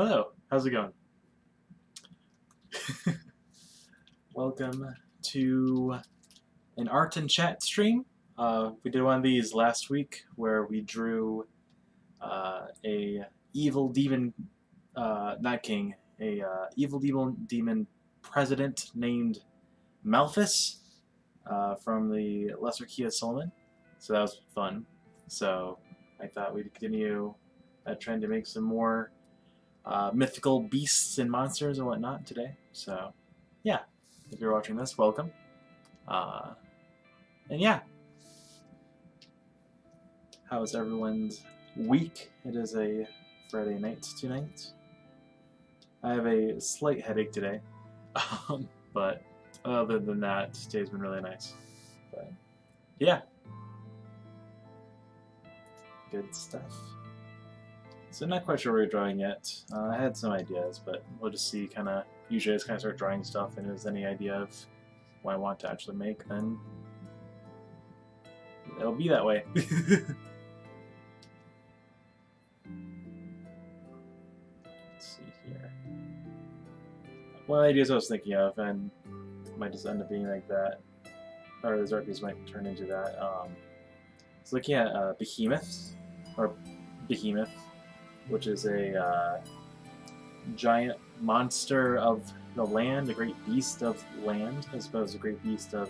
Hello, how's it going? Welcome to an art and chat stream. We did one of these last week where we drew a evil demon, not king, a evil demon president named Malthus from the Lesser Key of Solomon. So that was fun. So I thought we'd continue that trend to make some more mythical beasts and monsters and whatnot today. So, yeah, if you're watching this, welcome. And yeah, how's everyone's week? It is a Friday night tonight. I have a slight headache today, but other than that, today's been really nice. But yeah, good stuff. So not quite sure what we're drawing yet. I had some ideas, but we'll just see. Usually I just start drawing stuff, and if there's any idea of what I want to actually make, then it'll be that way. Let's see here. One of the ideas I was thinking of, and might just end up being like that, or this art piece might turn into that. It's looking at Behemoth, which is a giant monster of the land, a great beast of land, as opposed to a great beast of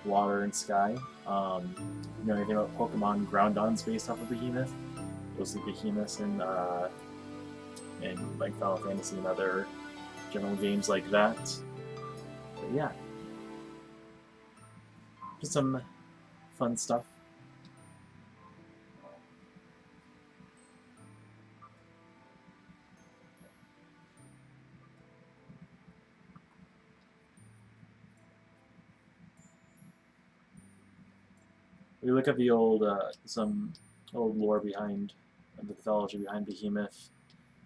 water and sky. You know anything about Pokemon Groudon's based off of Behemoth? You'll see Behemoths in like Final Fantasy and other general games like that. But yeah, just some fun stuff. We look at the old some old lore behind the mythology behind Behemoth.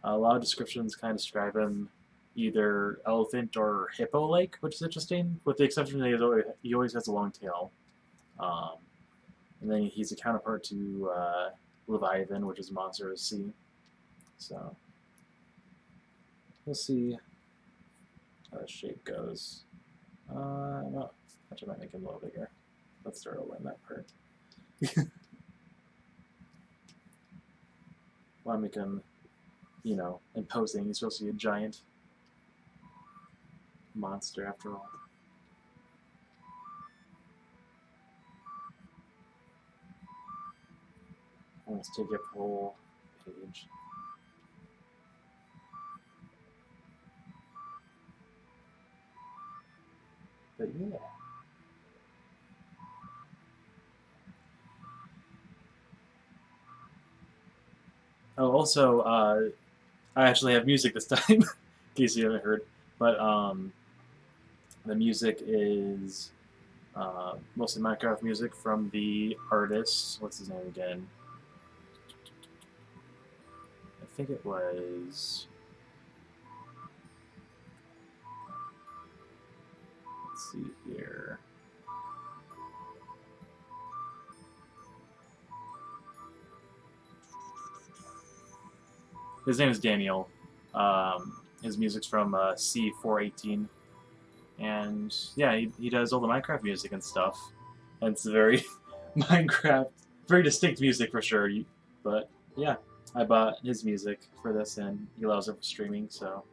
A lot of descriptions kind of describe him either elephant or hippo-like, which is interesting, with the exception that he always has a long tail. And then he's a counterpart to Leviathan, which is a monster of the sea. So we'll see how the shape goes. No, actually, I might make him a little bigger. Let's start over in that part. Want to make him, imposing. He's supposed to be a giant monster after all. Let's take up the whole page. But yeah. Oh, also, I actually have music this time, in case you haven't heard. But the music is mostly Minecraft music from the artist. What's his name again? I think it was. Let's see here. His name is Daniel. His music's from C418. And yeah, he does all the Minecraft music and stuff. And it's very Minecraft, very distinct music for sure. But yeah, I bought his music for this, and he allows it for streaming, so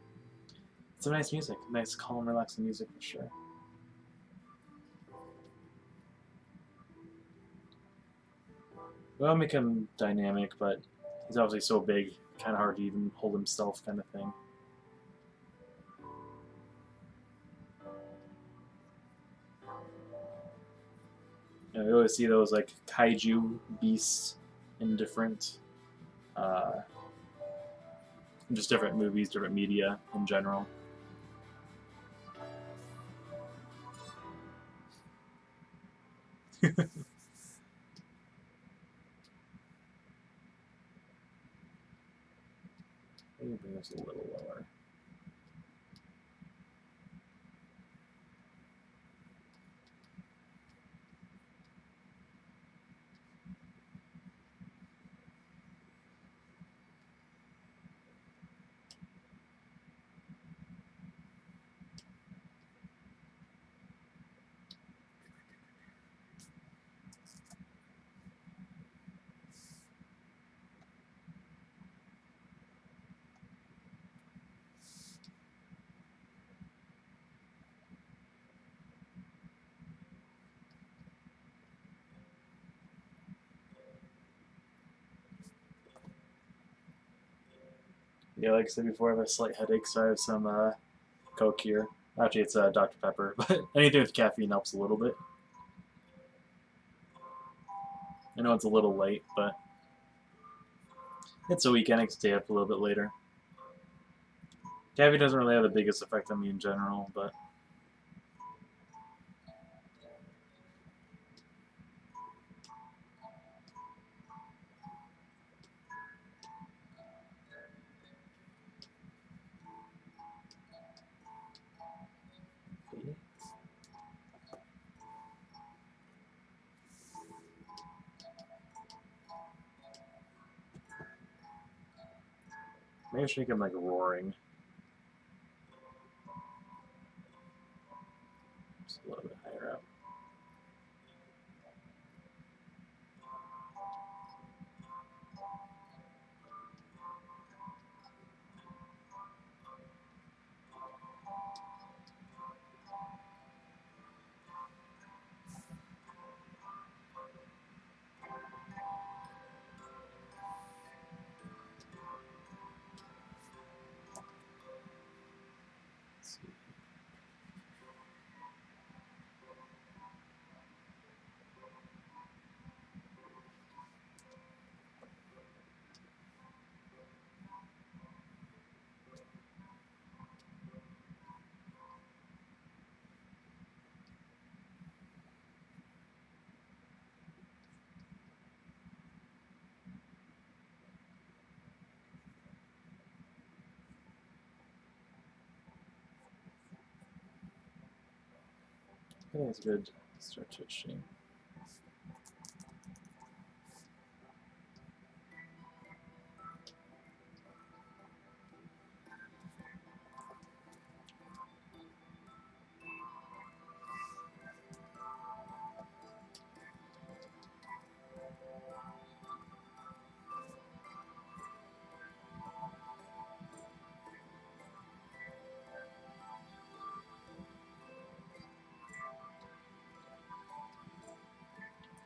it's a nice music. Nice, calm, relaxing music for sure. Well, make him dynamic, but he's obviously so big, kind of hard to even hold himself, kind of thing. We always see those like kaiju beasts in different, just different movies, different media in general. Maybe bring this a little lower. Yeah, like I said before, I have a slight headache, so I have some Coke here. Actually, it's Dr. Pepper, but anything with caffeine helps a little bit. I know it's a little late, but it's a weekend. I can stay up a little bit later. Caffeine doesn't really have the biggest effect on me in general, but maybe I should make him like roaring. Just a little bit higher up. Let's see. I think it's good to start to stream.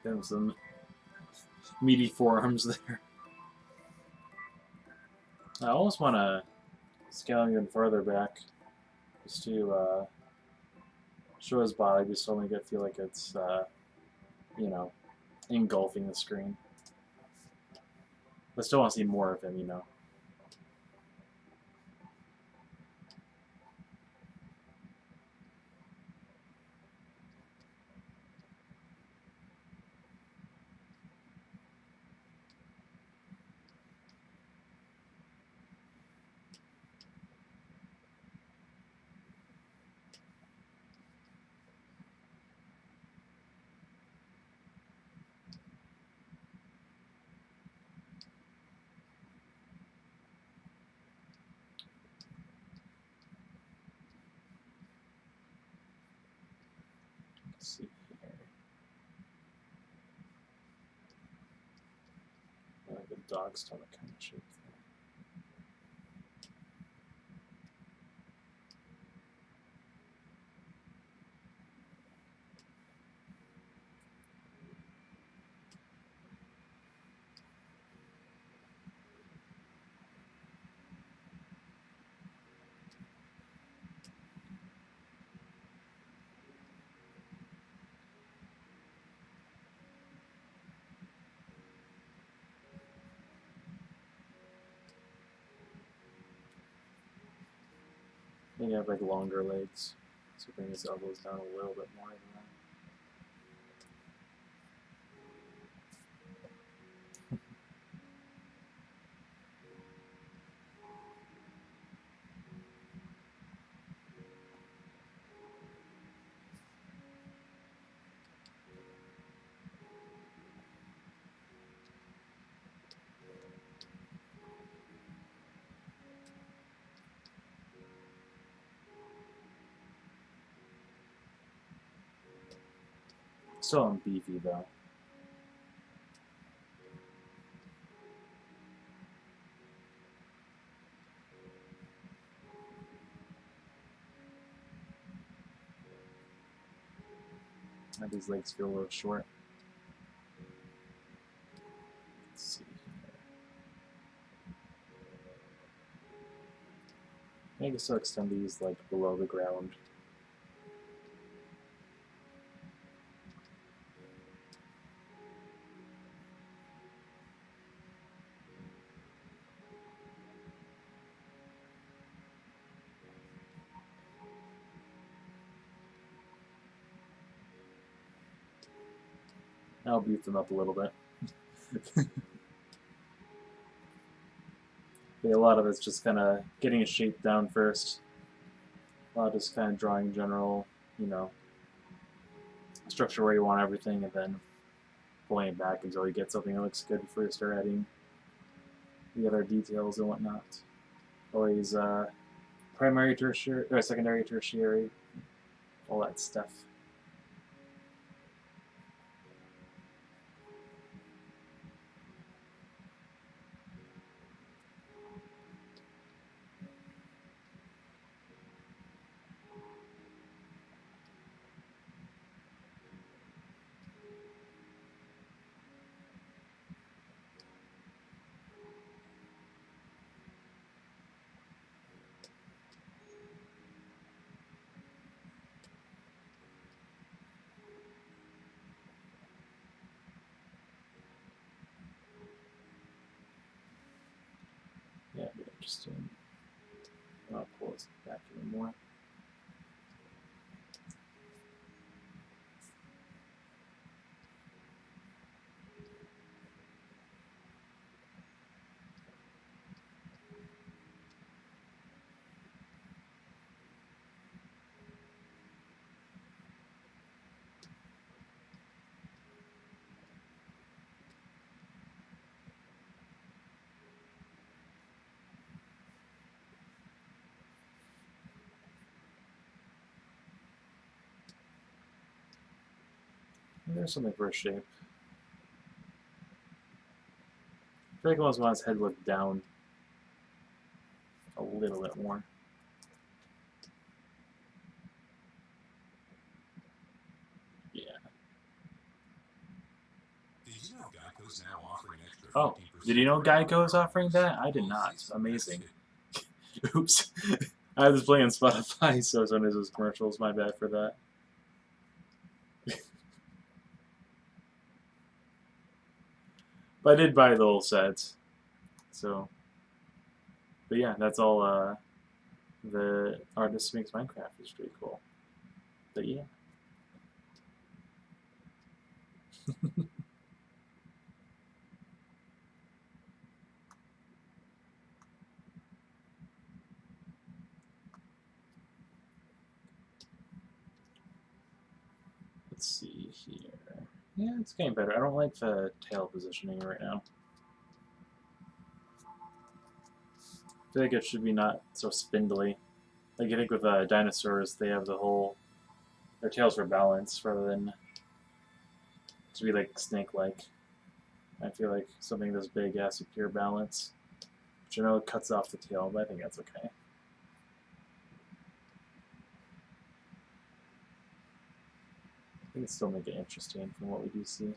Have some meaty forearms there. I almost want to scale even further back, just to show his body, just to make it feel like it's, you know, engulfing the screen. I still want to see more of him, you know. Let's see here. Like a dog stomach kind of shape. Maybe have like longer legs, so bring his elbows down a little bit more than that. Still on beefy though. And his legs feel a little short. Let's see. I guess I'll extend these like below the ground. I'll beef them up a little bit. A lot of it's just kind of getting a shape down first. A lot of just kind of drawing general, you know, structure where you want everything, and then pulling it back until you get something that looks good before you start adding the other details and whatnot. Always primary, tertiary, or secondary, tertiary, all that stuff. Yeah, it'd be interesting. I'll pull this back even more. There's something for a shape. I feel like I almost want his head to look down a little bit more. Yeah. Did you know Geico's now offering extra 15%? Oh, did you know Geico is offering that? I did not. Amazing. Oops. I was playing Spotify, so as soon as those commercials, my bad for that. But I did buy the whole set. So, but yeah, that's all. The Artist Makes Minecraft is pretty cool. But yeah. Let's see here. Yeah, it's getting better. I don't like the tail positioning right now. I feel like it should be not so spindly. Like I think with dinosaurs, they have the whole their tails for balance rather than to be like snake-like. I feel like something this big has to pure balance, which I know it cuts off the tail, but I think that's okay. I think it still make it interesting from what we do see.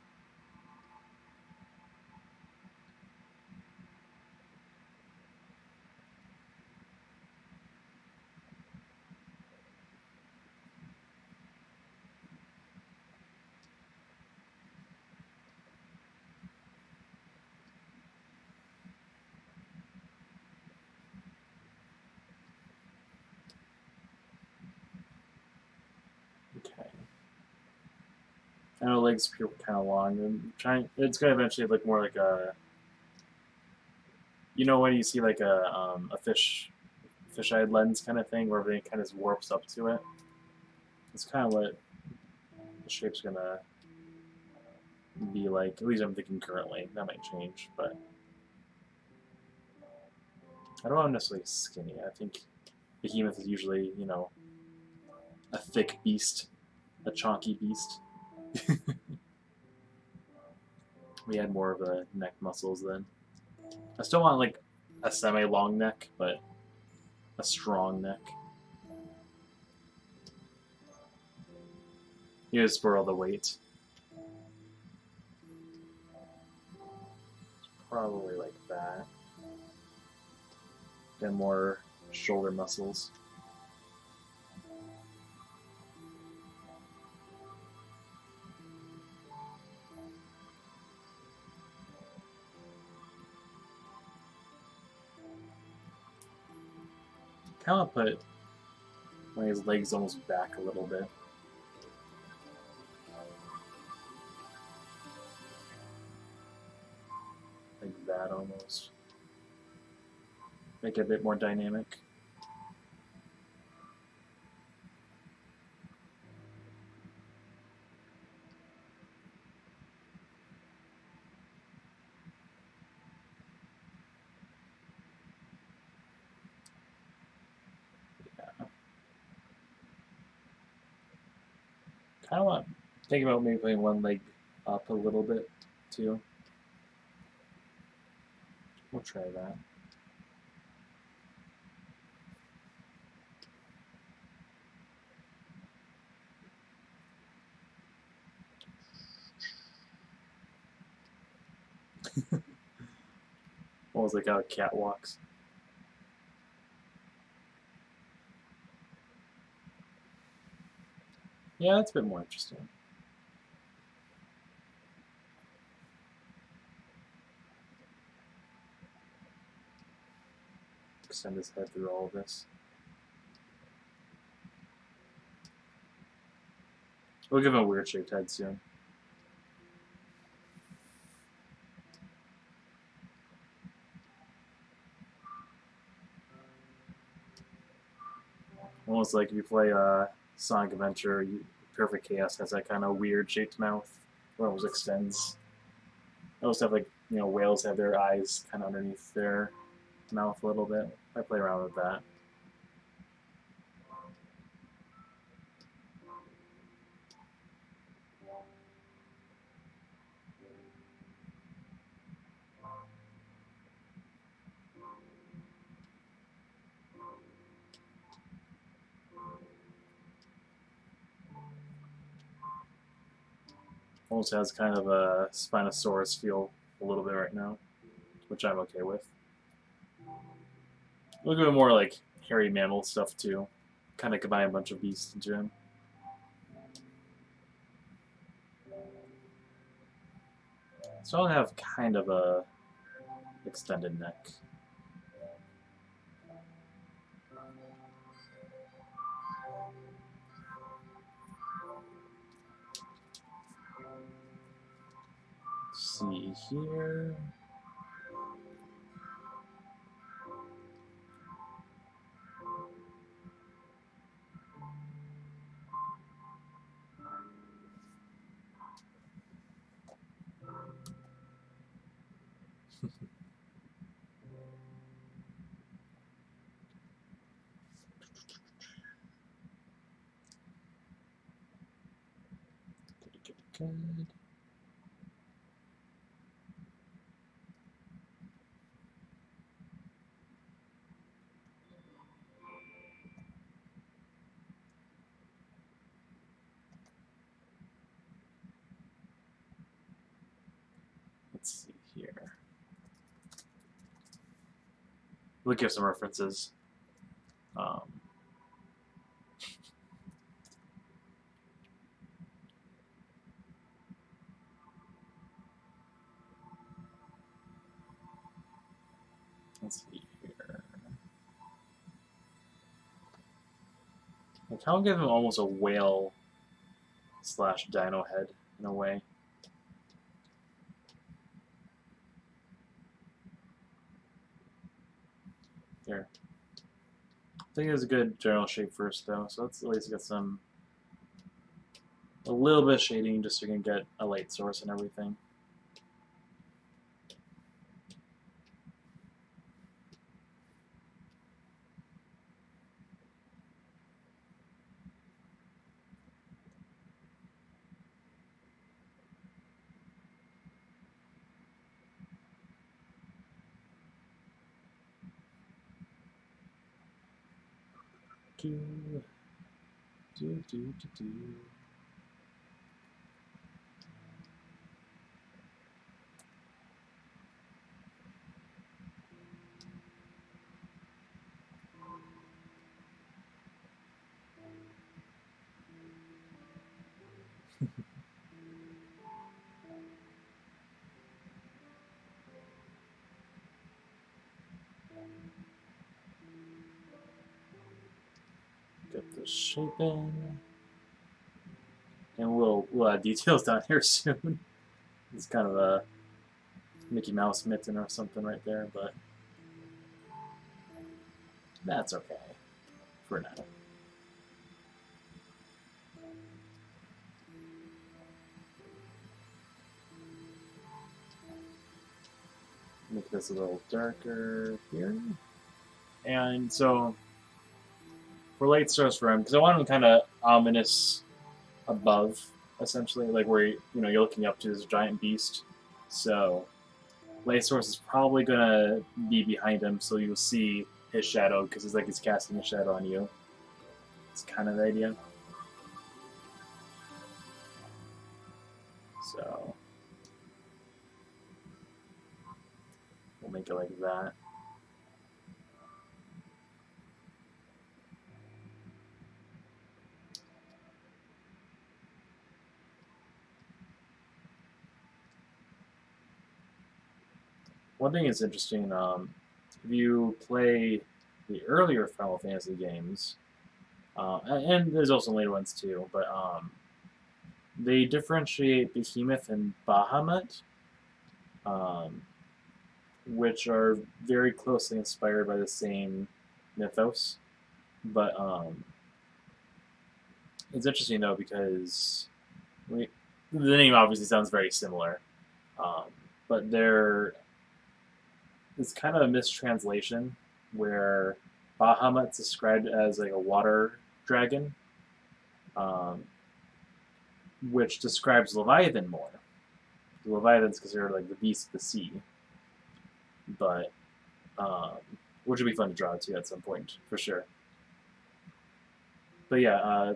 Okay. I know legs are kind of long. I'm trying. It's gonna eventually look more like a. You know when you see like a fish-eyed lens kind of thing, where everything kind of warps up to it. It's kind of what the shape's gonna be like. At least I'm thinking currently. That might change, but I don't want necessarily skinny. I think Behemoth is usually, you know, a thick beast, a chonky beast. We had more of the neck muscles then. I still want like a semi-long neck, but a strong neck. You just for all the weight. Probably like that. Get more shoulder muscles. Kind of put one of his legs almost back a little bit. Like that almost. Make it a bit more dynamic. Kind of want think about maybe putting one leg up a little bit too. We'll try that. Almost like how a cat walks. Yeah, that's a bit more interesting. Extend his head through all of this. We'll give him a weird shaped head soon. Almost like if you play Sonic Adventure, Perfect Chaos has that kind of weird shaped mouth where it almost extends. I also have like, you know, whales have their eyes kind of underneath their mouth a little bit. I play around with that. Almost has kind of a Spinosaurus feel a little bit right now, which I'm okay with. We'll go more like hairy mammal stuff too. Kind of combine a bunch of beasts into him. So I'll have kind of a extended neck. Let's see here. Good. Let's see here. We'll give some references. Let's see here. I kind of give him almost a whale / dino head in a way. There. I think it's a good general shape first though, so let's at least get a little bit of shading just so you can get a light source and everything. Do. Get this shape in. And we'll add details down here soon. It's kind of a Mickey Mouse mitten or something right there, but that's okay for now. Make this a little darker here. And so for light source for him, because I want him kind of ominous above, essentially, like where you're looking up to this giant beast. So light source is probably gonna be behind him, so you'll see his shadow because it's like he's casting a shadow on you. It's kind of the idea. So we'll make it like that. One thing that's interesting, if you play the earlier Final Fantasy games, and there's also later ones too, but they differentiate Behemoth and Bahamut, which are very closely inspired by the same mythos. But it's interesting though because the name obviously sounds very similar, but it's kind of a mistranslation where Bahamut's described as like a water dragon, which describes Leviathan more. The Leviathan's considered like the beast of the sea, but which would be fun to draw to at some point for sure. But yeah,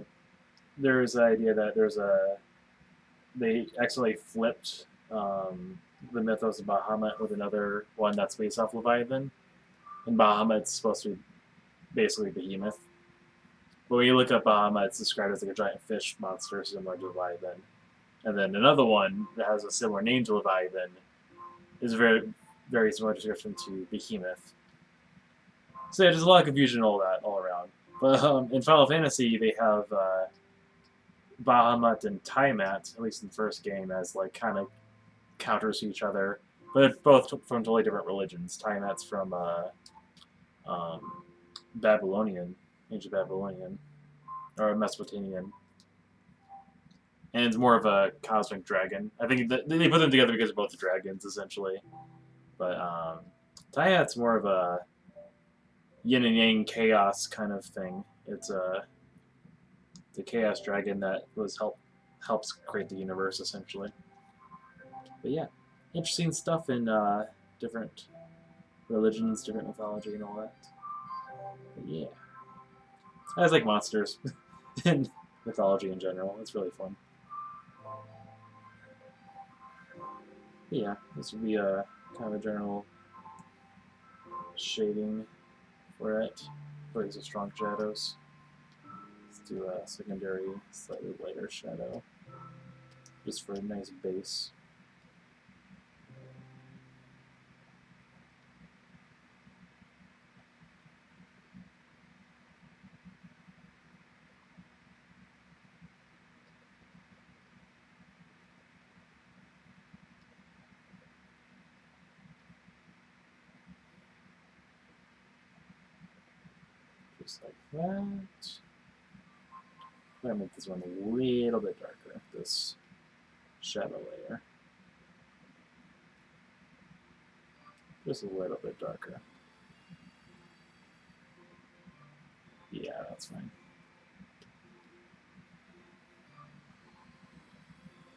there's the idea that they accidentally flipped the mythos of Bahamut with another one that's based off Leviathan, and Bahamut's supposed to be basically Behemoth. But when you look up Bahamut, it's described as like a giant fish monster similar to Leviathan. And then another one that has a similar name to Leviathan is a very, very similar description to Behemoth. So yeah, there's a lot of confusion all around. But in Final Fantasy, they have Bahamut and Tiamat, at least in the first game, as like kind of counters to each other. But they're both from totally different religions. Tiamat's from Babylonian, ancient Babylonian, or Mesopotamian. And it's more of a cosmic dragon. I think they put them together because they're both dragons, essentially. But Tiamat's more of a yin and yang chaos kind of thing. It's the chaos dragon that helps create the universe, essentially. But yeah, interesting stuff in different religions, different mythology, and all that. But yeah, I just like monsters and mythology in general. It's really fun. But yeah, this would be a kind of a general shading for it. Plays with strong shadows. Let's do a secondary, slightly lighter shadow, just for a nice base. Just like that. I'm going to make this one a little bit darker, this shadow layer. Just a little bit darker. Yeah, that's fine.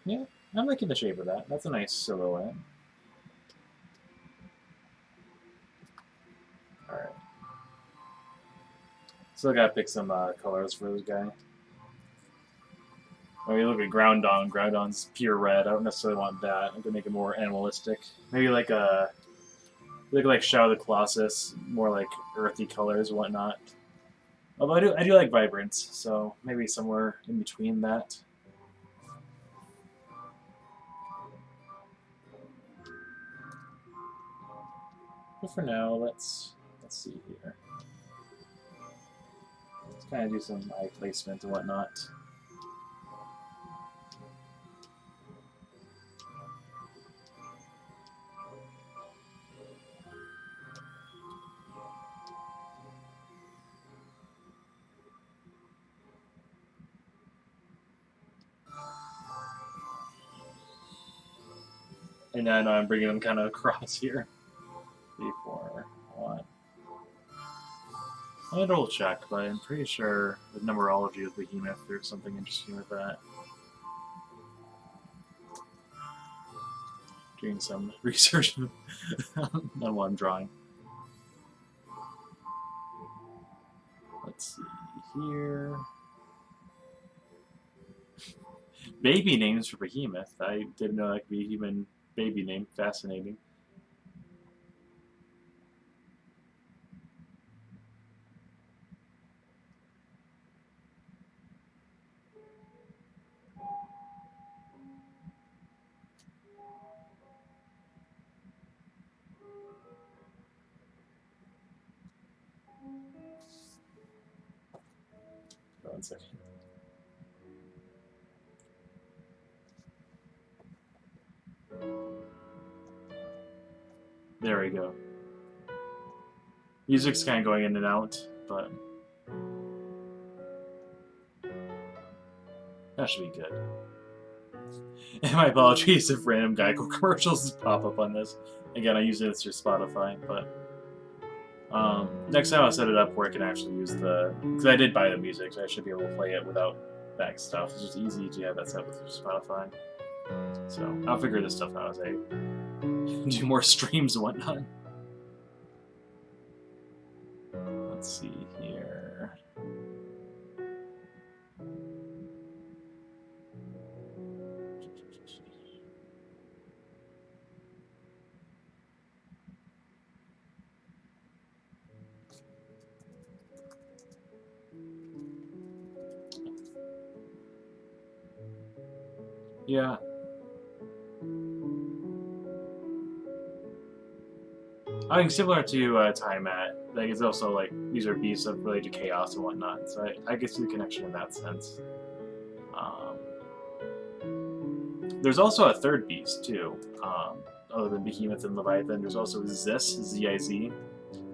Yeah, I'm liking the shape of that. That's a nice silhouette. Alright. Still gotta pick some colors for this guy. When you look at Groundon, Groundon's pure red. I don't necessarily want that. I'm gonna make it more animalistic. Maybe like a look like Shadow of the Colossus, more like earthy colors and whatnot. Although I do like vibrance, so maybe somewhere in between that. But for now, let's see here. Let's kind of do some eye placement and whatnot. And I know I'm bringing them kind of across here. 3, 4, 1. I'll double check, but I'm pretty sure the numerology of Behemoth, there's something interesting with that. Doing some research on what I'm drawing. Let's see here. Baby names for Behemoth. I didn't know that could be a human baby name. Fascinating. One second. There we go. Music's kind of going in and out, but that should be good. And my apologies if random Geico commercials pop up on this. Again, I use it through Spotify, but next time I'll set it up where I can actually use the... Because I did buy the music, so I should be able to play it without back stuff. It's just easy to have that set up with Spotify. So I'll figure this stuff out as I do more streams and whatnot. Let's see here. Yeah. I think similar to Time At, like it's also like these are beasts of related to chaos and whatnot. So I guess the connection in that sense. There's also a third beast too, other than Behemoth and Leviathan. There's also Ziz, Z-I-Z,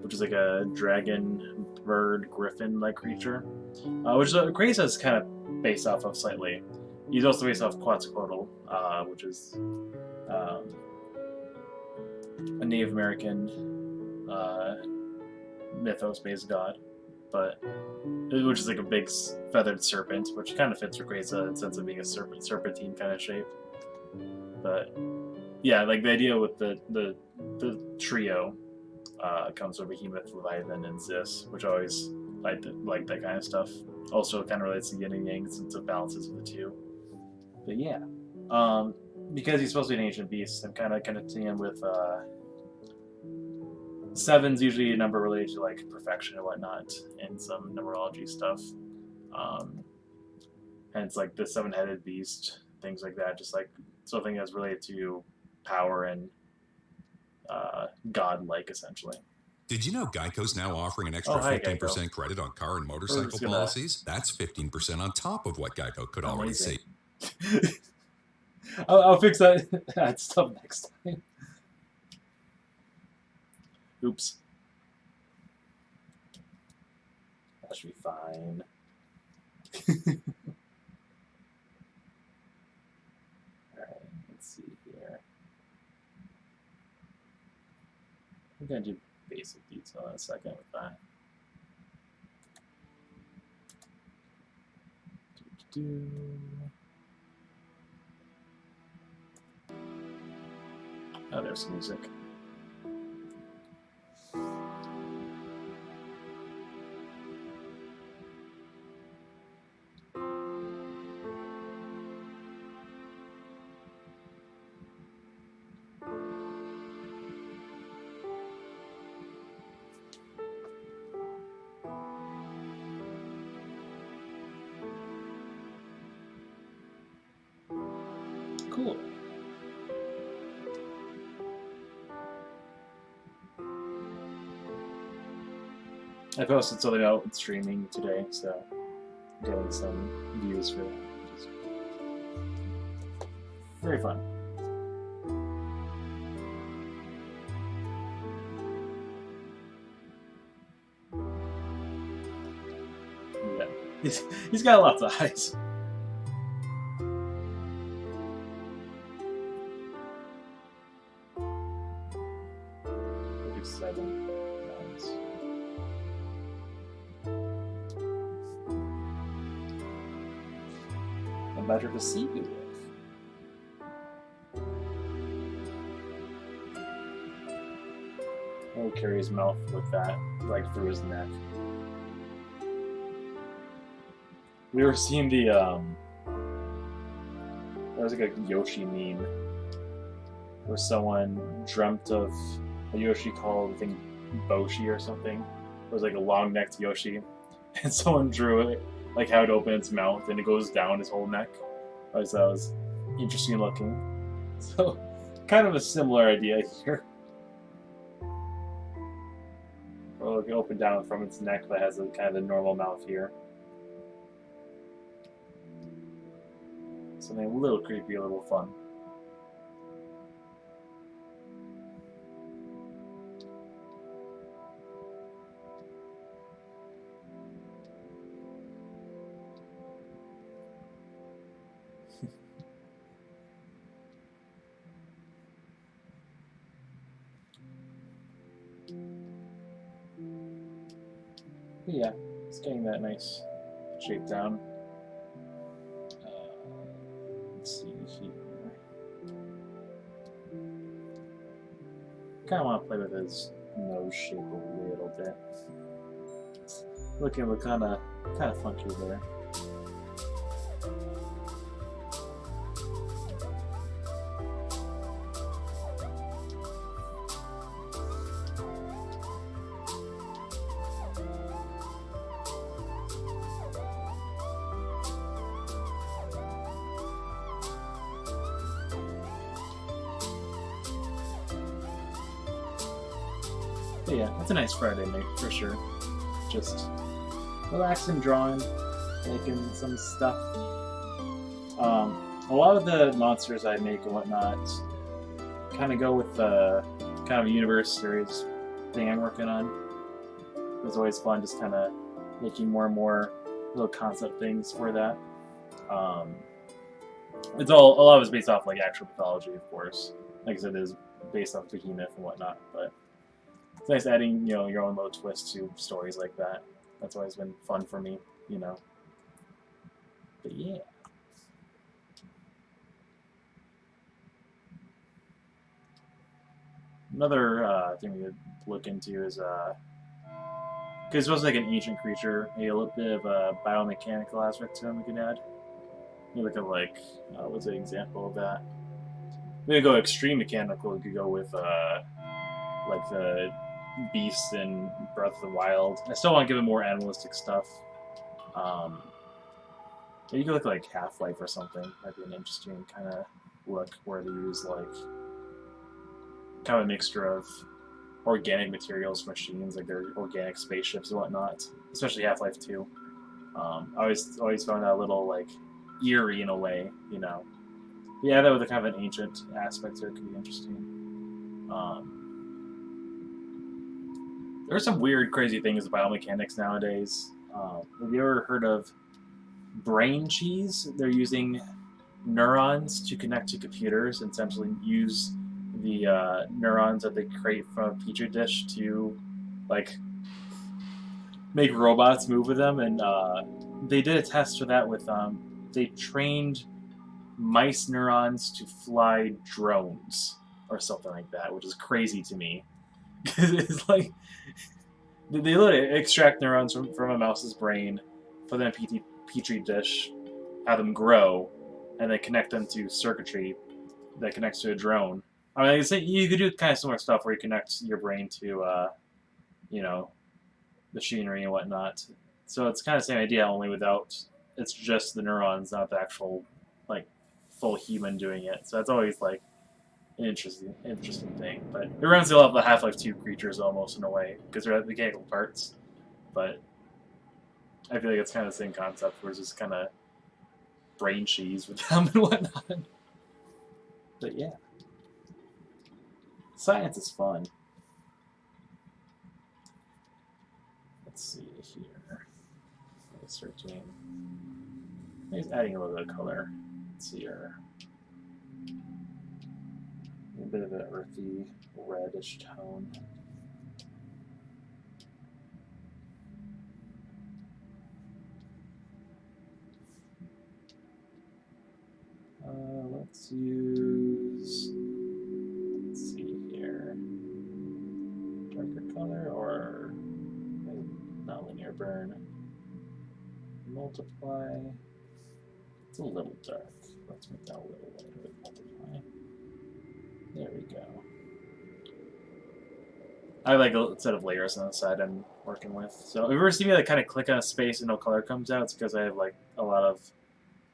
which is like a dragon, bird, griffin-like creature, which Grace is kind of based off of slightly. He's also based off Quetzalcoatl, which is a Native American mythos-based god, but which is like a big feathered serpent, which kind of fits for Grace in the sense of being a serpentine kind of shape. But yeah, like the idea with the trio comes from Behemoth, Leviathan, and Ziz, which I always like that kind of stuff. Also, kind of relates to yin and yang since it balances the two. But yeah, because he's supposed to be an ancient beast, I'm kind of connecting him with seven's usually a number related to like perfection and whatnot, and some numerology stuff. Hence, like the seven-headed beast, things like that, just like something that's related to power and godlike, essentially. Did you know Geico's now offering an extra 15% Geico. credit on car and motorcycle policies? That's 15% on top of what Geico could already save. I'll fix that stuff next time. Oops. That should be fine. Alright, let's see here. I'm going to do basic detail in a second with that. Oh, there's some music. Cool. I posted something out streaming today, so I'm getting some views for that, which is very fun. Yeah, he's got lots of eyes. Maybe 7. Nice. I'm better to see you with. He'll carry his mouth with that, like through his neck. We were seeing the there was like a Yoshi meme where someone dreamt of a Yoshi called, I think, Boshi or something. It was like a long-necked Yoshi, and someone drew it like how it opened its mouth and it goes down his whole neck. I thought that was interesting looking. So, kind of a similar idea here. Or like open down from its neck, but has a kind of a normal mouth here. Something a little creepy, a little fun. But yeah, it's getting that nice shape down. Let's see here. Kind of want to play with his nose shape a little bit. It's looking kind of funky there. But yeah, it's a nice Friday night for sure. Just relaxing, drawing, making some stuff. A lot of the monsters I make and whatnot kind of go with the kind of universe series thing I'm working on. It was always fun just kind of making more and more little concept things for that. It's a lot of it's based off like actual mythology, of course. Like I said, it is based off Behemoth and whatnot, but it's nice adding, your own little twist to stories like that. That's always been fun for me, But yeah. Another thing we could look into is, because it's supposed to be like an ancient creature, a little bit of a biomechanical aspect to him we can add. You look at like, what's an example of that? We could go extreme mechanical. We could go with like the beasts in Breath of the Wild. I still want to give it more animalistic stuff. You could look like Half-Life or something. Might be an interesting kind of look where they use like kind of a mixture of organic materials, machines, like their organic spaceships and whatnot. Especially Half-Life 2. I always found that a little like eerie in a way, Yeah, that with a kind of an ancient aspect to it could be interesting. There are some weird, crazy things about biomechanics nowadays. Have you ever heard of brain cheese? They're using neurons to connect to computers and essentially use the neurons that they create from a petri dish to, like, make robots move with them. And they did a test for that with they trained mice neurons to fly drones or something like that, which is crazy to me. Because it's like they literally extract neurons from a mouse's brain, put them in a petri dish, have them grow, and then connect them to circuitry that connects to a drone. I mean, you could do kind of similar stuff where you connect your brain to, machinery and whatnot. So it's kind of the same idea, only without it's just the neurons, not the actual like full human doing it. So that's always like an interesting thing. But it runs a lot of the Half-Life 2 creatures almost in a way because they're mechanical parts. but I feel like it's kind of the same concept, where it's just kind of brain cheese with them and whatnot. But yeah, science is fun. Let's see here. Let's start doing. Maybe adding a little bit of color. Let's see here. A bit of an earthy, reddish tone. Let's use. Let's see here. Darker color or not linear burn. Multiply. It's a little dark. Let's make that a little lighter with multiply. There we go. I have like a set of layers on the side I'm working with. So if you ever see me like kind of click on a space and no color comes out, it's because I have like a lot of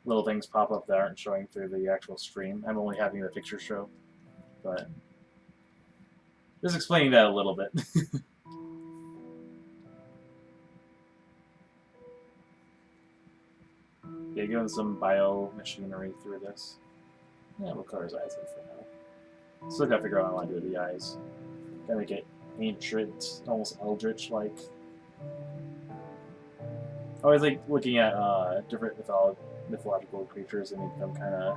little things pop up that aren't showing through the actual stream. I'm only having the picture show, but just explaining that a little bit. Yeah, giving some bio machinery through this. Yeah, what color's eyes in for now? Still gotta figure out what I want to do with the eyes. Gotta make it ancient, almost eldritch-like. I always like looking at different mythological creatures and make them kind of.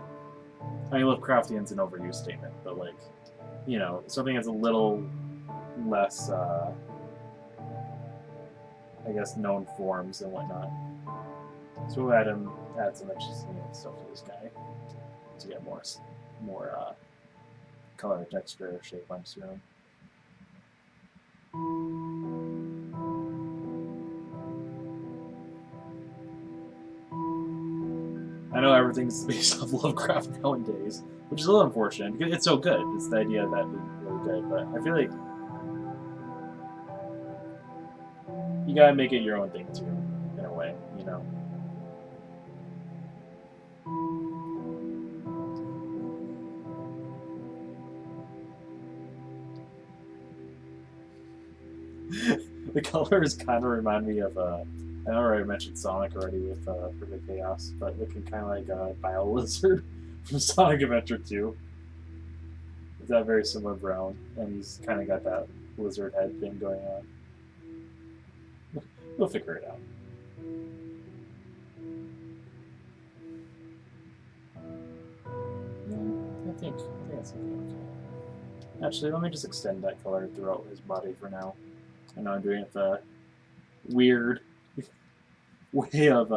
I mean, Lovecraftian's an overused statement, but like, you know, something that's a little less, I guess, known forms and whatnot. So we'll add some interesting stuff to this guy to get more color, texture, shape onto him. I know everything's based off Lovecraft nowadays, which is a little unfortunate because it's so good. It's the idea of that being really good, but I feel like you gotta make it your own thing too, in a way, you know. The colors kind of remind me of I already mentioned Sonic already with Perfect Chaos, but looking kind of like a Bio Lizard from Sonic Adventure 2. It's that very similar brown, and he's kind of got that lizard head thing going on. We'll figure it out. Yeah, I think that's okay. Actually, let me just extend that color throughout his body for now. I know I'm doing it the weird way of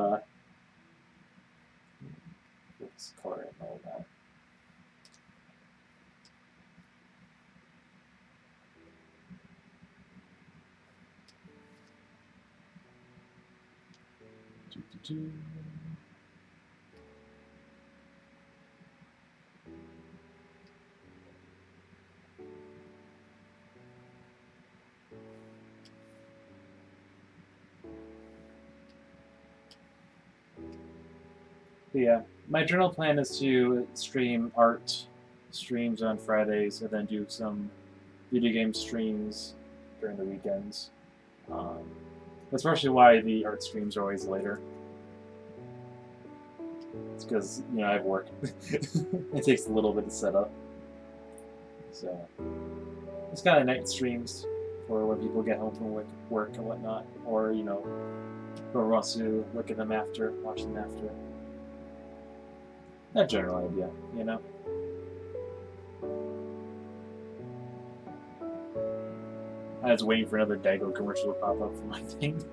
this color and all that. But yeah, my general plan is to stream art streams on Fridays and then do some video game streams during the weekends. That's partially why the art streams are always later. It's because, you know, I have work. It takes a little bit to set up. So, it's kind of night streams for when people get home from work and whatnot. Or, you know, whoever wants to look at them after, watch them after. That general idea, you know? I was waiting for another Geico commercial to pop up for my thing.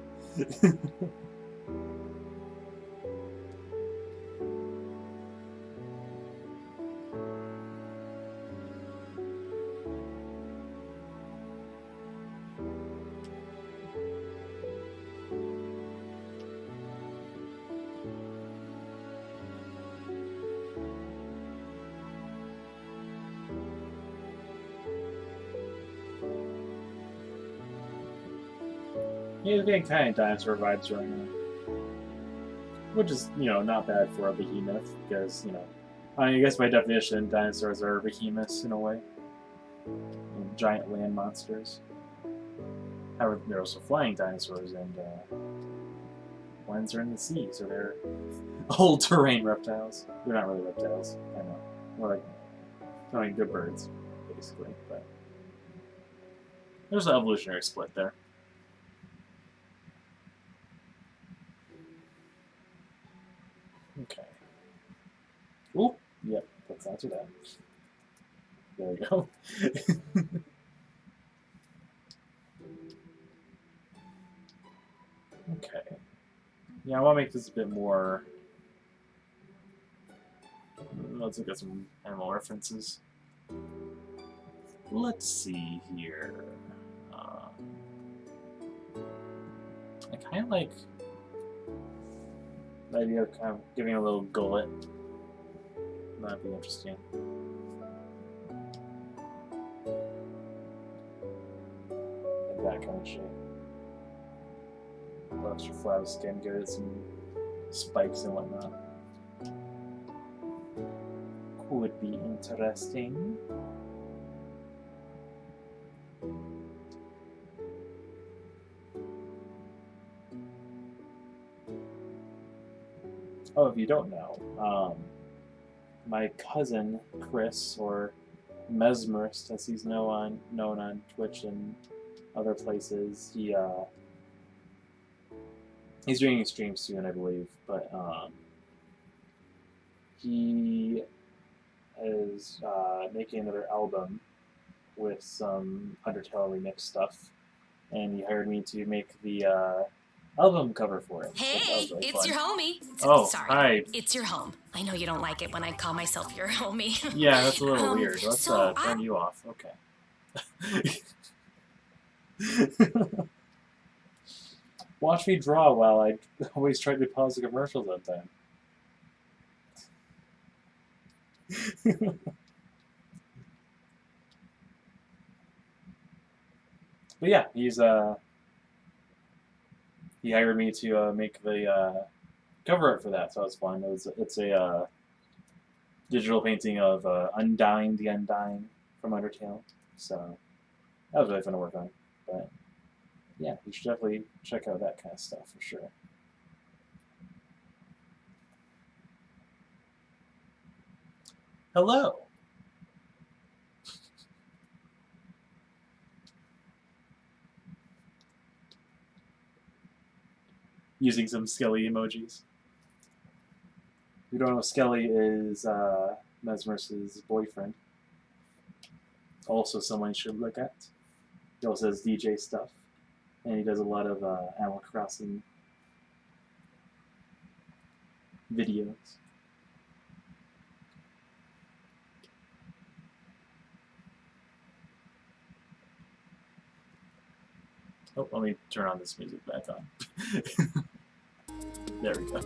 Yeah, it's getting kind of dinosaur vibes right now. Which is, you know, not bad for a behemoth, because, you know, I guess by definition, dinosaurs are behemoths in a way. You know, giant land monsters. However, they're also flying dinosaurs, and ones are in the sea, so they're all-terrain reptiles. They're not really reptiles, I know. More like, good birds, basically. But there's an evolutionary split there. Okay. Ooh, yep, let's not do that. There we go. Okay. Yeah, I want to make this a bit more... Let's look at some animal references. Let's see here. I kind of like the idea of kind of giving a little gullet. That'd be interesting. Like that kind of shape. A little extra flat of skin, give it some spikes and whatnot. Could be interesting. Oh, if you don't know, my cousin Chris, or Mesmerist, as he's known on Twitch and other places, he's doing a stream soon, I believe, but he is making another album with some Undertale remix stuff, and he hired me to make the album cover for it. Hey, so really it's fun. your homie. Oh, sorry. hi. It's your home. I know you don't like it when I call myself your homie. Yeah, that's a little weird. Let's so turn you off. Okay. Watch me draw while I always try to pause the commercials on time. But yeah, he hired me to make the cover art for that, so it was fun. It's a digital painting of Undying the Undying from Undertale, so that was really fun to work on. But yeah, you should definitely check out that kind of stuff for sure. Hello. Using some Skelly emojis. If you don't know, Skelly is Mesmer's boyfriend. Also someone you should look at. He also does DJ stuff. And he does a lot of Animal Crossing videos. Oh, let me turn on this music back on. There we go.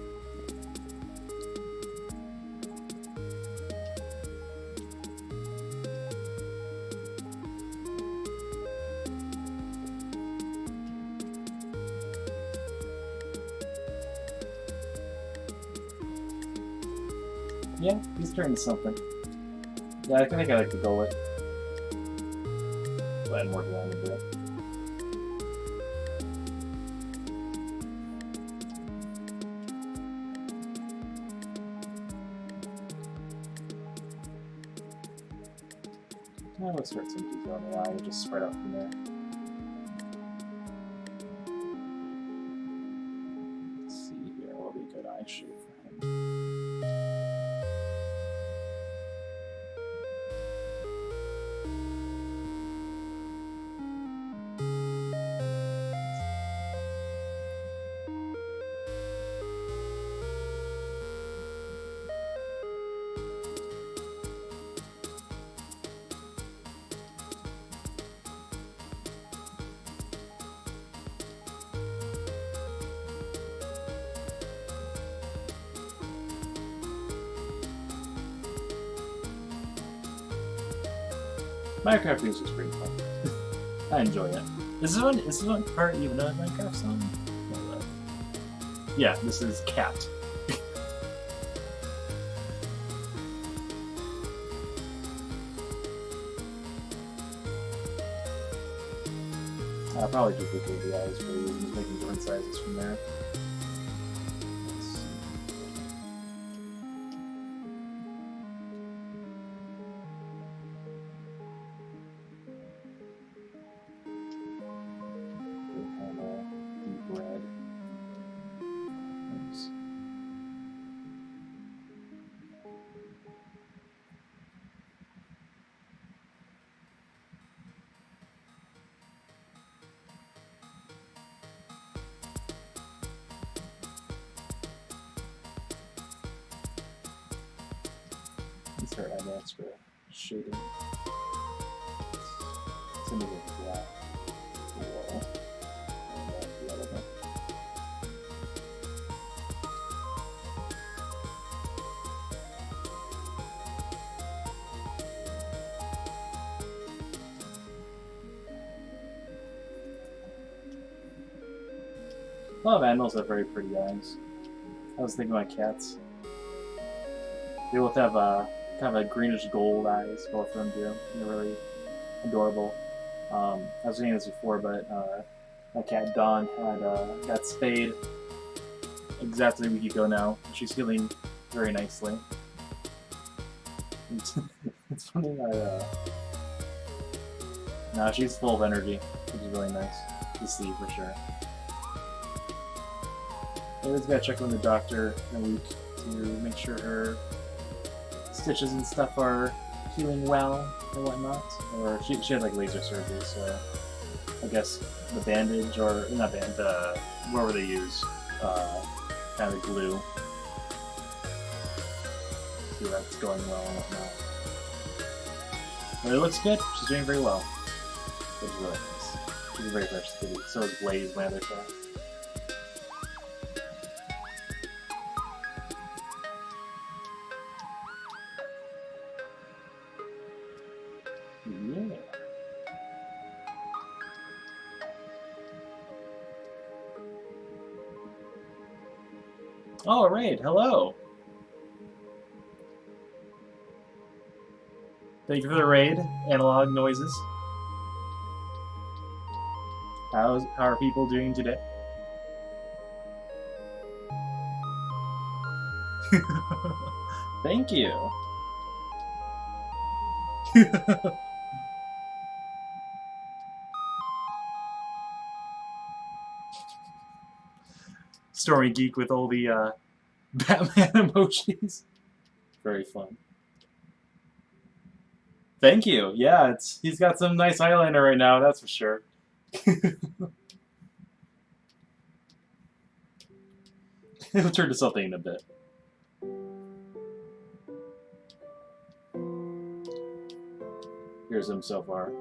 Yeah, he's turning something. Yeah, I think I like the gullet. Go ahead and work it on a bit. Now let's start some detail on the eye and just spread out from there. Let's see here, what would be a good eye shape for him? Minecraft music is pretty fun. I enjoy it. Is this one part even a Minecraft song? Yeah, this is Cat. I'll probably duplicate the eyes for you, just making different sizes from there. Deep red. Oops. Let's start adding extra shading. It's gonna be black. Whoa. The other one. A lot of animals have very pretty eyes. I was thinking about cats. They both have kind of a greenish gold eyes, both of them do. They're really adorable. I was saying this before, but my cat Dawn had got spayed exactly a week ago now. She's healing very nicely. It's funny, no, she's full of energy, which is really nice to see for sure. I always gotta check on the doctor in a week to make sure her stitches and stuff are healing well and whatnot. Or she had like laser surgery, so I guess the bandage, or not bandage, whatever they use, kind of glue. See if that's going well and whatnot. But it looks good. She's doing very well. Which is really nice. She's a very precious kitty. So is Blaze, my other cat. Yeah. Oh, Raid, hello. Thank you for the raid, Analog Noises. How are people doing today? Thank you. Stormy Geek with all the Batman emojis. Very fun. Thank you. Yeah, he's got some nice eyeliner right now, that's for sure. It'll turn to something in a bit. Here's him so far.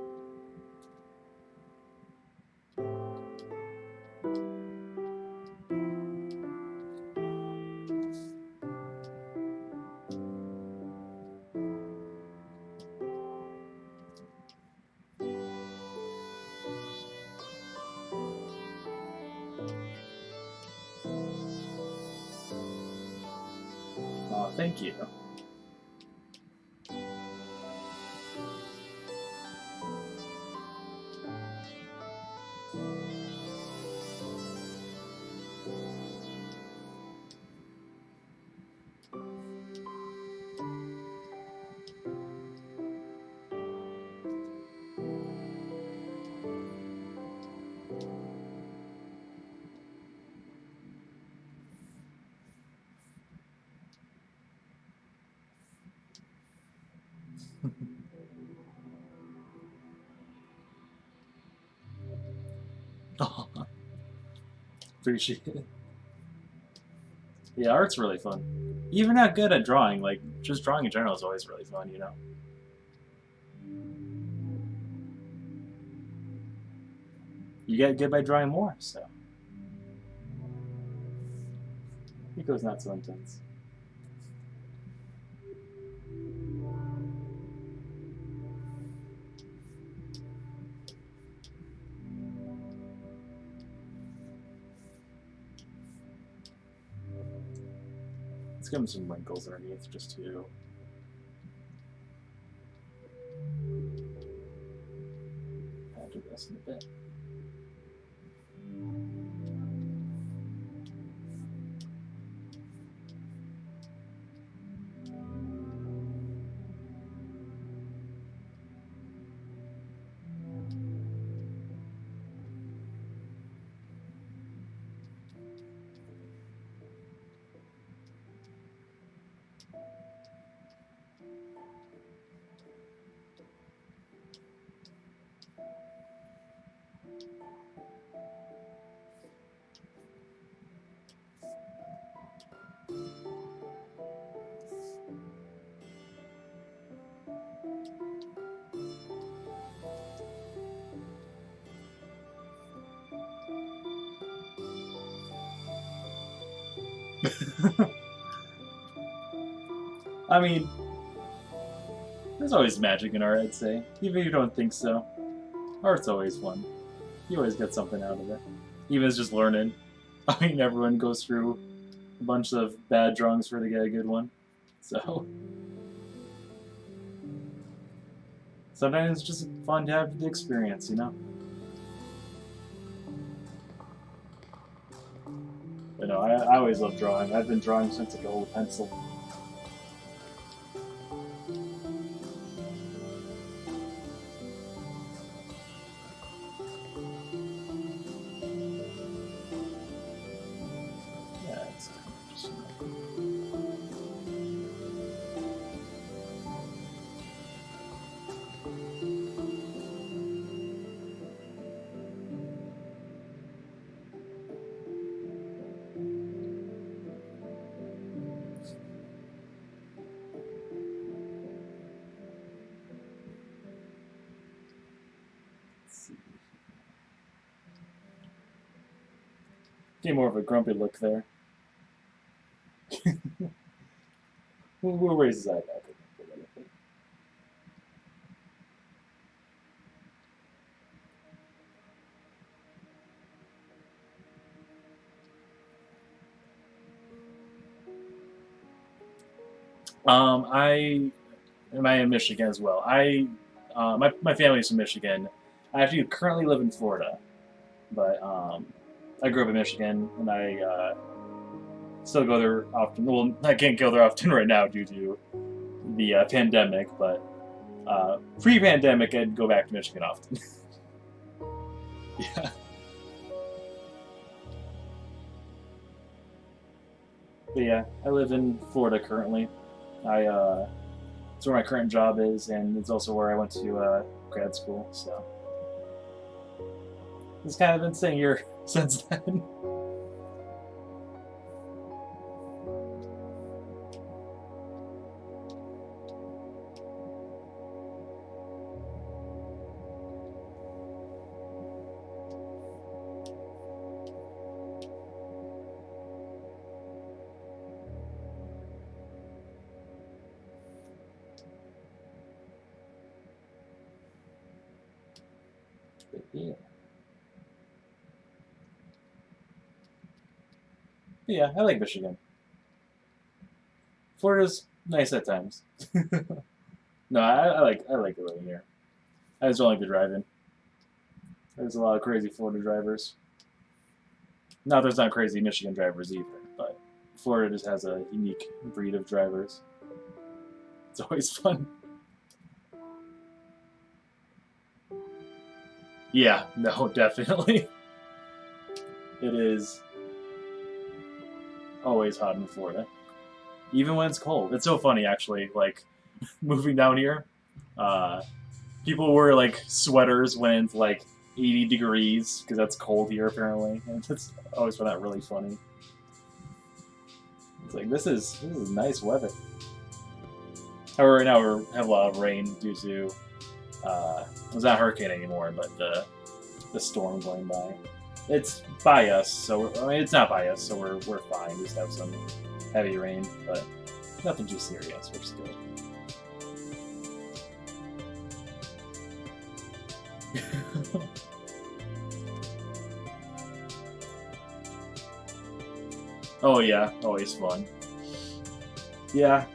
Oh, thank you. Oh, appreciate it. Yeah, art's really fun. Even not good at drawing, like, just drawing in general is always really fun, you know? You get good by drawing more, so. Nico's not so intense. Let's give him some wrinkles underneath just to add to this in a bit. I mean, there's always magic in art, I'd say. Even if you don't think so. Art's always fun. You always get something out of it. Even if it's just learning. I mean, everyone goes through a bunch of bad drawings for to get a good one. So sometimes it's just fun to have the experience, you know? But no, I always love drawing. I've been drawing since I could hold a pencil. Yeah, it's kind of interesting. Get more of a grumpy look there. We'll raise his eye back. I am in Michigan as well. My family's from Michigan. I actually currently live in Florida, but I grew up in Michigan, and I still go there often. Well, I can't go there often right now due to the pandemic, but pre-pandemic, I'd go back to Michigan often. Yeah. But yeah, I live in Florida currently. It's where my current job is, and it's also where I went to grad school. So it's kind of been staying here since then. But yeah. But yeah, I like Michigan. Florida's nice at times. No, I like it living here. I just don't like the driving. There's a lot of crazy Florida drivers. Now there's not crazy Michigan drivers either, but Florida just has a unique breed of drivers. It's always fun. Yeah, no, definitely. It is always hot in Florida. Even when it's cold. It's so funny, actually, like, moving down here. People wear, like, sweaters when it's, like, 80 degrees, because that's cold here, apparently. And it's I always find that really funny. It's like, this is nice weather. However, right now we have a lot of rain due to, it's not a hurricane anymore, but the storm going by. It's by us, so it's not by us, so we're fine. We just have some heavy rain, but nothing too serious, which is good. Oh yeah, always fun. Yeah,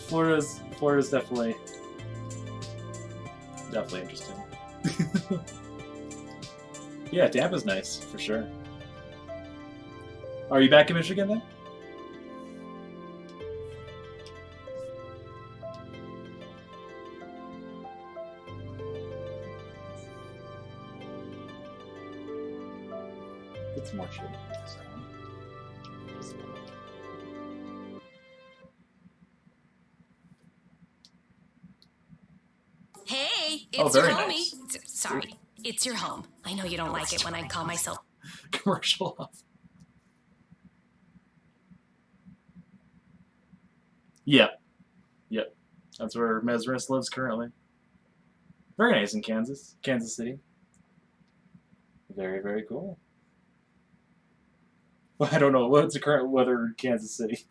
Florida's definitely interesting. Yeah, Tampa's nice for sure. Are you back in Michigan then? It's more chill this time. Hey, Oh, it's your very homie. nice. Sorry, it's your home. I know you don't like it when I call myself. Commercial off. Yep. Yep. That's where Mesmerist lives currently. Very nice in Kansas City. Very, very cool. I don't know. What's the current weather in Kansas City?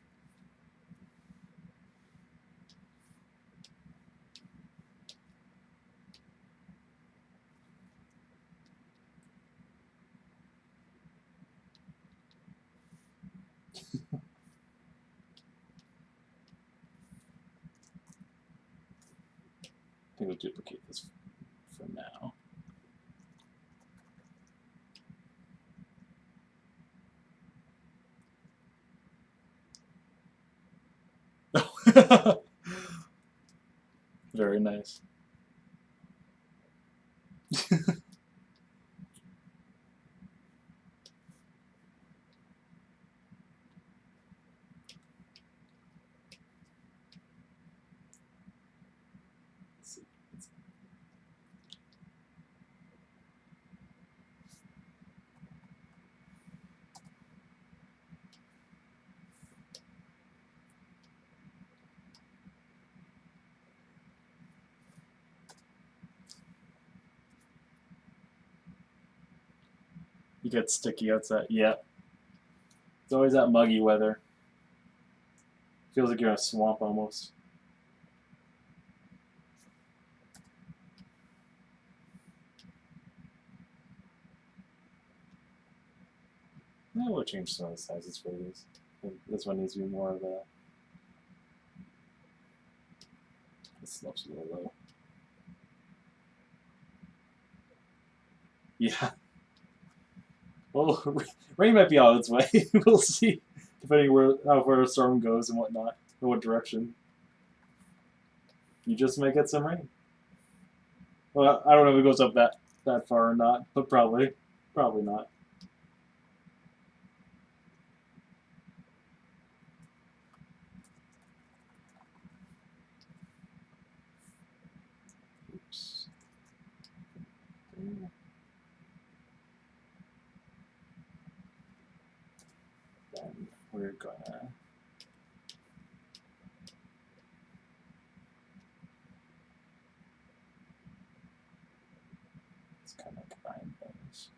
I think we'll duplicate this for now. Very nice. You get sticky outside. Yeah. It's always that muggy weather. Feels like you're in a swamp almost. I will change some of the sizes for these. This one needs to be more of a. This slope's a little low. Yeah. Well, rain might be on its way. We'll see, depending how far the storm goes and whatnot, in what direction. You just might get some rain. Well, I don't know if it goes up that far or not, but probably not. Oops. Then we're gonna. Let's kind of combine those.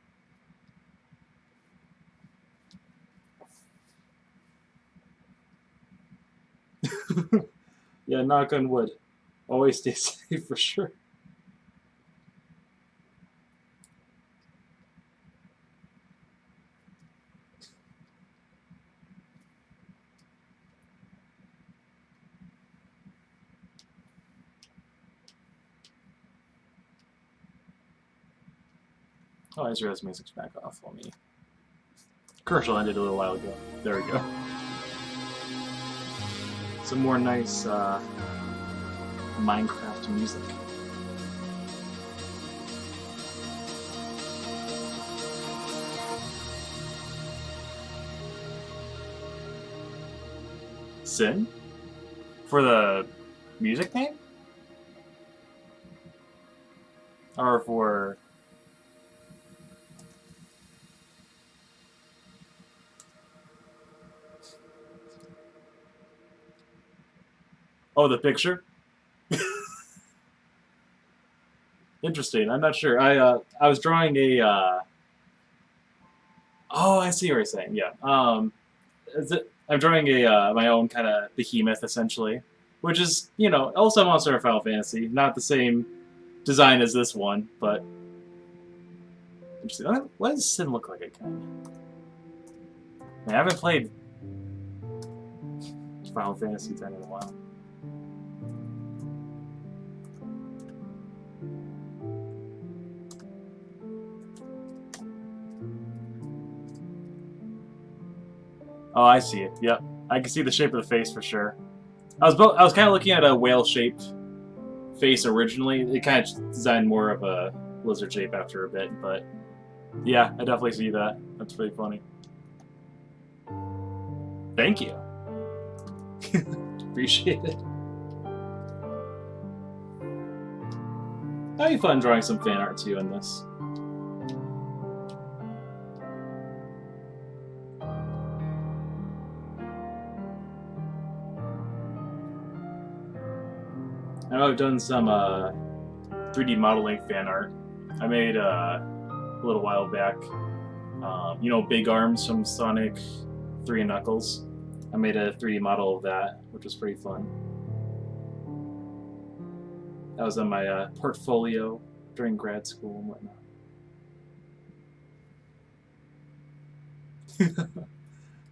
Yeah, knock on wood. Always stay safe for sure. Oh, his res music's back off. Let me. Commercial ended a little while ago. There we go. Some more nice Minecraft music. Sin? For the music name? Or for... Oh, the picture? Interesting. I'm not sure. I was drawing a... Oh, I see what you're saying. Yeah. I'm drawing a my own kind of behemoth, essentially. Which is, you know, also Monster of Final Fantasy. Not the same design as this one, but... Interesting. What does Sin look like again? I haven't played Final Fantasy X in a while. Oh, I see it. Yep, I can see the shape of the face for sure. I was kind of looking at a whale-shaped face originally. It kind of designed more of a lizard shape after a bit, but yeah, I definitely see that. That's pretty funny. Thank you. Appreciate it. That'd be fun drawing some fan art too in this. I know I've done some 3D modeling fan art. I made a little while back. You know, Big Arms from Sonic 3 and Knuckles. I made a 3D model of that, which was pretty fun. That was on my portfolio during grad school and whatnot.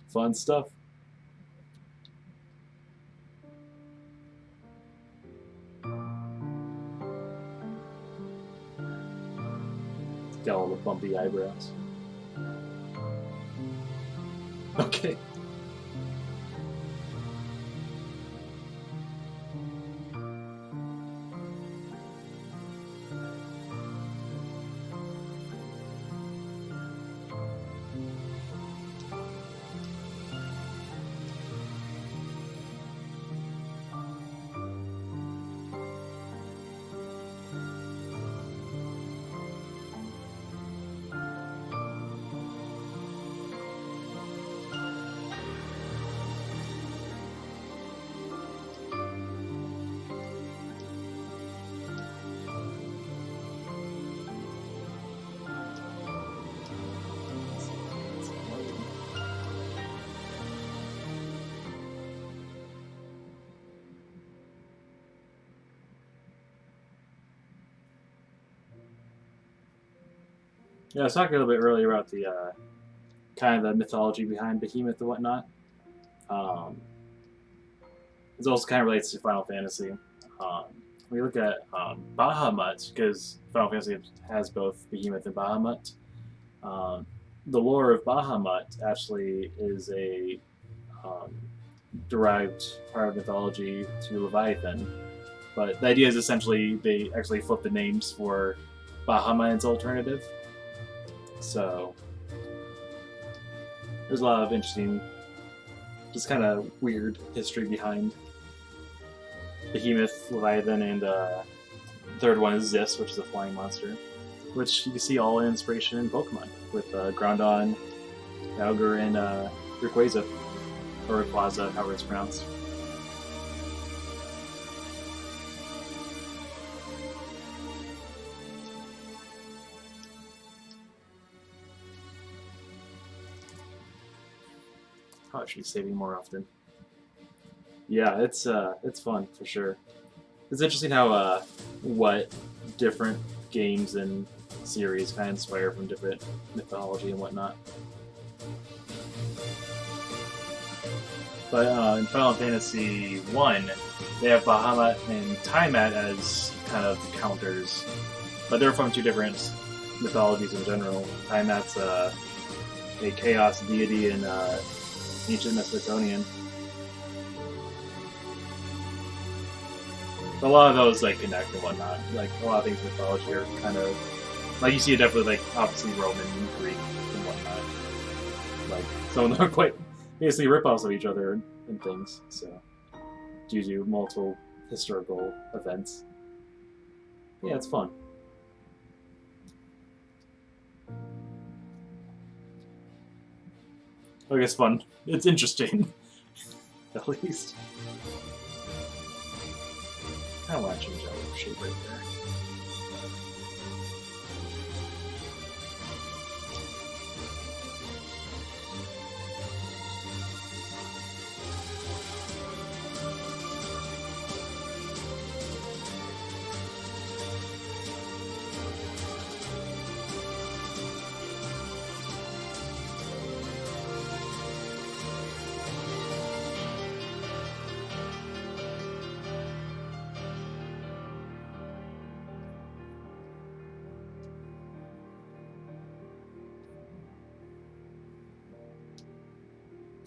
Fun stuff. Got all the bumpy eyebrows. Okay. Yeah, I was talking a little bit earlier about the kind of the mythology behind Behemoth and whatnot. It also kind of relates to Final Fantasy. When you look at Bahamut, because Final Fantasy has both Behemoth and Bahamut, the lore of Bahamut actually is a derived part of mythology to Leviathan. But the idea is essentially they actually flip the names for Bahamut's alternative. So there's a lot of interesting, just kind of weird history behind Behemoth, Leviathan, and the third one is Zis, which is a flying monster, which you can see all inspiration in Pokemon with Groudon, Kyogre, and Rayquaza, or Rayquaza, however it's pronounced. Probably should be saving more often. Yeah, it's fun for sure. It's interesting how what different games and series kind of inspire from different mythology and whatnot. But in Final Fantasy 1, they have Bahamut and Tiamat as kind of counters, but they're from two different mythologies in general. Tiamat's a chaos deity in ancient Mesopotamian. But a lot of those like connect and whatnot. Like a lot of things in mythology are kind of like you see it definitely like obviously Roman and Greek and whatnot. Like some of them are quite basically rip-offs of each other and things. So due to multiple historical events. Yeah, it's fun. I guess fun. It's interesting. At least. I want to change that shape right there.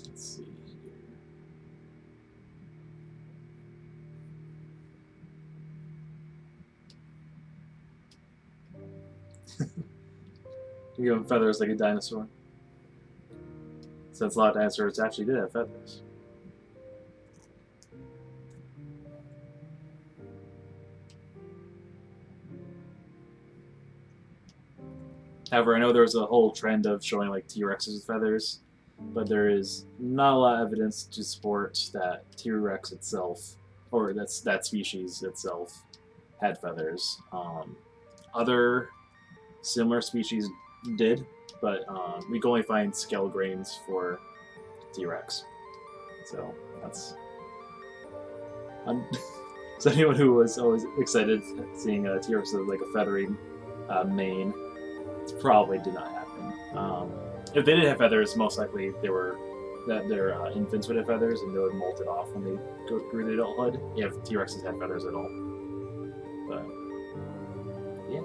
Let's see here. You have feathers like a dinosaur. Since a lot of dinosaurs actually did have feathers. However, I know there's a whole trend of showing like T-Rexes with feathers, but there is not a lot of evidence to support that T-Rex itself, or that species itself, had feathers. Other similar species did, but we can only find scale grains for T-Rex. So that's so anyone who was always excited seeing a T-Rex with like a feathery mane, it probably did not happen. If they did have feathers, most likely their infants would have feathers, and they would molt it off when they go through the adulthood. If T-Rexes had feathers at all, but yeah.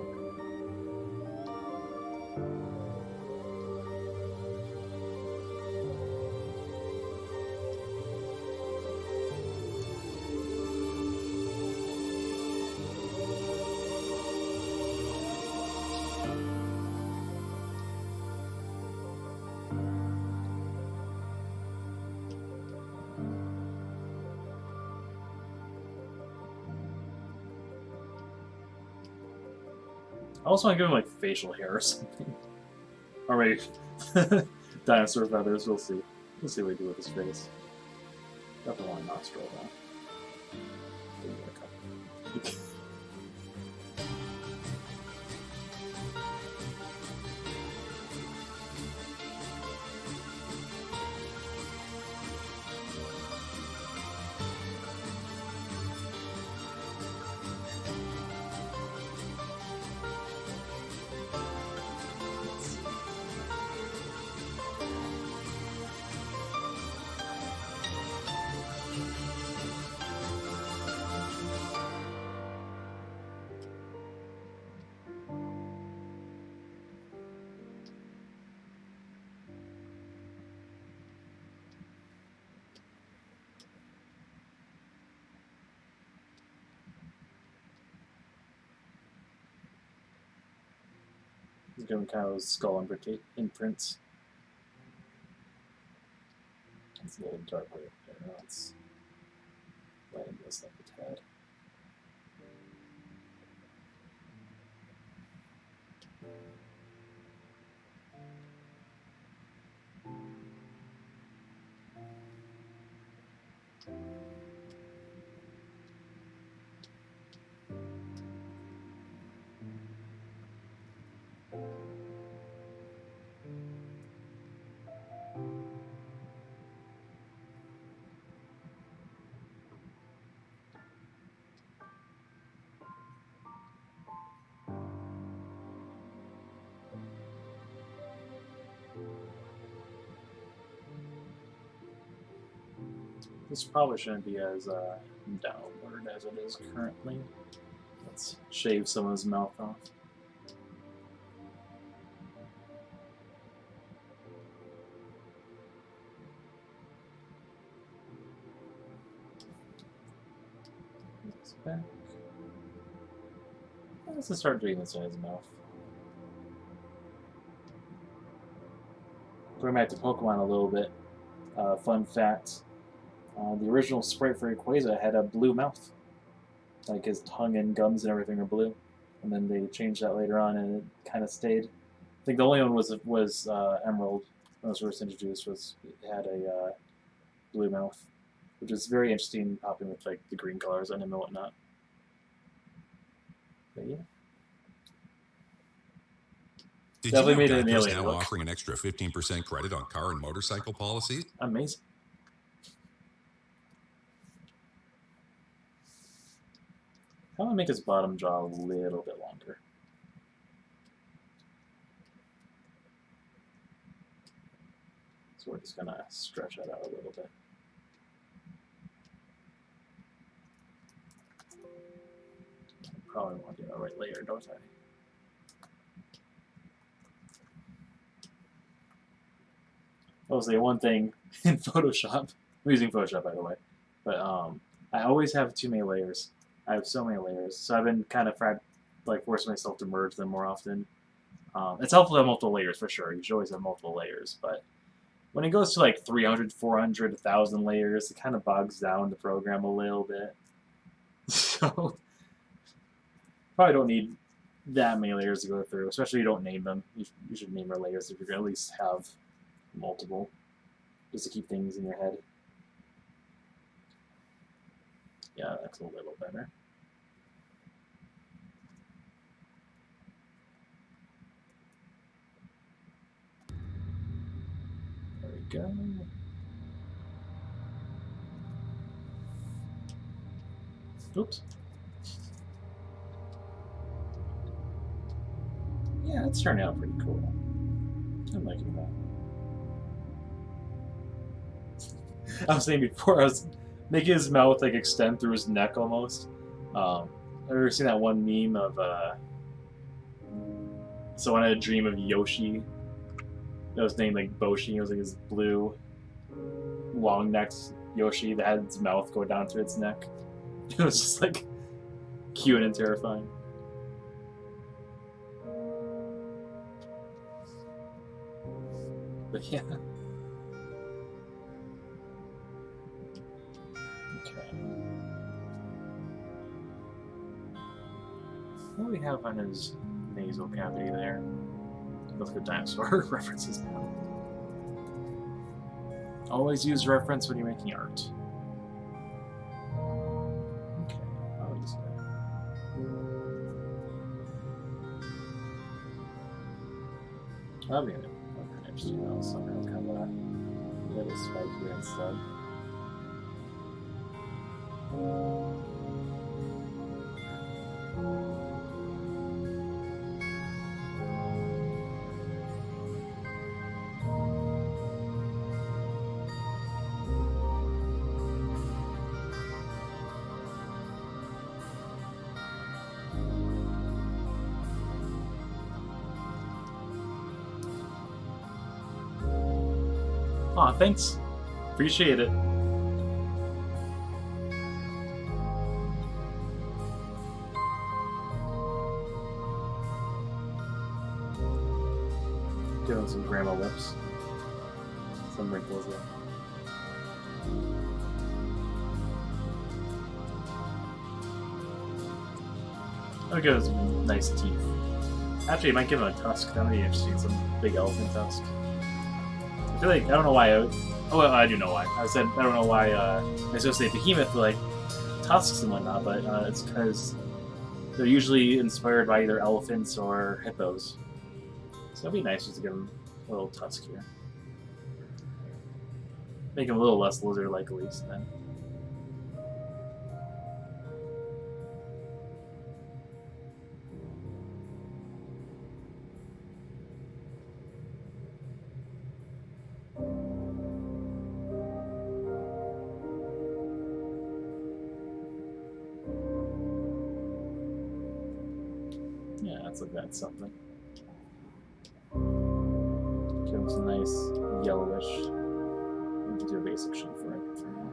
I also want to give him like facial hair or something. Or maybe dinosaur feathers. We'll see. We'll see what we do with his face. Definitely want a nostril though. Give me a couple. Giving kind of skull imprints. It's a little dark right there. Let's lighten this up a tad. This probably shouldn't be as downward as it is currently. Let's shave some of his mouth off. This back. Let's start doing this in his mouth. Going back to Pokemon a little bit. Fun fact. The original sprite for Rayquaza had a blue mouth. Like his tongue and gums and everything are blue. And then they changed that later on and it kind of stayed. I think the only one was Emerald. When it was first introduced, it had a blue mouth. Which is very interesting, popping with like the green colors on him and whatnot. But yeah. Did Definitely you know made an Geico's alien now look. offering an extra 15% credit on car and motorcycle policies? Amazing. I want to make his bottom jaw a little bit longer. So we're just going to stretch that out a little bit. Probably want to do the right layer, don't I? I'll say one thing in Photoshop. I'm using Photoshop, by the way. But I always have too many layers. I have so many layers. So I've been kind of forcing myself to merge them more often. It's helpful to have multiple layers, for sure. You should always have multiple layers. But when it goes to like 300, 400, 1,000 layers, it kind of bogs down the program a little bit. So probably don't need that many layers to go through, especially if you don't name them. You should name your layers if you're going to at least have multiple, just to keep things in your head. Yeah, that's a little better. go. Oops. Yeah, it's turning out pretty cool. I'm liking that. I was saying before, I was making his mouth like extend through his neck almost. I've ever seen that one meme of someone had a dream of Yoshi that was named like Boshi. It was like his blue, long-necked Yoshi that had its mouth go down through its neck. It was just like cute and terrifying. But yeah. Okay. What do we have on his nasal cavity there? Let's go dinosaur references now. Always use reference when you're making art. Okay, I'll use that. That'll be interesting. Somehow kind of a little spike here instead. Aw, thanks. Appreciate it. Doing some grandma lips. Some wrinkles there. I'll give him some nice teeth. Actually, I might give him a tusk. That would be interesting. Some big elephant tusk. I feel like, I don't know why. I do know why. I don't know why I associate Behemoth with like tusks and whatnot, but it's because they're usually inspired by either elephants or hippos. So it'd be nice just to give him a little tusk here. Make him a little less lizard-like at least then. Yeah, that's like that's something. Give him some nice yellowish. We can do a basic shape for it for now.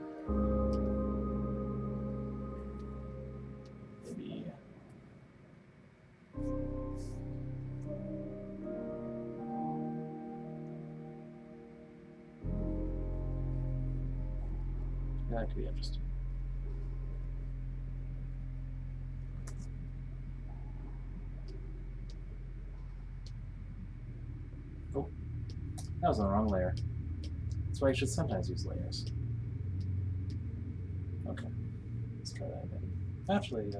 Maybe. That could be interesting. Oh, that was on the wrong layer. That's why you should sometimes use layers. Okay, let's try that again. Actually,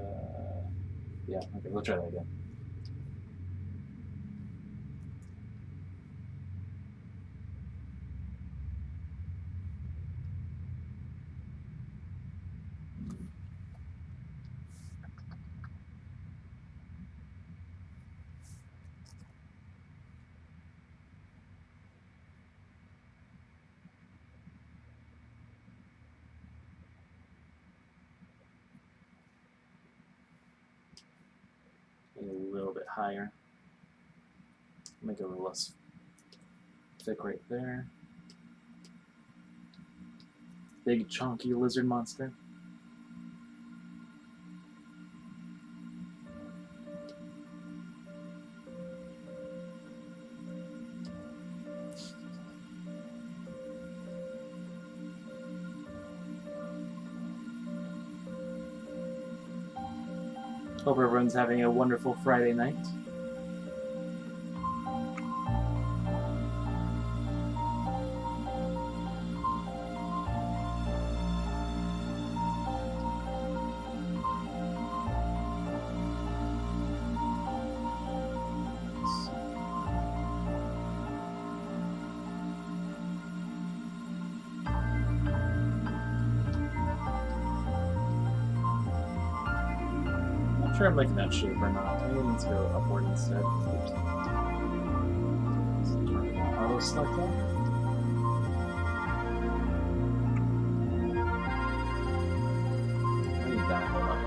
yeah, okay, we'll try that again. A little bit higher. Make it a little less thick right there. Big chunky lizard monster. Hope everyone's having a wonderful Friday night. sure I'm liking that shape or not. Maybe let's go upward instead. Auto select that. Maybe down, hold up.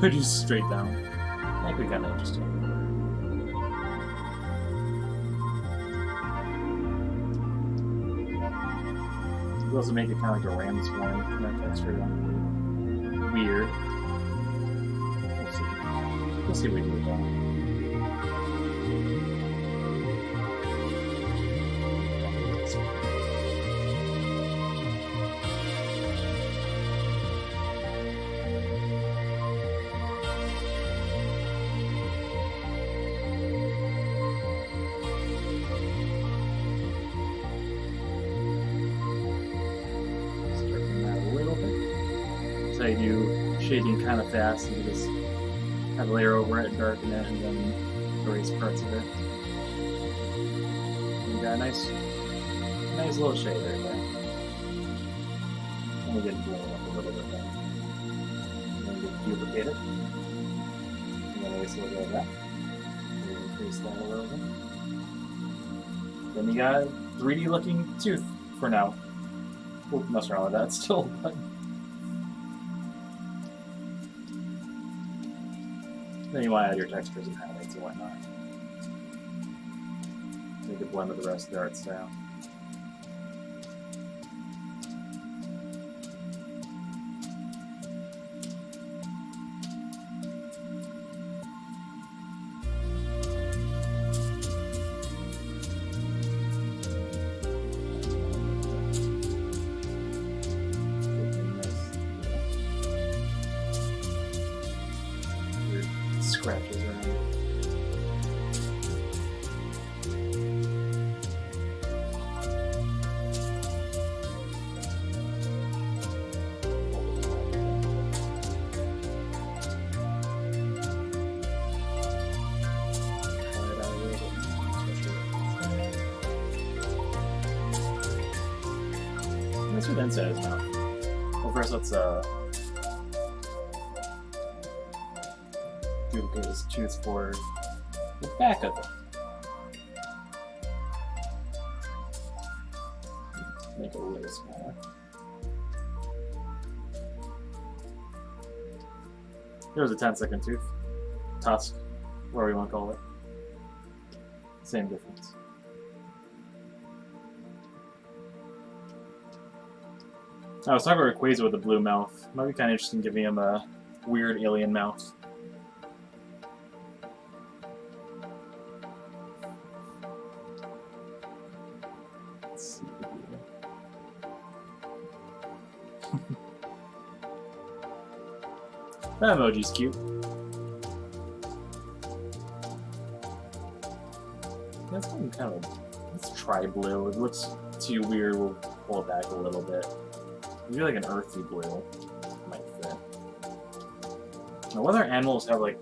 We're just straight down. That'd be kind of interesting. We also make it kind of like a ram's horn from that texture. Weird. We'll see. We'll see what we do with that. I do shading kind of fast, and just have a layer over it, darken it, and then erase parts of it. And you got a nice little shade right there. And we get blow it up a little bit there. And then we duplicate it. And then erase a little bit of that. And increase that a little bit. Then you got a 3D looking tooth for now. We'll mess around with that still, but. Then you want to add your textures and highlights and whatnot. Make it blend with the rest of the art style. Scratches around. That's what inside is now. Well, first let's duplicate his tooth for the back of it. Make it a little smaller. Here's a 10-second tooth. Tusk, whatever you want to call it. Same difference. I was talking about Rayquaza with a blue mouth. Might be kind of interesting giving him a weird alien mouth. Let's see here. That emoji's cute. That's kind of. Let's try blue. It looks too weird. We'll pull it back a little bit. Maybe like an earthy blue might fit. Now, whether animals have like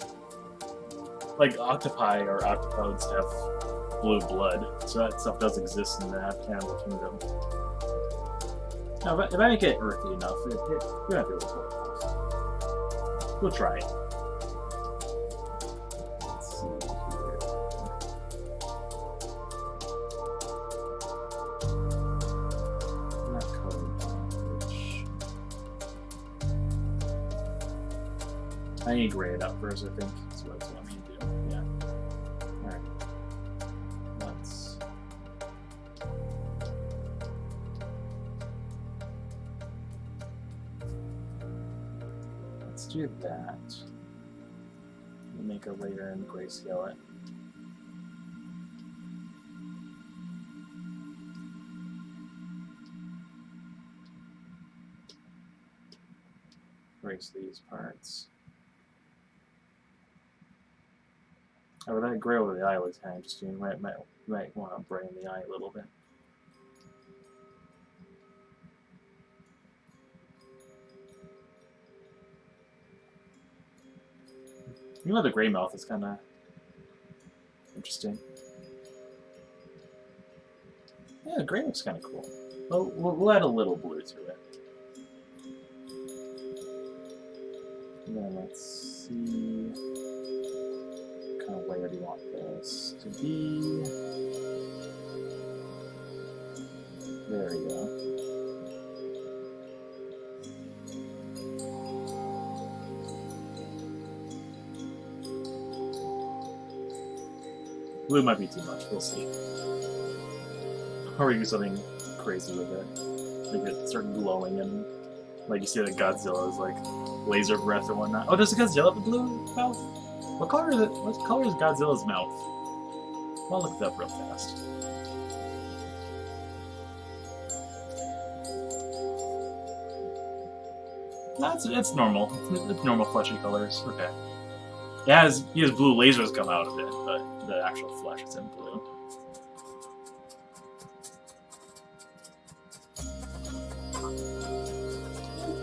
octopi or octopods have blue blood, so that stuff does exist in the animal kingdom. Now, if I make it earthy enough, we don't have to be able to pull it first. We'll try it. Let's see here. Not colored which. I need to gray it up first, I think. That's what it's want me to do. Yeah. Alright. Let's do that. We'll make a layer and grayscale it. Erase these parts. Oh, that gray over the eye looks kind of interesting. You might want to brighten the eye a little bit. You know, the gray mouth is kind of interesting. Yeah, the gray looks kind of cool. We'll add a little blue to it. And then let's see what kind of layer do you want this to be. There we go. Blue might be too much, we'll see. Or we do something crazy with it. Make it start glowing and, like, you see that Godzilla is like laser breath or whatnot. Oh, does Godzilla have a blue mouth? What color is it? What color is Godzilla's mouth? I'll look it up real fast. No, it's normal. It's normal fleshy colors. Okay. He has blue lasers come out of it, but the actual flesh is in blue.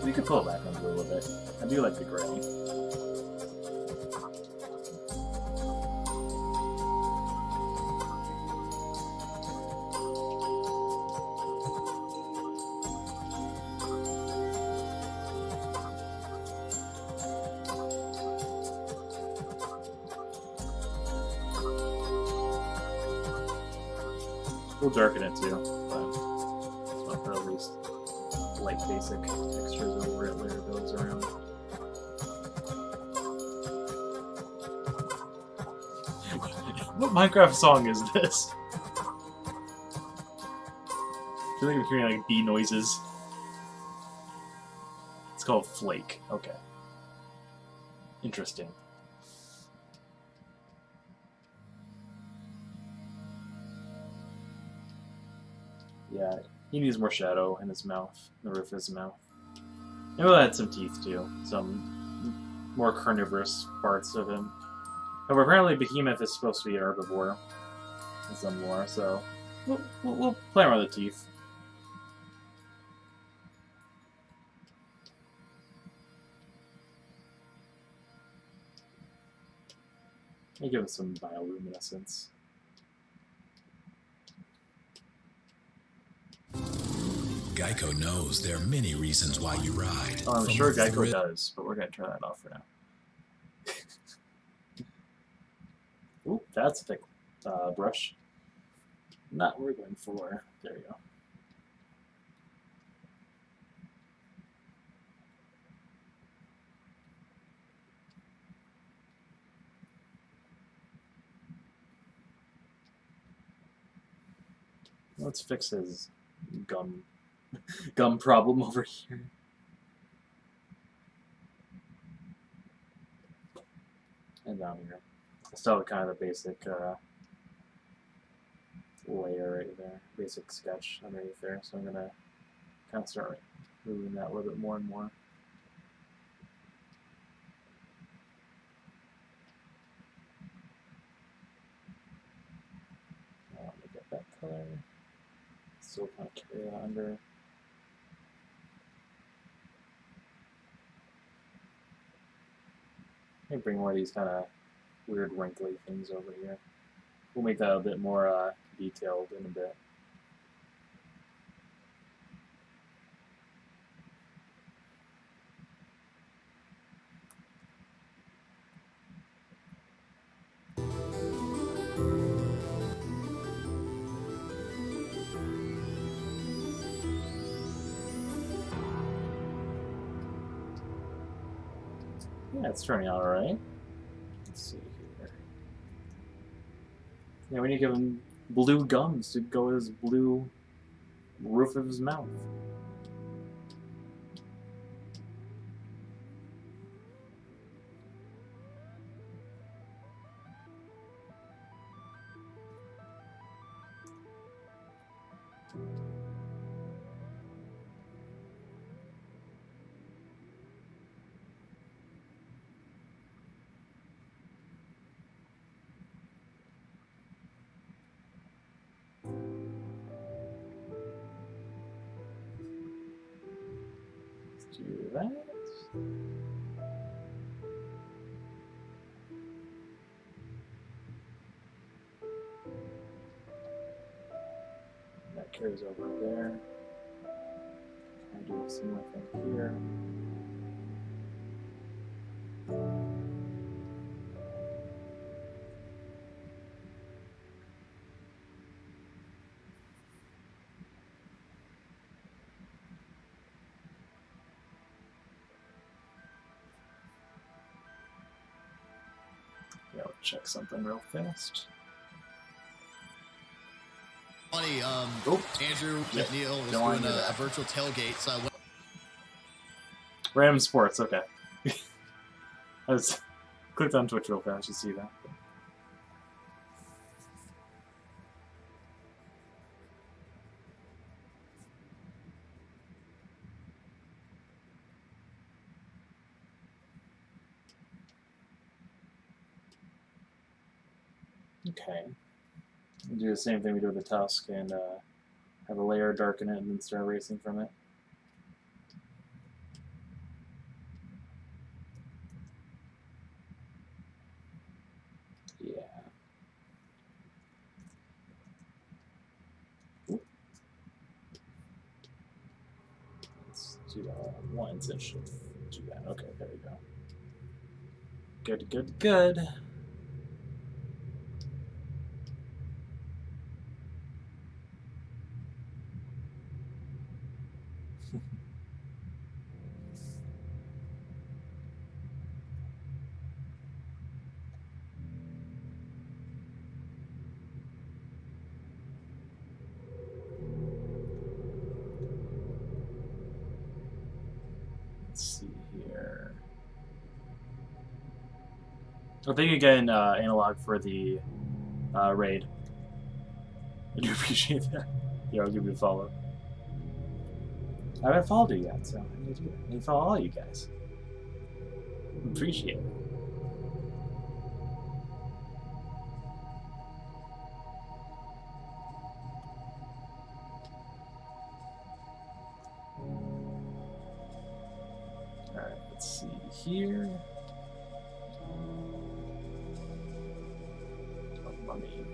We could pull it back on blue a little bit. I do like the gray. We'll darken it too, but it's not for at least light basic textures over it later goes around. What Minecraft song is this? I feel like I'm hearing like bee noises. It's called Flake. Okay. Interesting. Yeah, he needs more shadow in his mouth, the roof of his mouth. And we'll add some teeth too, some more carnivorous parts of him. However, apparently Behemoth is supposed to be an herbivore in some lore, so we'll play around with the teeth. I'll give it some bioluminescence. Geico knows there are many reasons why you ride. Oh, I'm sure Geico does, but we're going to turn that off for now. Ooh, that's a thick brush. Not what we're going for. There you go. Let's fix his gum problem over here. And down here. I still have kind of the basic layer right there, basic sketch underneath there, so I'm gonna kind of start moving that a little bit more and more. I want to get that color. Still kind of carry that under. Let me bring more of these kind of weird wrinkly things over here. We'll make that a bit more detailed in a bit. Yeah, it's turning out alright. Let's see here. Yeah, we need to give him blue gums to go with his blue roof of his mouth. Do that. That carries over there. I do a similar thing here. check something real fast. Funny, Andrew McNeil was doing a virtual tailgate, so I went. Random sports, okay. I was clicked on Twitch real fast to see that. Okay. We'll do the same thing we do with the Tusk and have a layer darken it and then start erasing from it. Yeah. Oop. Let's do that all at once. It should do that. Okay, there we go. Good, good, good. Let's see here. Oh, thank you again, Analog, for the raid. I do appreciate that. Yeah, I'll give you a follow. I haven't followed you yet, so I need to do that. I need to follow all you guys. Appreciate it. Alright, let's see here. Oh, mummy.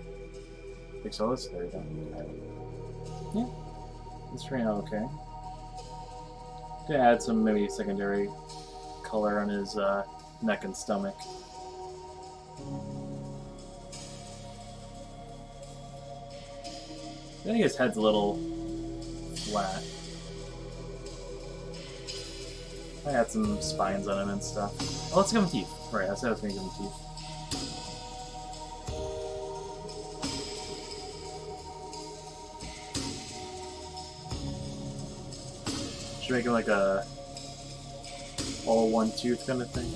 Pixelis, there we go. Okay. Yeah, it's turning out okay. Gonna add some maybe secondary color on his neck and stomach. I think his head's a little flat. I had some spines on him and stuff. Oh, let's give him teeth. Right, I said I was gonna give him teeth. Should make him like a all one tooth kind of thing.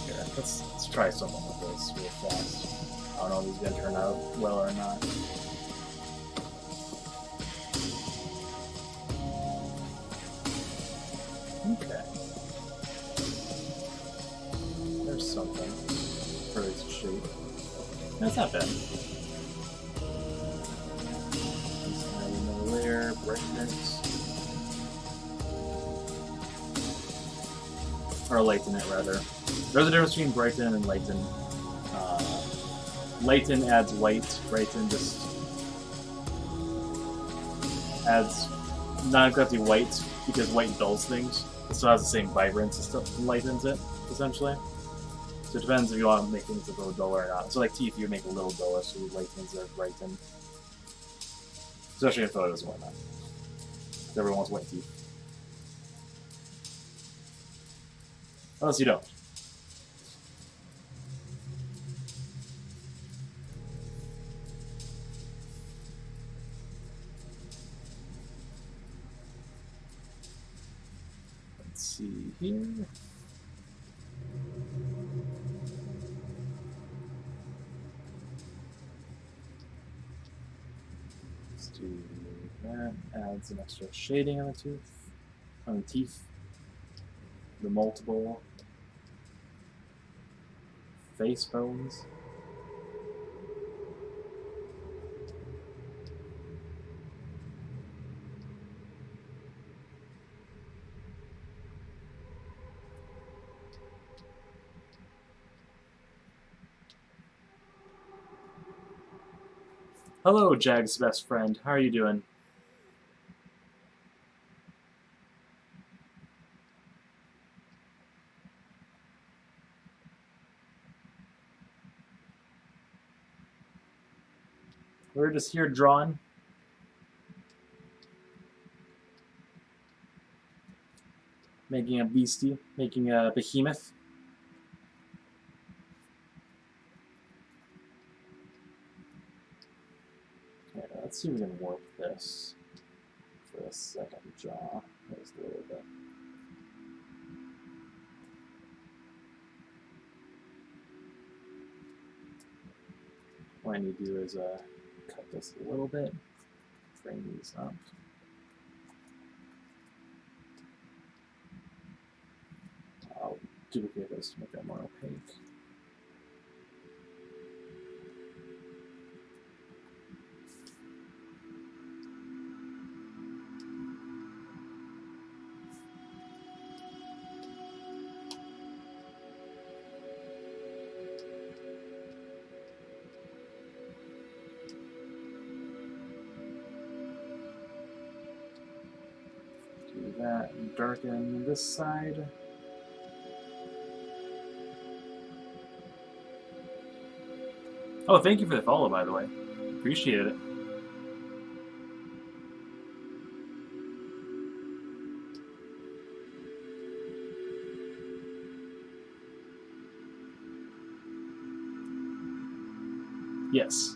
Here, let's try something with this real fast. I don't know if he's gonna turn out well or not. Okay. There's something for its shape. That's not bad. Layer, brightness, or lighten it rather. There's a difference between brighten and lighten. Lighten adds white, brighten just adds not exactly white because white dulls things. It still has the same vibrance, it still lightens it essentially. So it depends if you want to make things a little duller or not. So like teeth, you make a little duller, so you lighten instead of brighten. Especially in photos and whatnot. Everyone wants white teeth. Unless you don't. Let's see here. Let's do that. Add some extra shading on the tooth, on the teeth. The multiple face bones. Hello, Jag's best friend. How are you doing? We're just here drawing. Making a beastie, making a behemoth. Okay, let's see if we can warp this for a second jaw. Just a little bit. What I need to do is cut this a little bit, bring these up. I'll duplicate this to make that more opaque. Do that and darken this side. Oh, thank you for the follow, by the way. Appreciate it. Yes.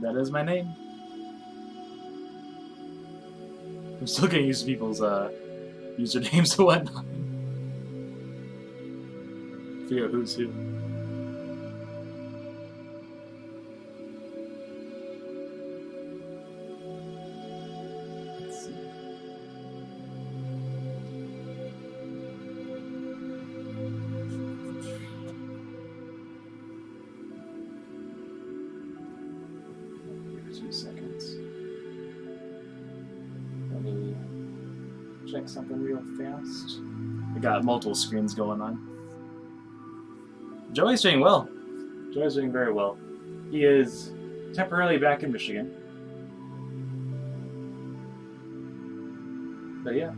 That is my name. I'm still getting used to people's usernames and whatnot. Figure out who's who. Let's see. Give it 2 seconds. Let me check something real fast. I got multiple screens going on. Joey's doing well. Joey's doing very well. He is temporarily back in Michigan. But yeah.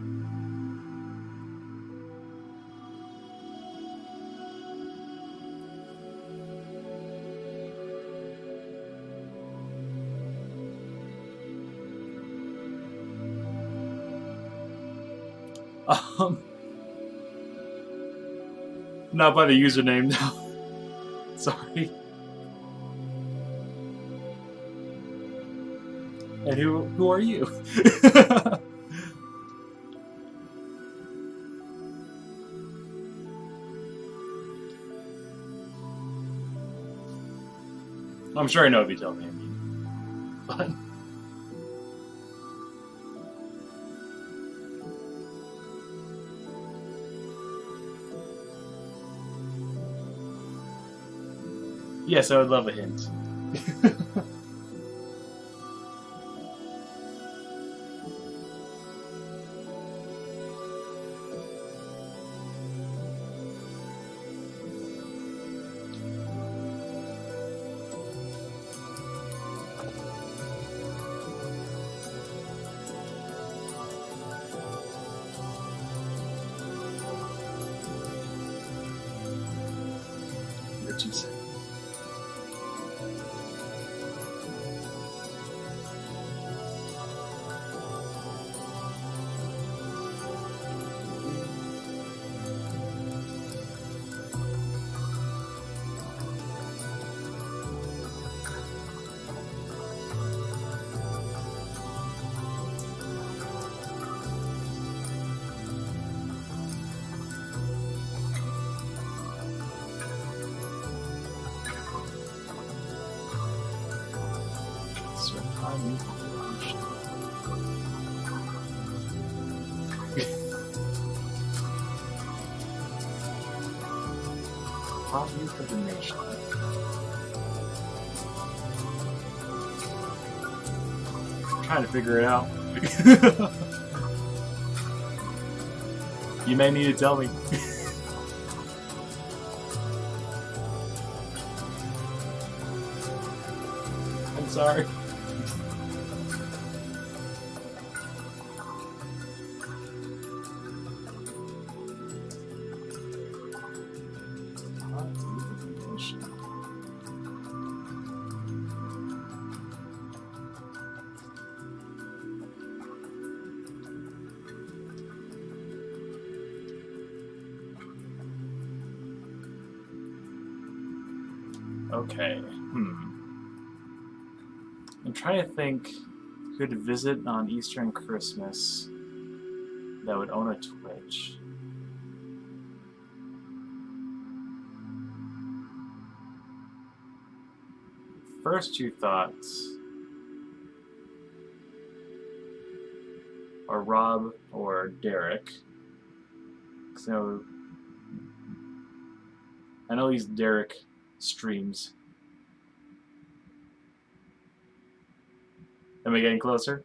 Not by the username, no. Sorry. And who are you? I'm sure I know if you tell me. But yes, I would love a hint. What you say? Top youth of the nation. I'm trying to figure it out. You may need to tell me. I'm sorry. Okay. I'm trying to think who could visit on Easter and Christmas that would own a Twitch. First two thoughts are Rob or Derek. So I know he's Derek streams. Am I getting closer?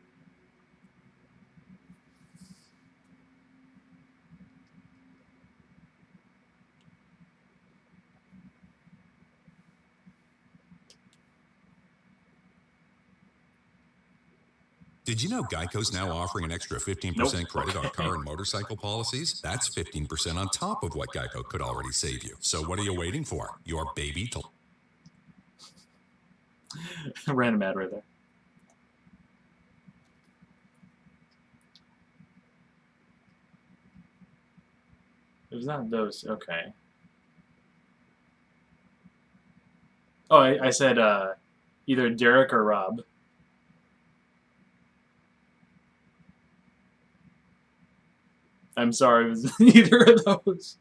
Did you know Geico's now offering an extra 15% credit on car and motorcycle policies? That's 15% on top of what Geico could already save you. So what are you waiting for? Your baby to... Random ad right there. It was not those. Okay. Oh, I said either Derek or Rob. I'm sorry, it was neither of those.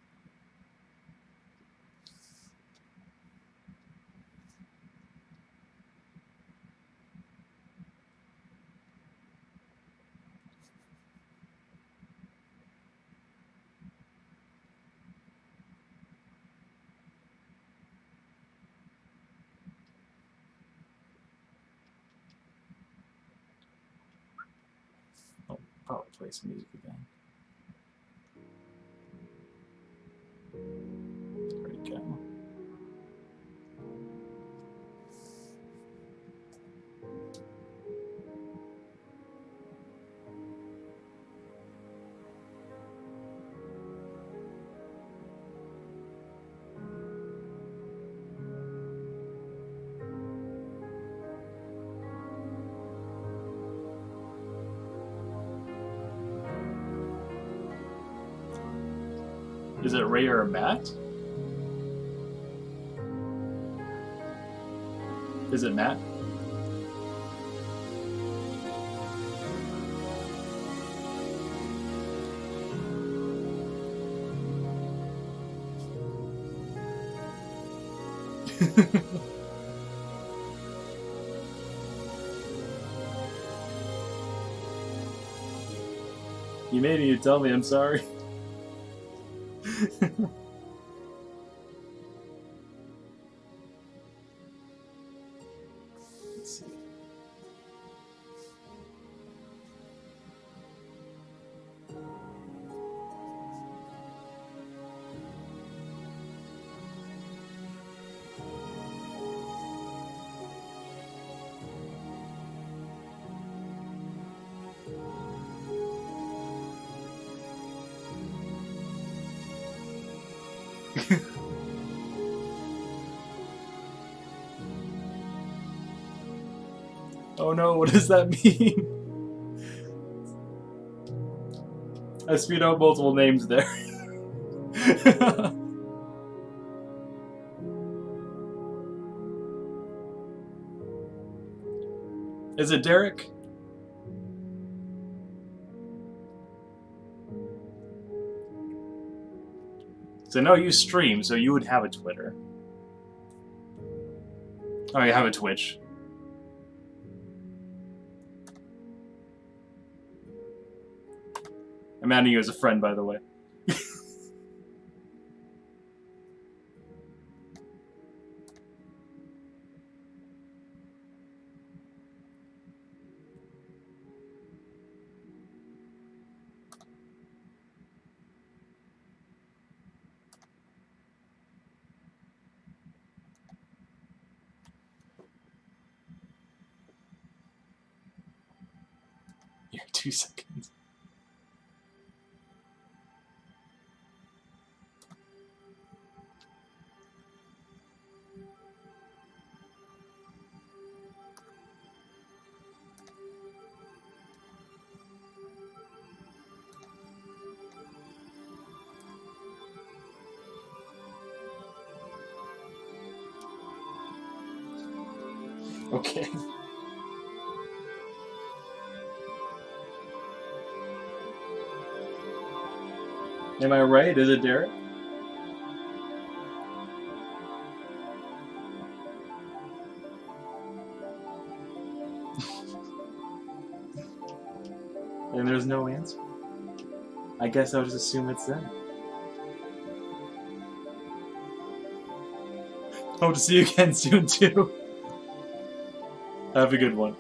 I'll probably play some music again. There we go. Is it Ray or Matt? Is it Matt? You made me tell me, I'm sorry. Let's see. Oh no, what does that mean? I spewed out multiple names there. Is it Derek? So I know you stream, so you would have a Twitter. Oh, you have a Twitch. I'm adding you as a friend, by the way. You're 2 seconds. Okay. Am I right? Is it Derek? And there's no answer. I guess I'll just assume it's them. Hope to see you again soon, too. Have a good one.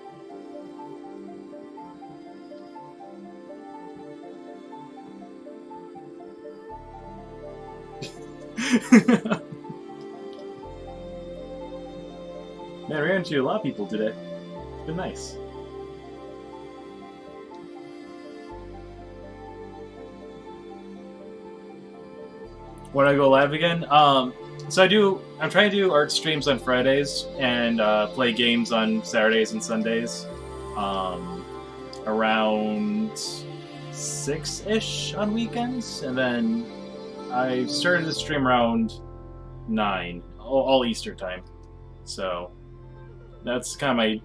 Man, I ran into a lot of people today. It's been nice. When I go live again, so I'm trying to do art streams on Fridays and play games on Saturdays and Sundays, around 6-ish on weekends, and then I started to stream around 9, all Easter time. So that's kind of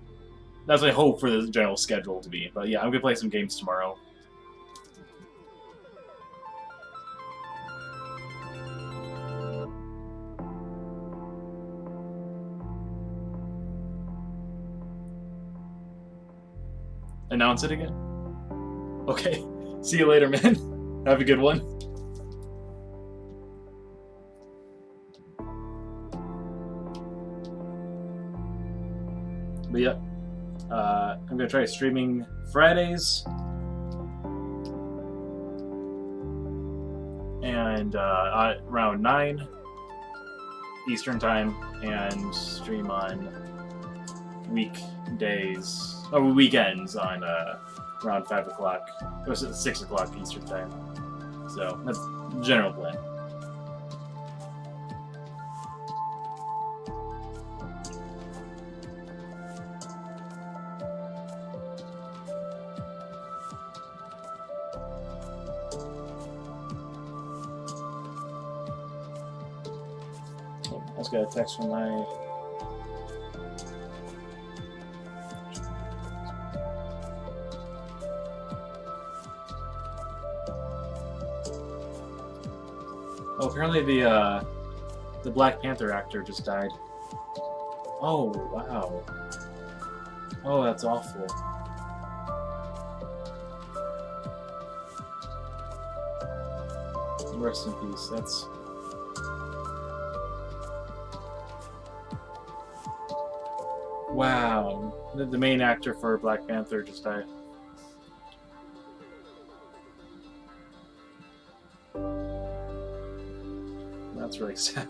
that's my hope for the general schedule to be. But yeah, I'm gonna play some games tomorrow. Announce it again? Okay. See you later, man. Have a good one. But yeah, I'm gonna try streaming Fridays and around 9 Eastern time, and stream on weekends on around 5 o'clock or 6 o'clock Eastern time. So that's the general plan. I just got a text from my... Oh, apparently the Black Panther actor just died. Oh, wow. Oh, that's awful. Rest in peace. That's... Wow. The main actor for Black Panther just died. That's really sad.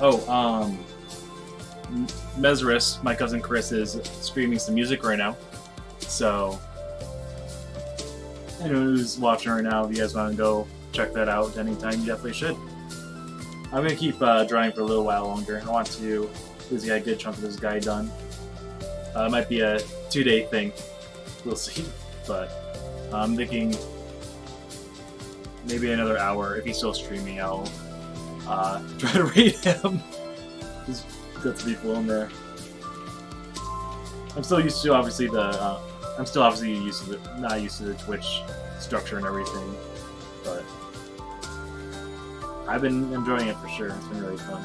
Oh, Mesris, my cousin Chris, is streaming some music right now. So, anyone who's watching right now, if you guys want to go check that out anytime, you definitely should. I'm going to keep drawing for a little while longer. I want to get a good chunk of this guy done. It might be a 2-day thing. We'll see. But I'm thinking maybe another hour. If he's still streaming, I'll try to rate him. Just get some people in there. I'm still used to not used to the Twitch structure and everything, but I've been enjoying it for sure. It's been really fun.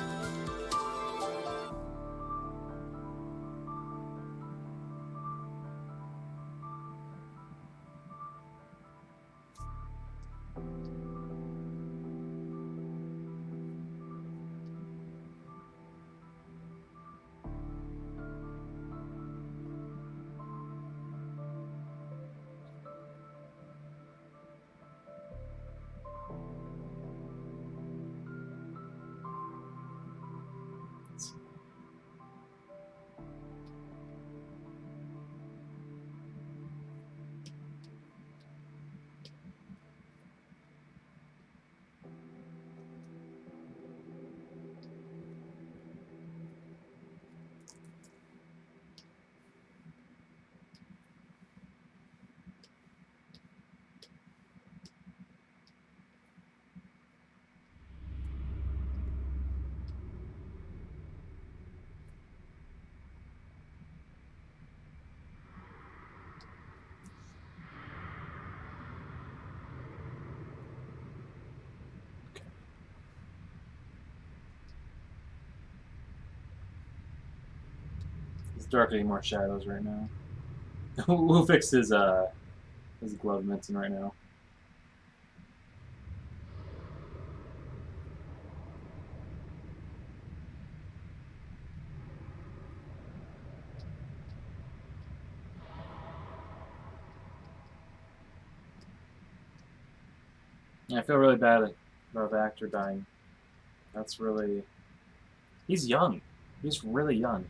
darkening more shadows right now. We'll fix his glove mitten right now. I feel really bad about the actor dying. That's really... He's young. He's really young.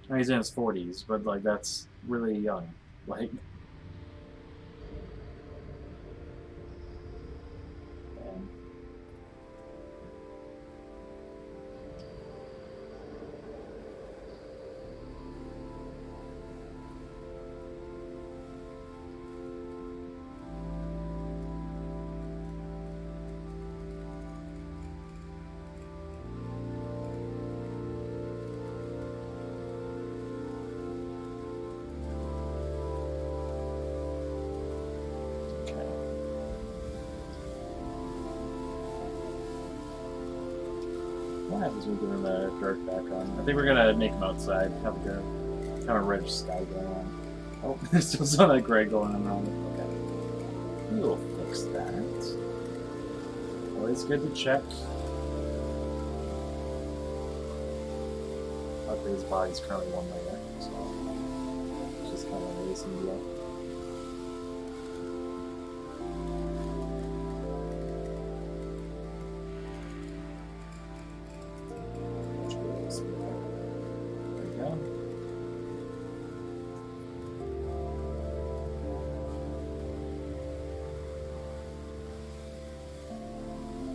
I mean, he's in his 40s, but, like, that's really young. Like... Man. What happens when we give him a dark background? I think we're gonna make him outside, have a good kind of reddish sky going on. Oh, there's still some of that gray going on around it. Okay. We'll fix that. Always good to check. Okay, his body's currently one layer, so it's just kind of a racing deal.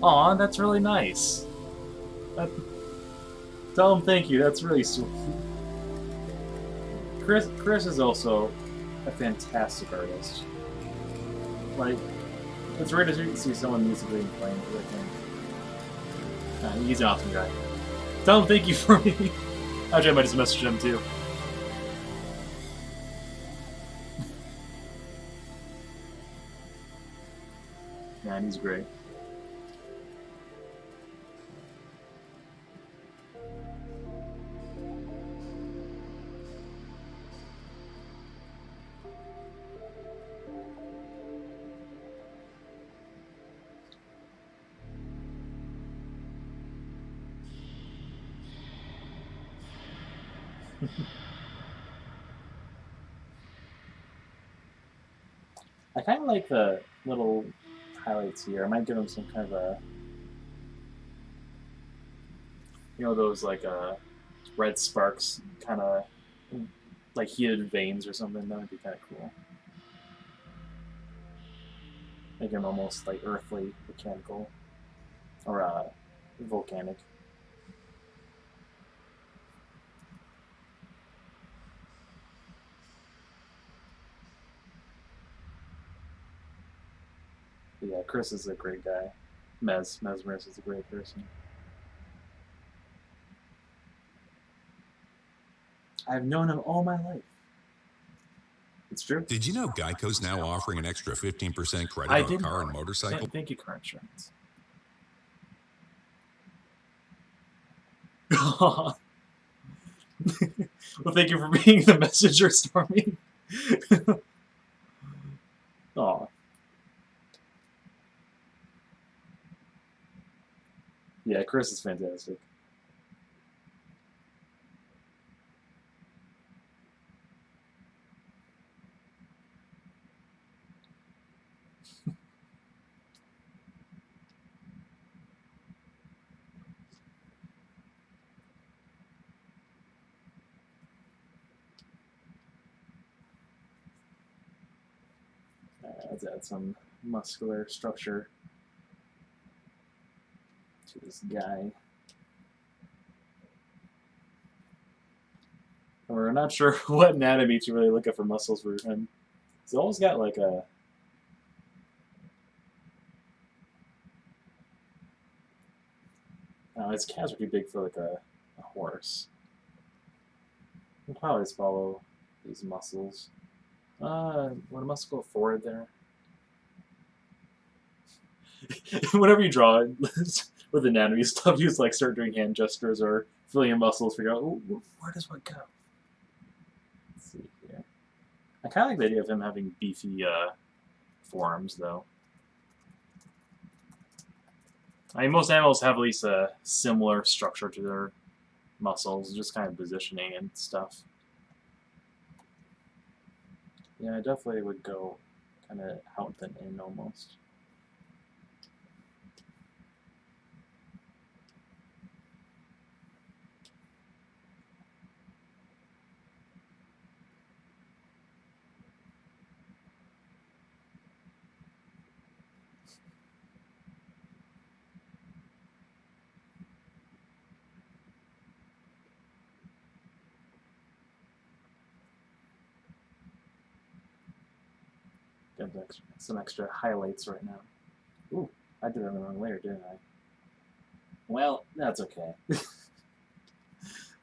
Aw, that's really nice. Tell him thank you, that's really sweet. Chris is also a fantastic artist. Like, it's rare to see someone musically inclined with him. He's an awesome guy. Tell him thank you for me. Actually, I might just message him too. Man, he's great. I kind of like the little highlights here. I might give them some kind of a, you know, those like red sparks, kind of like heated veins or something. That would be kind of cool. Make them almost like earthly, mechanical, or volcanic. But yeah, Chris is a great guy. Mesmerus is a great person. I've known him all my life. It's true. Did you know Geico's now offering an extra 15% credit on car and motorcycle? Thank you, car insurance. Well, thank you for being the messenger, Stormy. Aw. Yeah, Chris is fantastic. Let's add some muscular structure to this guy. We're not sure what anatomy to really look at for muscles for him. He's always got like a... his calves are too big for like a horse. We'll probably just follow these muscles. Would a muscle go forward there? Whenever you draw it, with anatomy stuff, you just like start doing hand gestures or feeling your muscles, figure out where does what go. Let's see here. I kind of like the idea of him having beefy forearms, though. I mean, most animals have at least a similar structure to their muscles, just kind of positioning and stuff. Yeah, I definitely would go kind of out and in almost. Got some extra highlights right now. Ooh, I did it on the wrong layer, didn't I? Well, that's okay.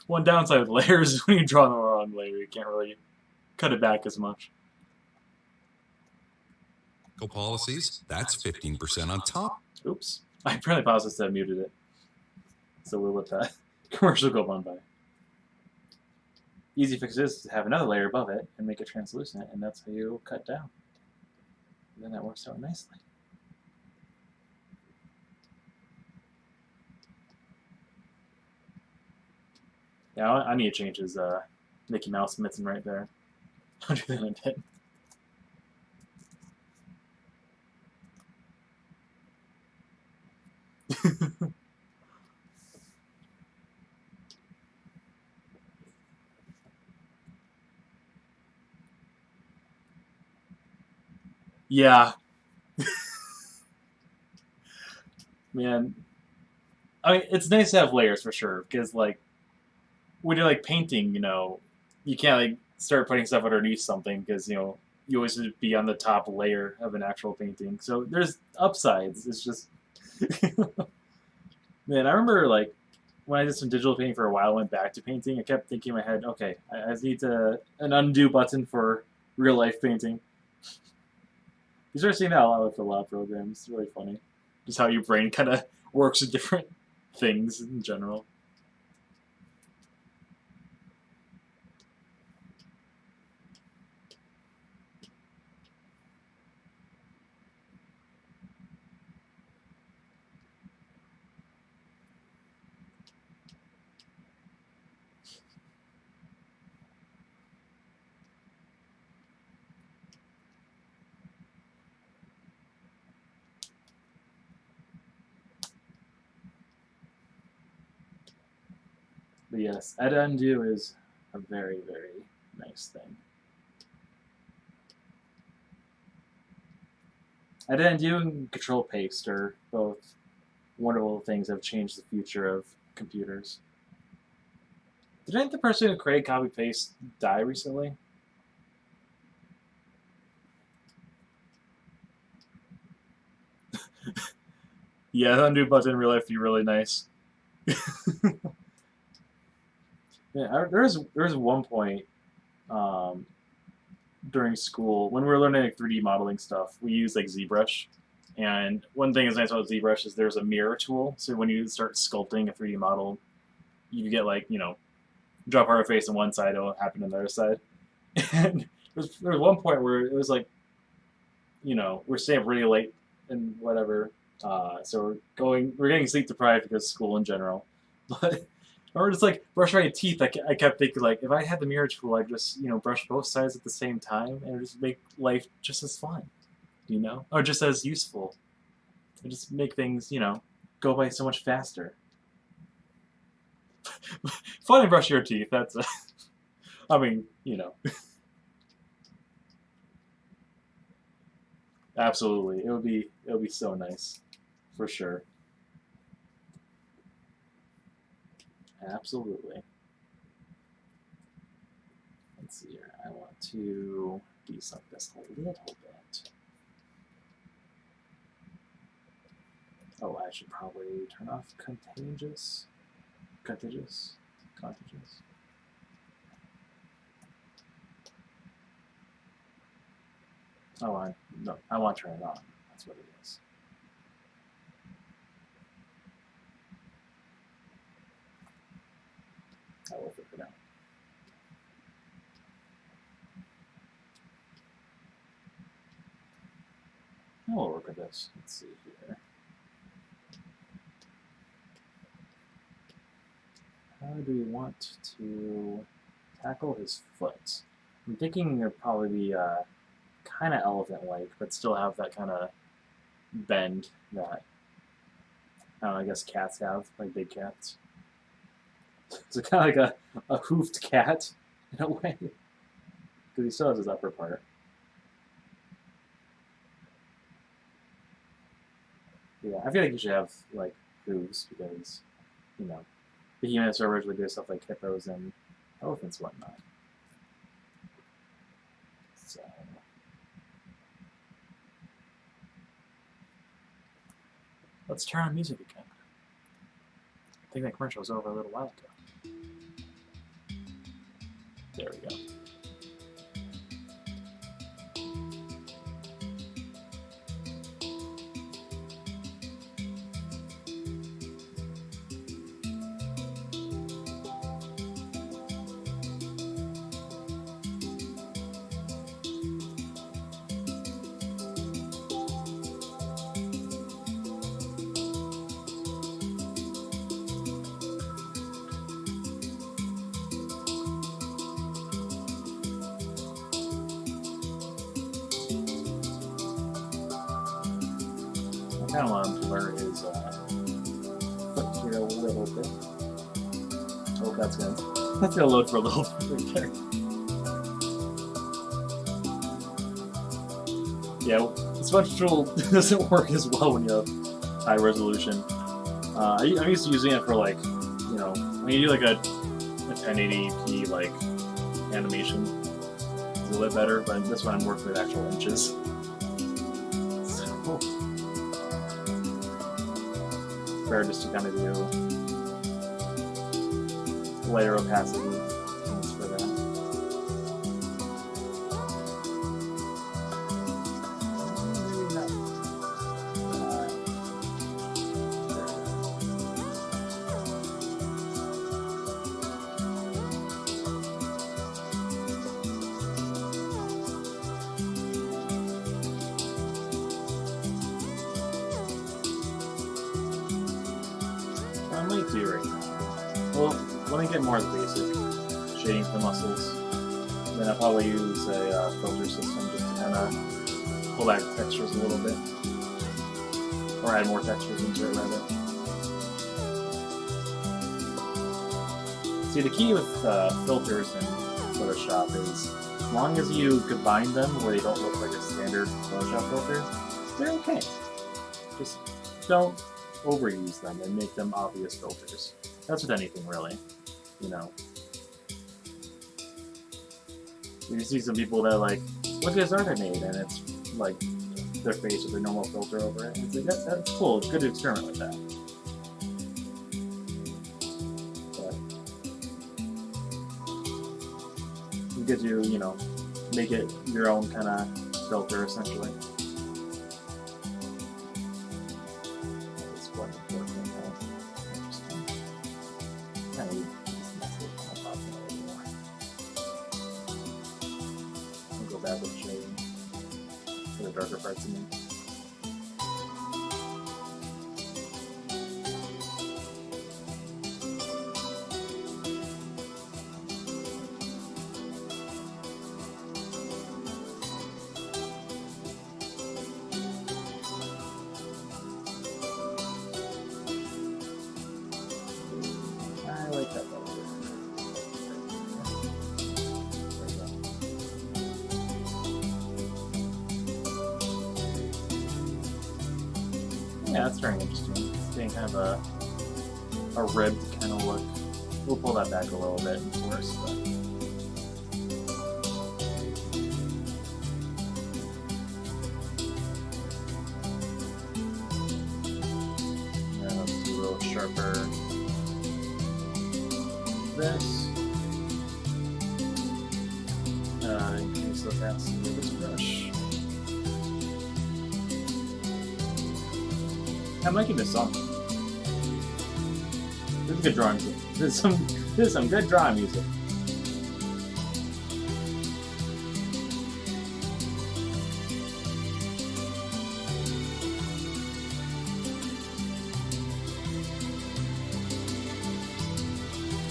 One downside with layers is when you draw the wrong layer, you can't really cut it back as much. Policies, that's 15% on top. Oops. I apparently paused this and muted it. So we'll let that commercial go on by. Easy fix is to have another layer above it and make it translucent, and that's how you cut down. And then that works out nicely. Yeah, I need to change his Mickey Mouse mitten right there. I'll do that in a bit. Yeah. Man. I mean, it's nice to have layers for sure, because, like, when you're, like, painting, you know, you can't, like, start putting stuff underneath something, because, you know, you always have to be on the top layer of an actual painting. So there's upsides. It's just... Man, I remember, like, when I did some digital painting for a while, I went back to painting, I kept thinking in my head, okay, I just need an undo button for real-life painting. You start seeing that a lot with a lot of programs. It's really funny. Just how your brain kind of works with different things in general. But yes, edit undo is a very, very nice thing. Edit undo and control paste are both wonderful things that have changed the future of computers. Didn't the person who created copy paste die recently? Yeah, the undo button in real life would be really nice. Yeah, there was one point during school when we were learning like 3D modeling stuff. We used like ZBrush, and one thing that's nice about ZBrush is there's a mirror tool. So when you start sculpting a 3D model, you get like draw part of face on one side, it'll happen on the other side. And there was one point where it was like, we're staying up really late and whatever. So we're getting sleep deprived because of school in general. But or just like brushing my teeth, I kept thinking like if I had the mirror tool, I'd just brush both sides at the same time and just make life just as fun, or just as useful. And just make things go by so much faster. Fun and brush your teeth. That's I mean absolutely it would be so nice, for sure. Absolutely. Let's see here. I want to deselect this a little bit. Oh, I should probably turn off contagious. Oh, I want to turn it on. That's what it is. I will figure it out. Now we'll work with this. Let's see here. How do we want to tackle his foot? I'm thinking it'd probably be kind of elephant-like, but still have that kind of bend that I don't know, I guess cats have, like big cats. So kind of like a hoofed cat in a way, because he still has his upper part. Yeah, I feel like you should have like hooves because, you know, behemoths are originally based off like hippos and elephants and whatnot. So let's turn on music again. I think that commercial was over a little while ago. There we go. I kind of want him to blur his foot here a little bit. Oh, that's gonna load for a little bit right there. Yeah, Smudge Tool doesn't work as well when you have high resolution. I'm used to using it for like, you know, when you do like a 1080p like animation, it's a little bit better. But this one I'm working with actual inches. Better just to kind of do layer opacity things for that. Maybe not. I might do right now. Well, let me get more of the basic shading for the muscles. And then I'll probably use a filter system just to kind of pull back the textures a little bit. Or add more textures into it, rather. See, the key with filters in Photoshop is, as long as you combine them where they don't look like a standard Photoshop filter, they're okay. Just don't overuse them and make them obvious filters. That's with anything, really. You know. You see some people that like, look at this art I made, and it's like their face with a normal filter over it. It's like, that's cool. It's good to experiment with that. But you get to, you know, make it your own kind of filter, essentially. Darker parts of me. I like that better. Yeah, that's very interesting. It's getting kind of a ribbed kind of look. We'll pull that back a little bit, of course, but yeah, let's do a little sharper. This. Increase the opacity of this brush. I'm liking this song. This is good drawing music. This is some good drawing music.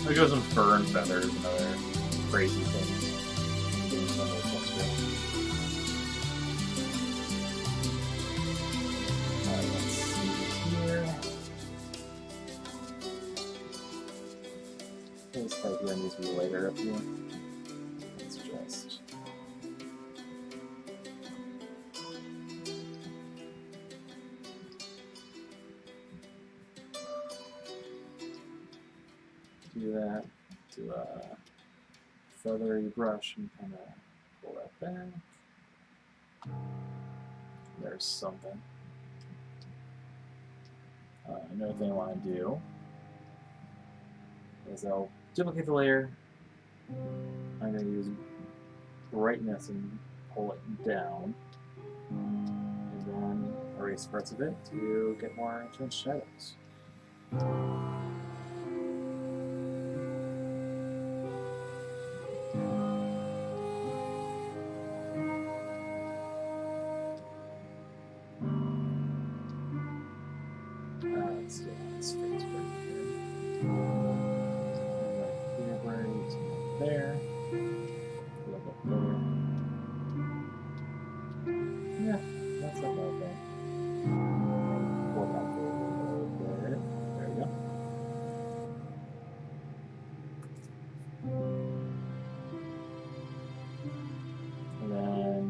There goes some fern feathers and other crazy things. Let's see here. This type here needs to be later up here. Let's just. Do that to a feathery brush and kind of pull that back. There's something. Another thing I want to do is I'll duplicate the layer. I'm going to use brightness and pull it down, and then erase parts of it to get more intense shadows. Let's do this face right here. Right here, right there. A little bit there. Yeah, that's about that. Pull it out a little bit. There we go. And then,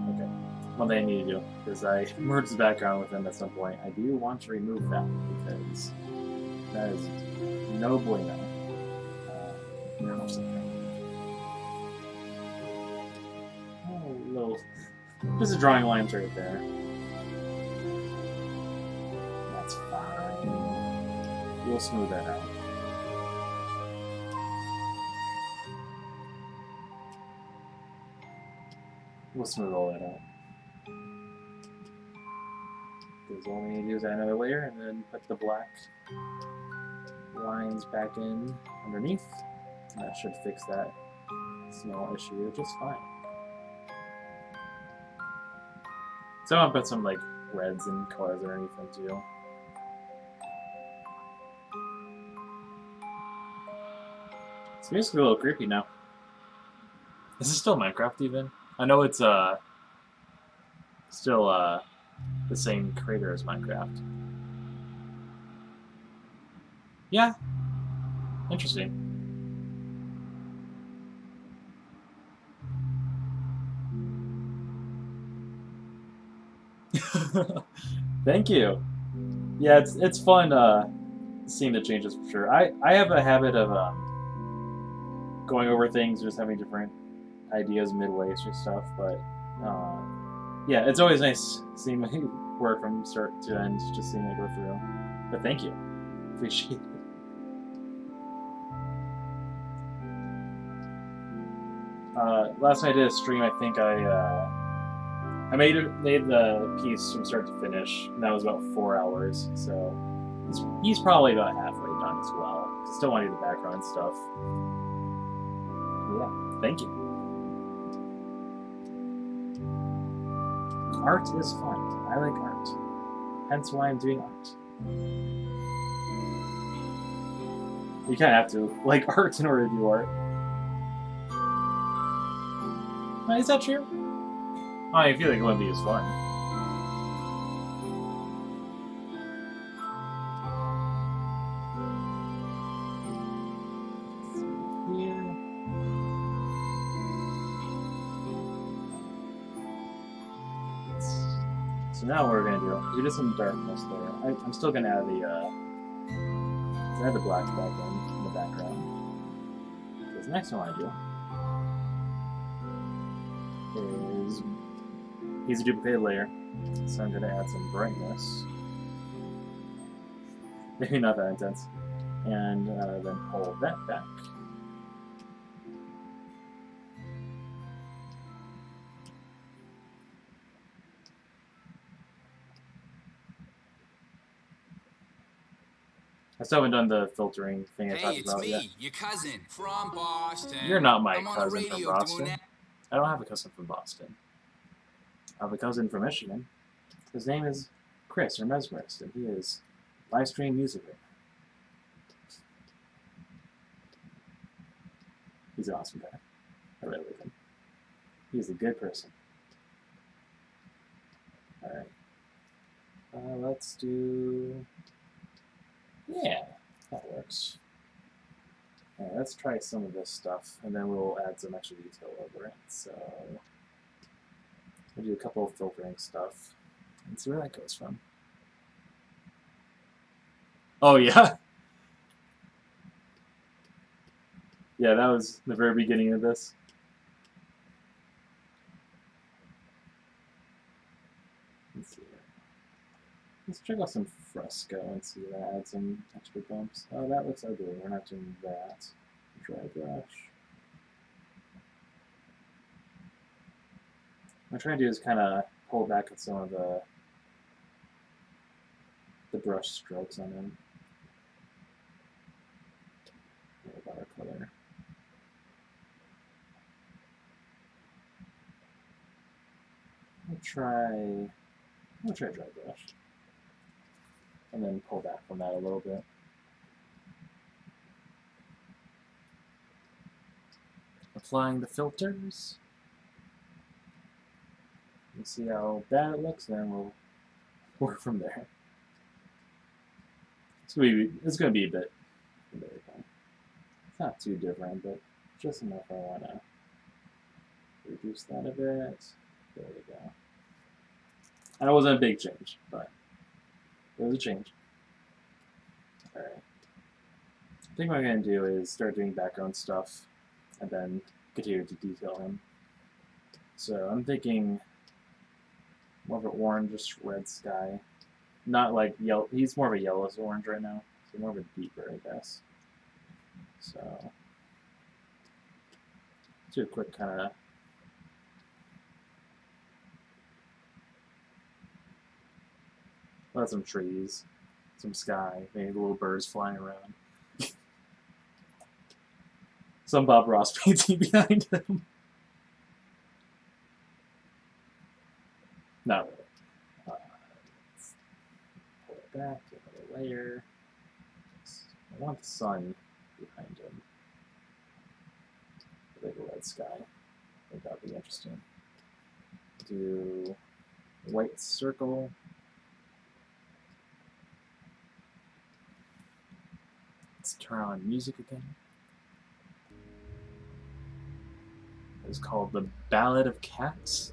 okay. One thing I need to do is I merged the background with them at some point. I do want to remove that because that is no bueno. Very much like that. Oh, little. Just a drawing lines right there. That's fine. We'll smooth that out. We'll smooth all that out. Because all we need to do is add another layer and then put the black lines back in underneath. And that should fix that small issue just fine. So I'll put some like reds and colors underneath them too. It's basically a little creepy now. Is this still Minecraft even? I know it's still the same creator as Minecraft. Yeah. Interesting. Thank you. Yeah, it's fun seeing the changes for sure. I have a habit of going over things, just having different ideas midway through stuff, but yeah, it's always nice seeing my work from start to end, just seeing it go through. But thank you. Appreciate it. Last night I did a stream. I think I made the piece from start to finish, and that was about 4 hours. So he's probably about halfway done as well. Still want to do the background stuff. Yeah, thank you. Art is fun. I like art. Hence why I'm doing art. You kind of have to like art in order to do art. Is that true? I feel like it wouldn't be as fun. So now what we're gonna do? We did some darkness there. I'm still gonna add the black back in the background. Because the next one I do is use a duplicated layer, so I'm going to add some brightness, maybe not that intense, and then pull that back. still haven't done the filtering thing I talked about yet. Your cousin from Boston. You're not my I'm on the cousin from radio Boston. doing that. I don't have a cousin from Boston. I have a cousin from Michigan. His name is Chris, or Mesmerist, and he is live stream music. He's an awesome guy. I really like him. He's a good person. Alright. Let's do... Yeah, that works. Alright, let's try some of this stuff, and then we'll add some extra detail over it. So, we'll do a couple of filtering stuff, and see where that goes from. Oh, yeah? Yeah, that was the very beginning of this. Let's see here. Let's check out some fresco and see if that adds some extra bumps. Oh, that looks ugly. We're not doing that. Dry brush. What I'm trying to do is kind of pull back at some of the brush strokes on him. Watercolor. I'll try dry brush. And then pull back from that a little bit. Applying the filters. And see how bad it looks, and then we'll work from there. It's gonna be a bit. There we go. It's not too different, but just enough I wanna reduce that a bit. There we go. And it wasn't a big change, but it was a change. Alright. I think what I'm going to do is start doing background stuff and then continue to detail him. So I'm thinking more of an orange, red sky. Not like yellow. He's more of a yellowish orange right now. So more of a deeper, I guess. So do a quick kind of some trees, some sky, maybe little birds flying around. Some Bob Ross painting behind him. Not really. Let's pull it back, get another layer. I want the sun behind him. Like a red sky. I think that would be interesting. Do a white circle. Let's turn on music again. It's called The Ballad of Cats.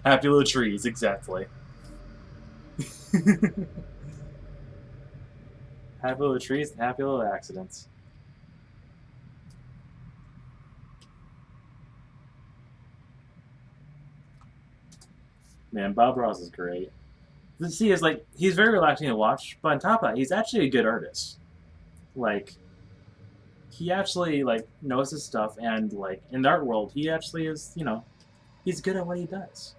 Happy little trees, exactly. Happy little trees and happy little accidents. Man, Bob Ross is great. See, is like he's very relaxing to watch, but on top of that, he's actually a good artist. Like, he actually like knows his stuff, and like in the art world, he actually is, you know, he's good at what he does.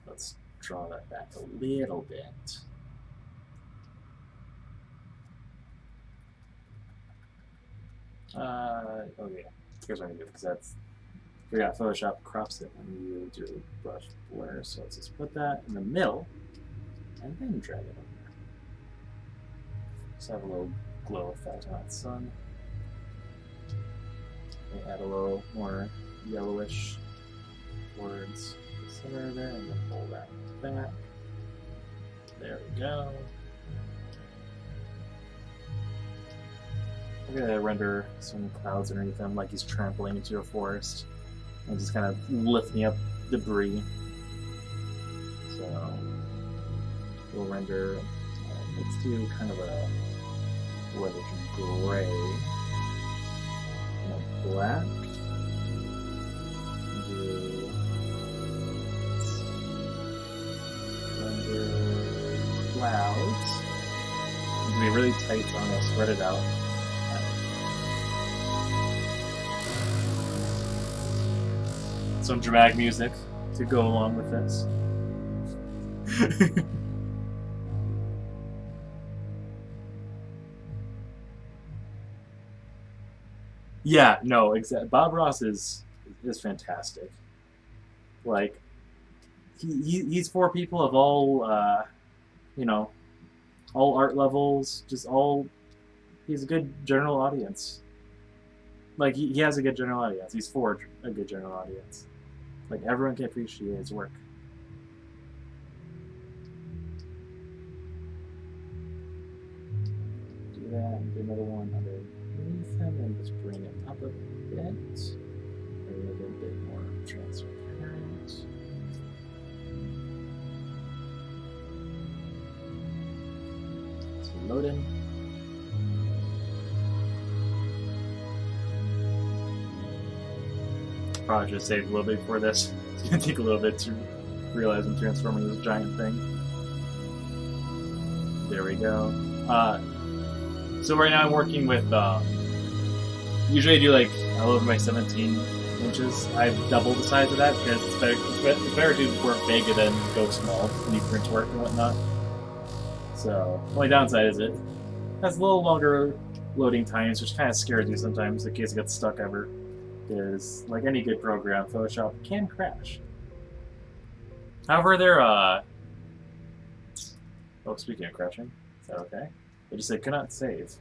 Let's draw that back a little bit. Oh yeah, here's what I'm gonna do, because that's, forgot Photoshop crops it when you do brush blur, so let's just put that in the middle, and then drag it over. Just have a little glow effect on that sun. And add a little more yellowish towards the center there, and then pull that back. There we go. I'm gonna render some clouds underneath him, like he's trampling into a forest, and just kind of lifting up debris. So we'll render. Let's do kind of a reddish gray and a black. Do render clouds. Be really tight, so I'm gonna spread it out. some dramatic music to go along with this. Yeah, no, exactly. Bob Ross is fantastic. Like, he's for people of all, all art levels, just all. He's a good general audience. Like, he has a good general audience. He's for a good general audience. Like, everyone can appreciate his work. Do that, do another one underneath him, and just bring it up a bit. Maybe a bit more transparent. So loading. Probably should have saved a little bit before this. It's gonna take a little bit to realize I'm transforming this giant thing. There we go. So right now I'm working with, usually I do like a little over my 17 inches. I've doubled the size of that because it's better to work big and then go small when you print work and whatnot. So, the only downside is it has a little longer loading times, which kind of scares you sometimes in case it gets stuck ever. Because, like any good program, Photoshop can crash. However, oh, speaking of crashing, is that okay? They just said, cannot save.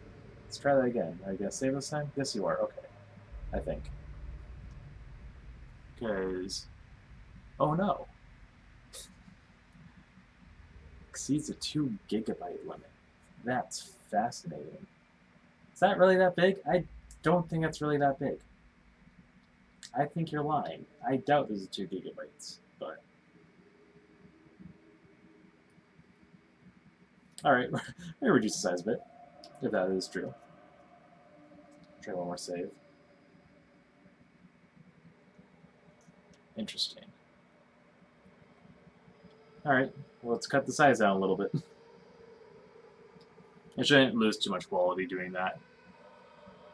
Let's try that again. Are you going to save this time? Yes, you are. Okay. I think. Because... Oh, no. Exceeds a 2 gigabyte limit. That's fascinating. Is that really that big? I don't think that's really that big. I think you're lying. I doubt this is 2 gigabytes, but... Alright, let me reduce the size a bit, if that is true. Try one more save. Interesting. Alright, well, let's cut the size down a little bit. I shouldn't lose too much quality doing that.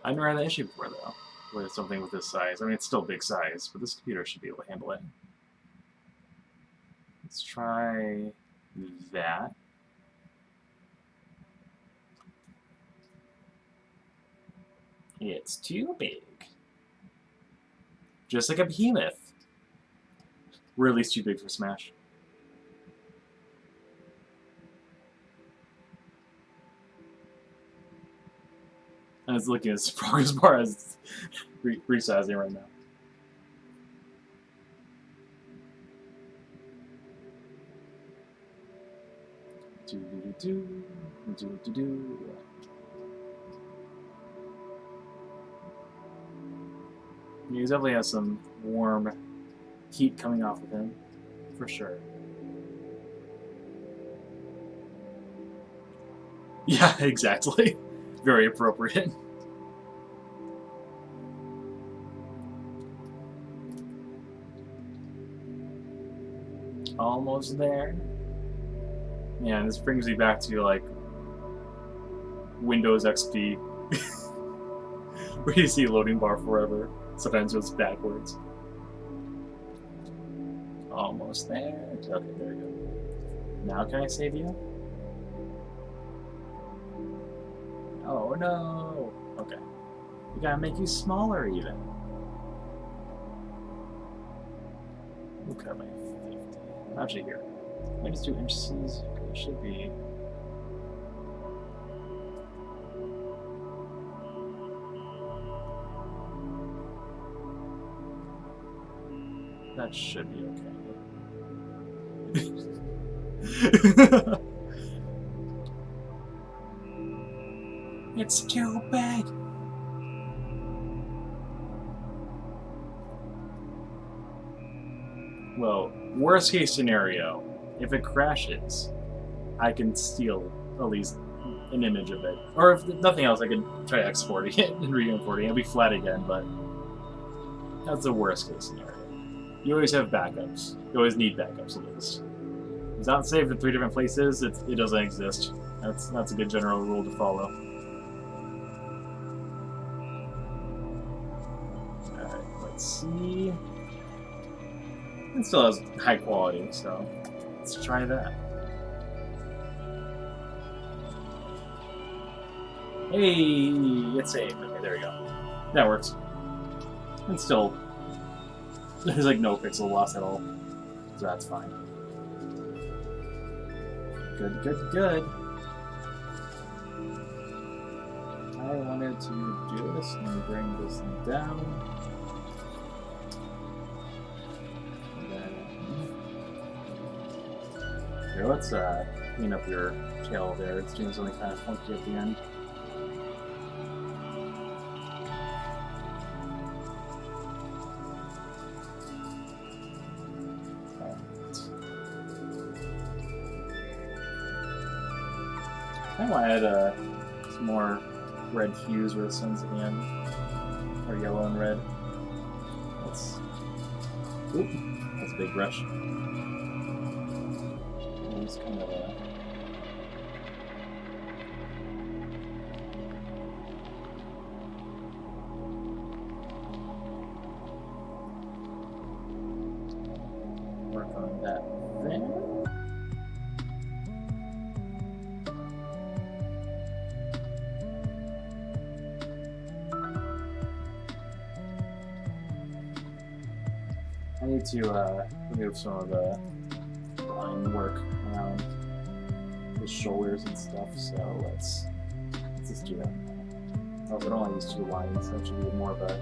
I've never had that issue before, though, with something with this size. I mean, it's still big size, but this computer should be able to handle it. Let's try that. It's too big. Just like a behemoth. We're at least too big for Smash. And it's looking at its progress bar as it's resizing right now. Do-do-do-do. He definitely has some warm heat coming off of him, for sure. Yeah, exactly. Very appropriate. Almost there. Yeah, and this brings me back to, like, Windows XP. Where you see loading bar forever. Sometimes it's backwards. Almost there. Okay, there we go. Now can I save you? Oh no! Okay. We gotta make you smaller even. Okay, my 50. Actually here. Let me just do inches. It should be. That should be okay. It's too big. Well, worst case scenario, if it crashes, I can steal at least an image of it. Or if nothing else, I can try exporting it and re-importing it. It'll be flat again, but that's the worst case scenario. You always have backups. You always need backups at least. If it's not saved in 3 different places, it doesn't exist. That's a good general rule to follow. Alright, let's see. It still has high quality, so let's try that. Hey, it's saved. Okay, there we go. That works. And still, there's like no pixel loss at all, so that's fine. Good, good, good. I wanted to do this and bring this down. And then, here, let's clean up your tail there. It's doing something kind of funky at the end. I want to add some more red hues where the sun's at the end, or yellow and red. That's a big brush. It's kind of work on that there. I need to remove some of the line work around the shoulders and stuff, so let's just do that. Also, I don't want to use two lines, so it should be more of a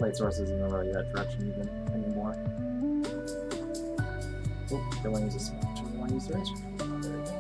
light sources in really that direction even anymore. Oh, don't want to use a smudge. I don't want to use the razor. There we go.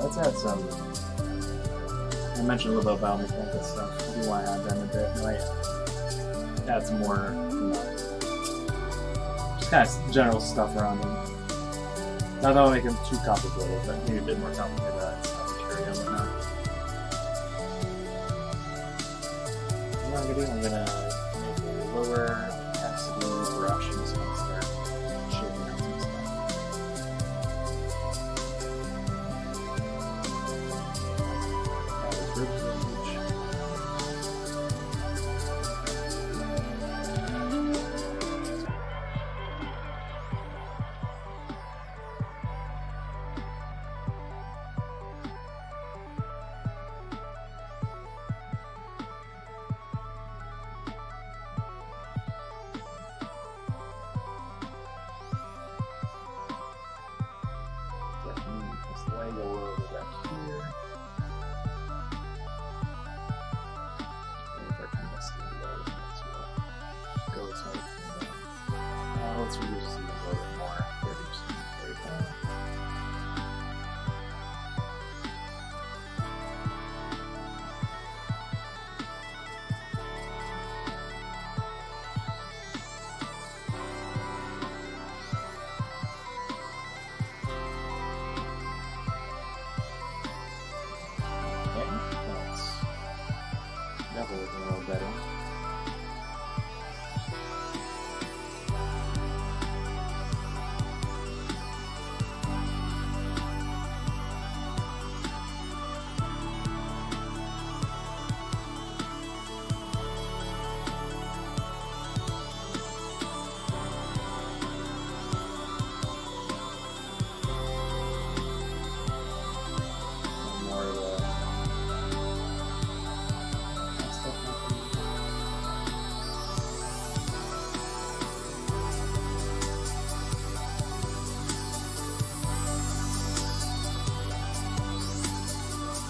Let's add some. I mentioned a little bit about biomechanical stuff. I do want to add that in a bit. I might add some more, just kind of general stuff around them. Not that I'll make them too complicated, but maybe a bit more complicated than Achary and whatnot. What I'm going to do, I'm going to make a lower opacity brush and just kind of start shaping out some stuff. Let's reduce it a little bit more. 30%. There we go. Okay, that's definitely looking a little better.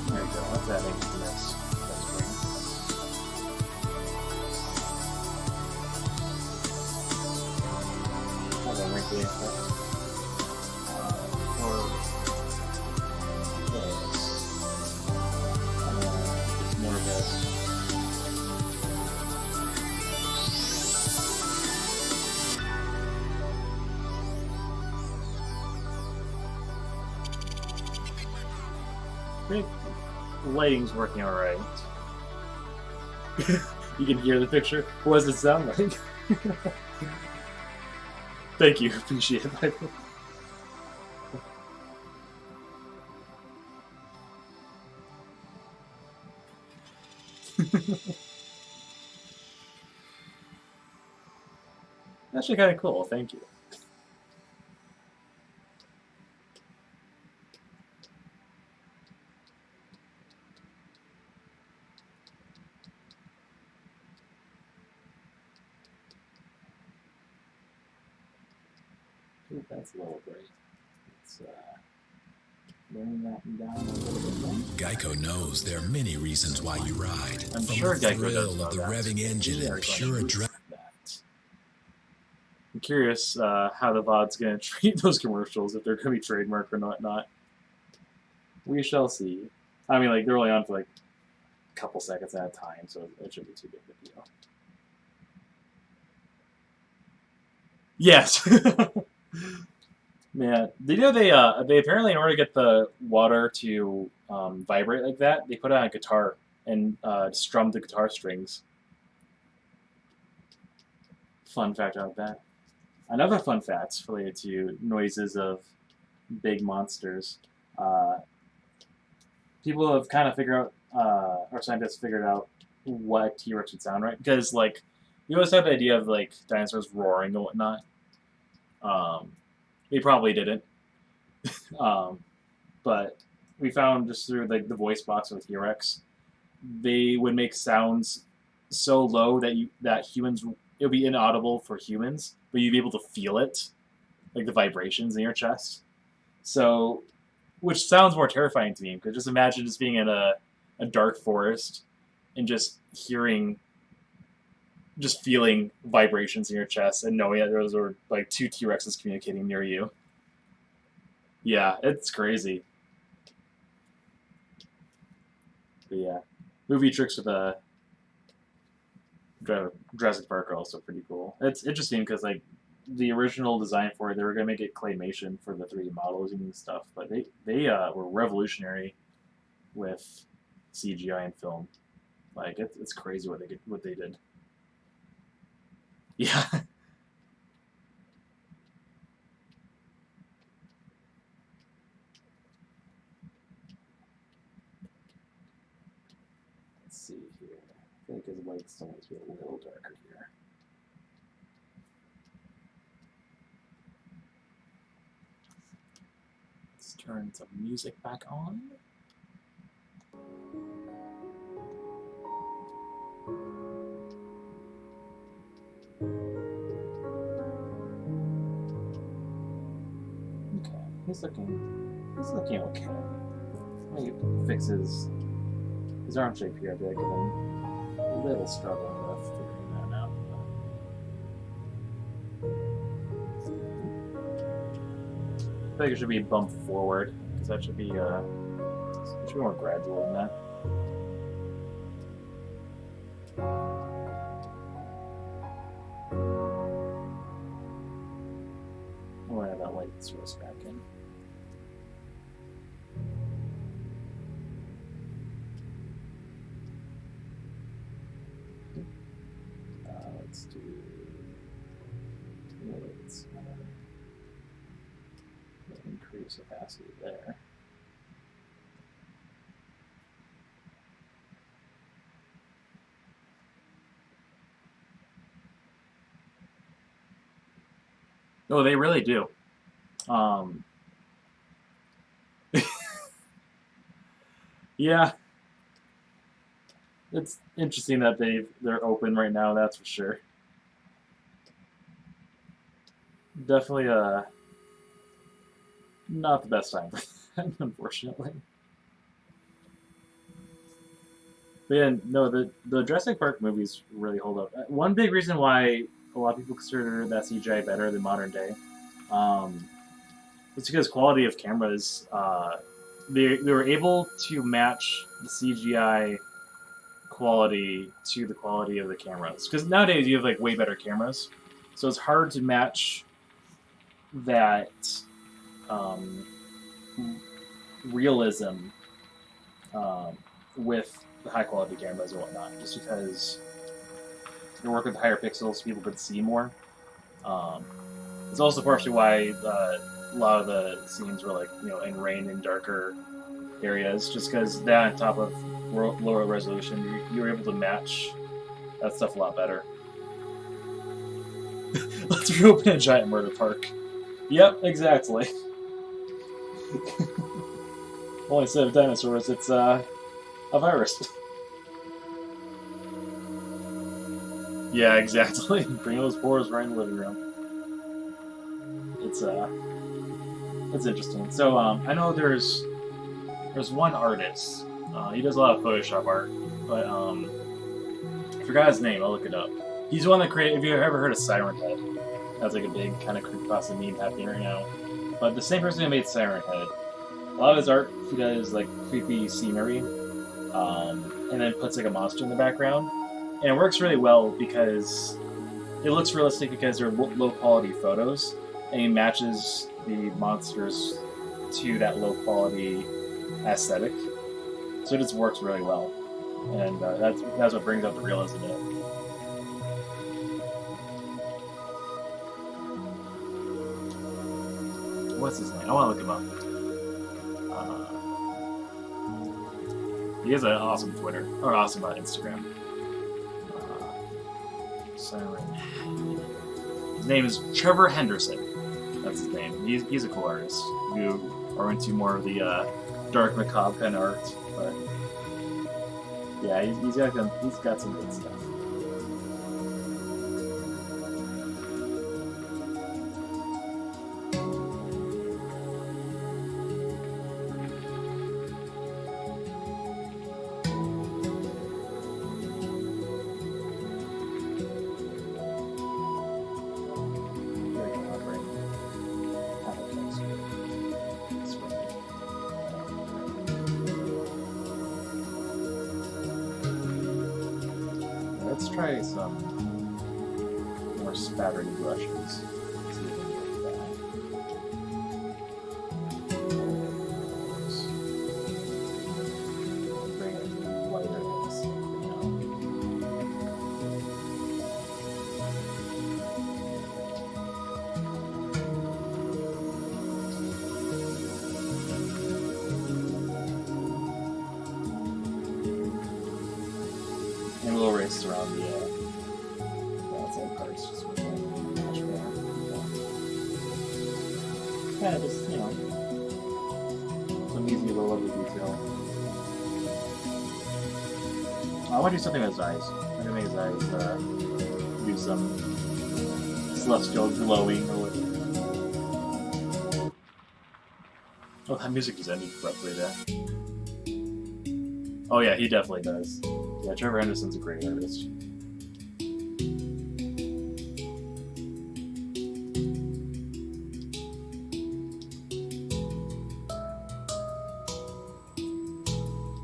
There we go, let's add into this. That's great. lighting's working alright. You can hear the picture. What does it sound like? Thank you. Appreciate it, Michael. Actually kind of cool. Thank you. Ooh, that's a little bright. Let's bring that down a little bit more. Geico knows there are many reasons why you ride. I'm From sure the Geico thrill does know of the that. revving engine We are and gonna pure use adrenaline. that. I'm curious how the VOD's going to treat those commercials, if they're going to be trademarked or not. We shall see. I mean, like, they're only on for, like, a couple seconds at a time, so it shouldn't be too big of a deal. Yes! Man, did you know they apparently, in order to get the water to vibrate like that, they put it on a guitar and strummed the guitar strings. Fun fact about that. Another fun fact related to noises of big monsters. People have kind of figured out, or scientists figured out what T-Rex would sound right. Because, like, you always have the idea of, like, dinosaurs roaring and whatnot. They probably didn't. But we found just through, like, the voice box of T-Rex, they would make sounds so low that humans, it would be inaudible for humans, but you'd be able to feel it, like the vibrations in your chest. So, which sounds more terrifying to me, because just imagine just being in a dark forest and just feeling vibrations in your chest and knowing that those are like two T-Rexes communicating near you. Yeah, it's crazy. But yeah, movie tricks with Jurassic Park are also pretty cool. It's interesting because, like, the original design for it, they were going to make it claymation for the 3D models and stuff, but they were revolutionary with CGI and film. Like, it's crazy what they did. Yeah. Let's see here. I feel like his light still needs to be a little darker here. Let's turn some music back on. Okay, he's looking okay. Let me fix his arm shape here. I feel like I'm a little struggling with figuring that out. I think it should be bumped forward, because that should be more gradual than that. I'm gonna have that light source back in. Let's do let's increase opacity there. Oh, they really do. Yeah, it's interesting that they're open right now. That's for sure. Definitely not the best time for that, unfortunately. But yeah, no, the Jurassic Park movies really hold up. One big reason why a lot of people consider that CGI better than modern day, is because quality of cameras. They were able to match the CGI quality to the quality of the cameras. Because nowadays you have like way better cameras, so it's hard to match that realism with the high quality cameras and whatnot, just because they work with higher pixels, people could see more. It's also partially why a lot of the scenes were like, in rain and darker areas, just because that on top of lower resolution, you were able to match that stuff a lot better. Let's reopen a giant murder park. Yep, exactly. Well, instead of dinosaurs, it's a virus. Yeah, exactly. Bring those boars right in the living room. It's interesting. So I know there's one artist. He does a lot of Photoshop art, but I forgot his name. I'll look it up. He's the one that created. Have you ever heard of Siren Head? That's like a big kind of creepypasta meme happening right now. But the same person who made Siren Head, a lot of his art he does like creepy scenery, and then puts like a monster in the background, and it works really well because it looks realistic because they're low quality photos, and he matches the monsters to that low quality aesthetic. So it just works really well, and that's what brings out the realism in it. What's his name? I want to look him up. He has an awesome Twitter, or awesome Instagram. His name is Trevor Henderson. That's his name. He's a cool artist. You are into more of the dark macabre kind of art, but yeah, he's got some good stuff. Let's try some more spattering brushes. See if we can get that. Bring it lighter this now. And we'll erase around the outside parts just with much more. Kind of just, some easy little lovely detail. I want to do something with his eyes. I'm going to make his eyes do some celestial glowing or whatever. Oh, that music just ended abruptly there. Oh yeah, he definitely does. Yeah, Trevor Henderson's a great artist.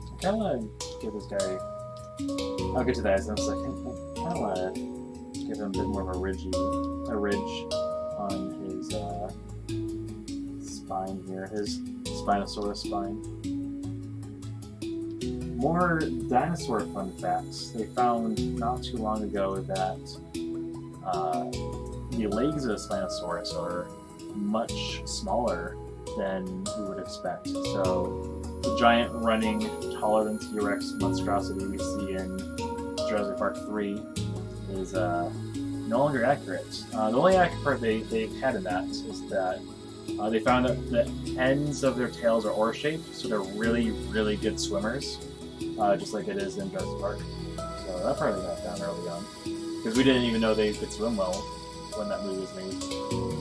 I kind of want to give this guy... I'll get to that in a second. I kind of want to give him a bit more of a ridge on his spine here, his Spinosaurus spine. More dinosaur fun facts. They found not too long ago that the legs of the Spinosaurus are much smaller than you would expect. So the giant running, taller than T-Rex monstrosity we see in Jurassic Park 3 is no longer accurate. The only accurate part they had in that is that they found that the ends of their tails are oar-shaped, so they're really, really good swimmers. Just like it is in Jurassic Park. So that part they got found early on. Because we didn't even know they could swim well when that movie was made.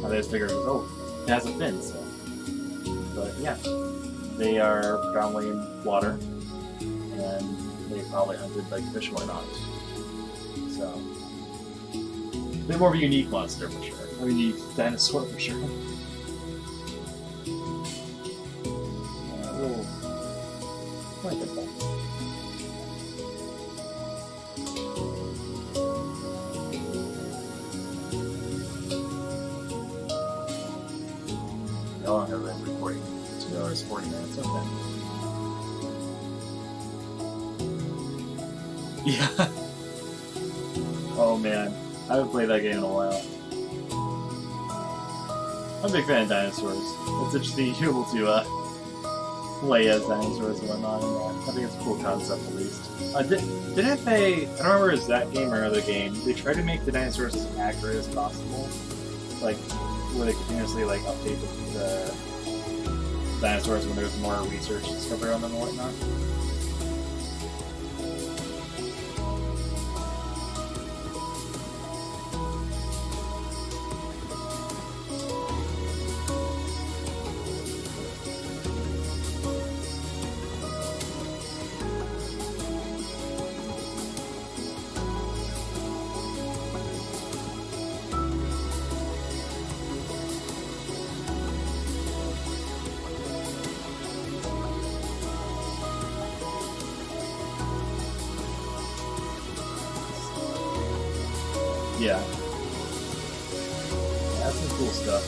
They just figured, it has a fin, so. But yeah, they are predominantly in water, and they probably hunted like fish and whatnot. So, a bit more of a unique monster for sure. A unique dinosaur for sure. We'll get that. How long have I been recording? 2 hours, 40 minutes, okay. Yeah. Oh man, I haven't played that game in a while. I'm a big fan of dinosaurs. It's interesting to be able to play as dinosaurs and whatnot. And, I think it's a cool concept at least. Didn't they? I don't remember if it was that game or another game. They tried to make the dinosaurs as accurate as possible, like where they continuously like update the dinosaurs when there's more research discovered on them and whatnot. Yeah. That's some cool stuff.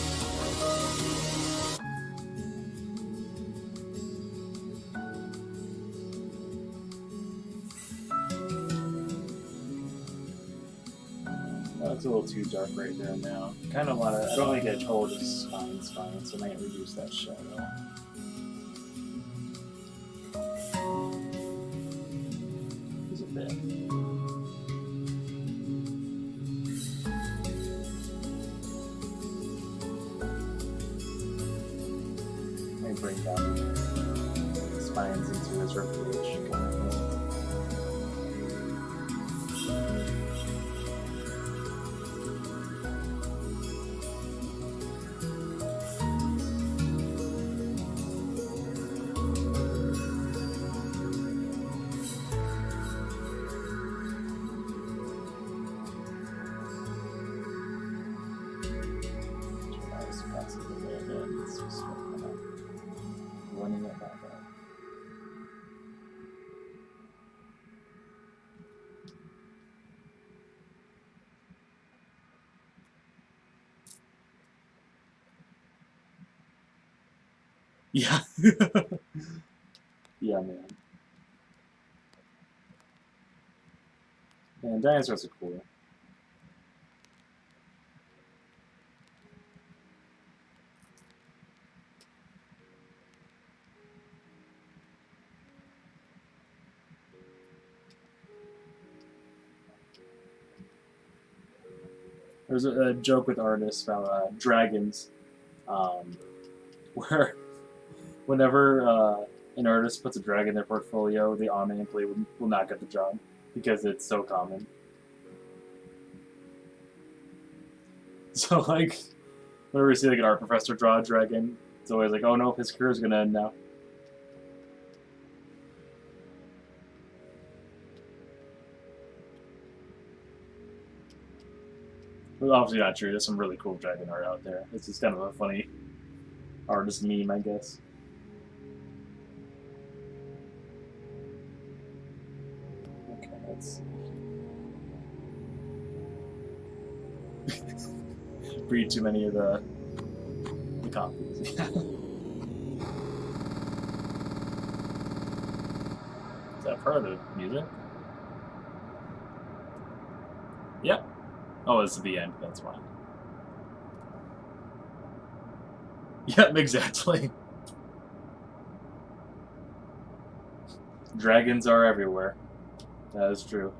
That's a little too dark right there now. Kind of want to. I don't want to get told it's fine, so I might reduce that shadow. Just a bit. Bring down the spines into his ribcage kind of thing. Running it back up. Yeah. Yeah, man. Man, dinosaurs are cool. There's a joke with artists about dragons, where whenever an artist puts a dragon in their portfolio, they automatically will not get the job because it's so common. So, like, whenever we see like an art professor draw a dragon, it's always like, oh no, his career's gonna end now. It's obviously not true. There's some really cool dragon art out there. It's just kind of a funny artist meme, I guess. Okay, let's see. Breed too many of the copies. Is that part of the music? Yep. Oh, it's the end. That's why. Yep, exactly. Dragons are everywhere. That is true.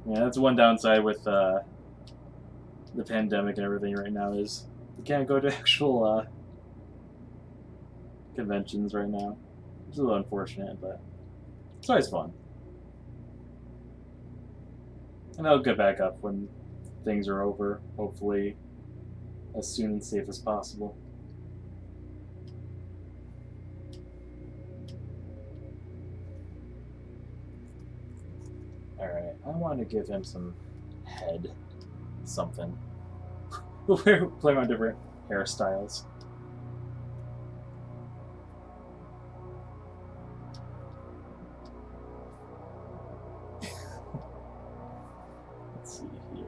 Yeah, that's one downside with the pandemic and everything right now is you can't go to actual conventions right now. It's a little unfortunate, but it's always fun. And I'll get back up when things are over, hopefully as soon and safe as possible. Alright, I want to give him some head something. We'll play on different hairstyles. Let's see here.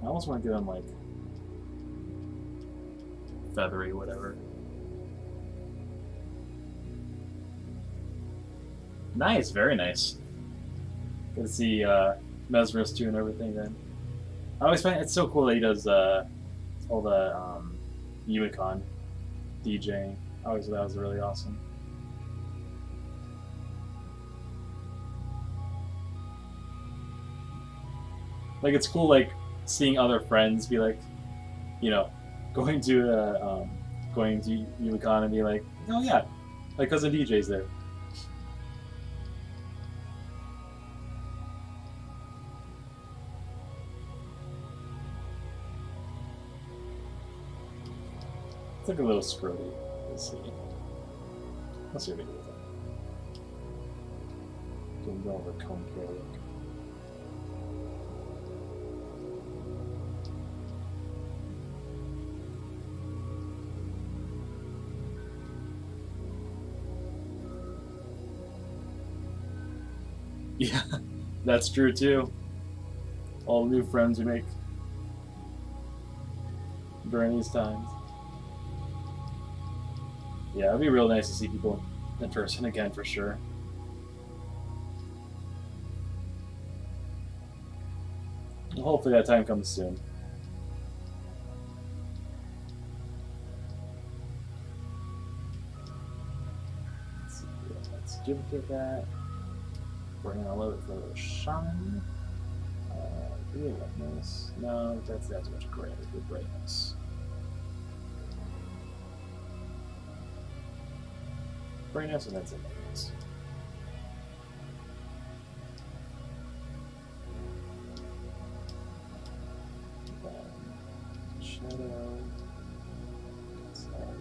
I almost want to give him like feathery, whatever. Nice, very nice. Good to see Mesmerist doing everything then. I always find it's so cool that he does all the Unicon DJing. I always thought that was really awesome. Like it's cool, like seeing other friends be like, you know, going to Unicon and be like, oh yeah, my cousin DJ's there. It's like a little scroty. Let's see. Let's see what we do with it. Can go over cone care look. Yeah, that's true too. All the new friends we make during these times. Yeah, it'd be real nice to see people in person again for sure. Well, hopefully that time comes soon. Let's see, let's duplicate that. We're gonna load it for a little shine. Do we like this? No, that's too much gray. Good brightness. Brightness, and that's it. Brightness. Shadow. Let's add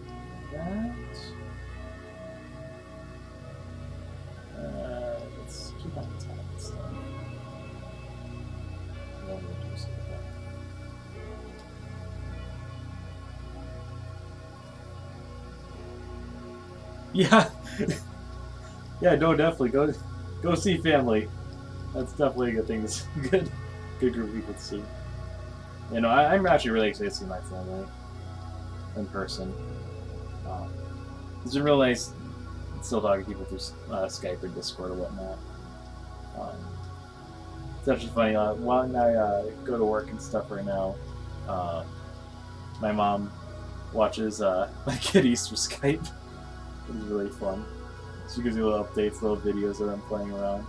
that. Let's keep on the top and stuff. And then we'll do some of that. Yeah. Yeah, no, definitely go see family. That's definitely a good thing to see. Good group of people to see. You know, I'm actually really excited to see my family in person. It's been real nice still talking to people through Skype or Discord or whatnot. It's actually funny. When I go to work and stuff right now, my mom watches my kitties through Skype. It's really fun. She gives you little updates, little videos of them playing around.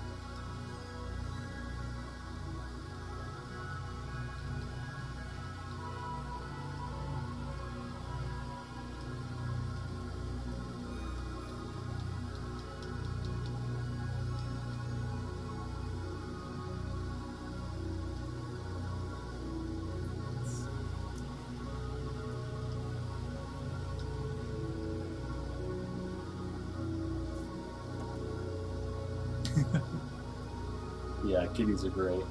Yeah, kitties are great.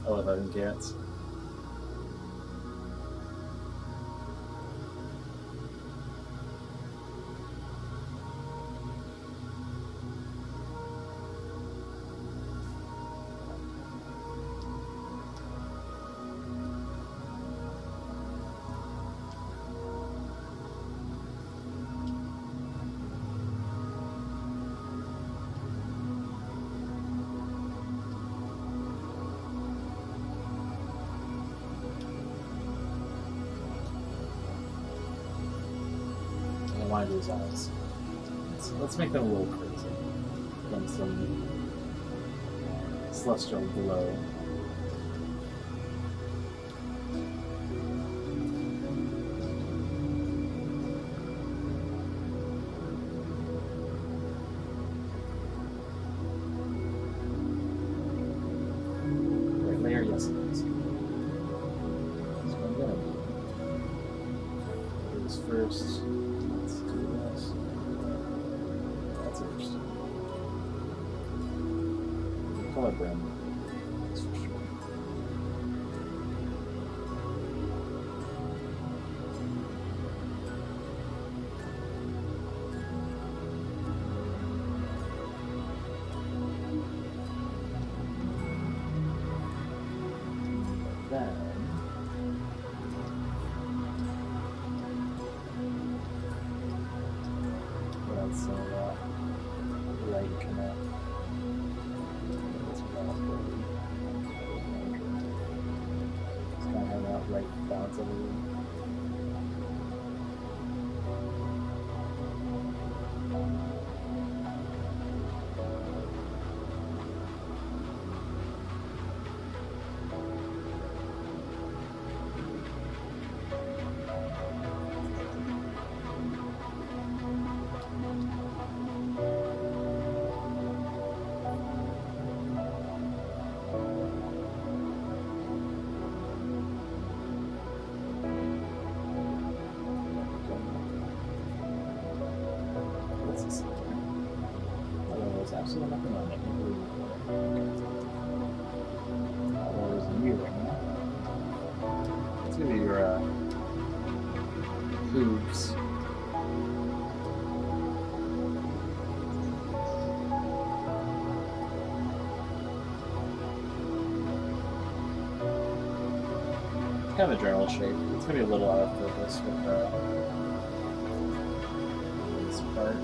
I love having cats. Mind his eyes. Let's make them a little crazy. Then some celestial glow. Right, layer, yes it is. So I'm gonna do this first. Color brand, that's for sure. Then That's everything. There's absolutely nothing on it. There's you right now. Let's give you your hooves. It's kind of a journal shape. It's going to be a little out of focus with this part.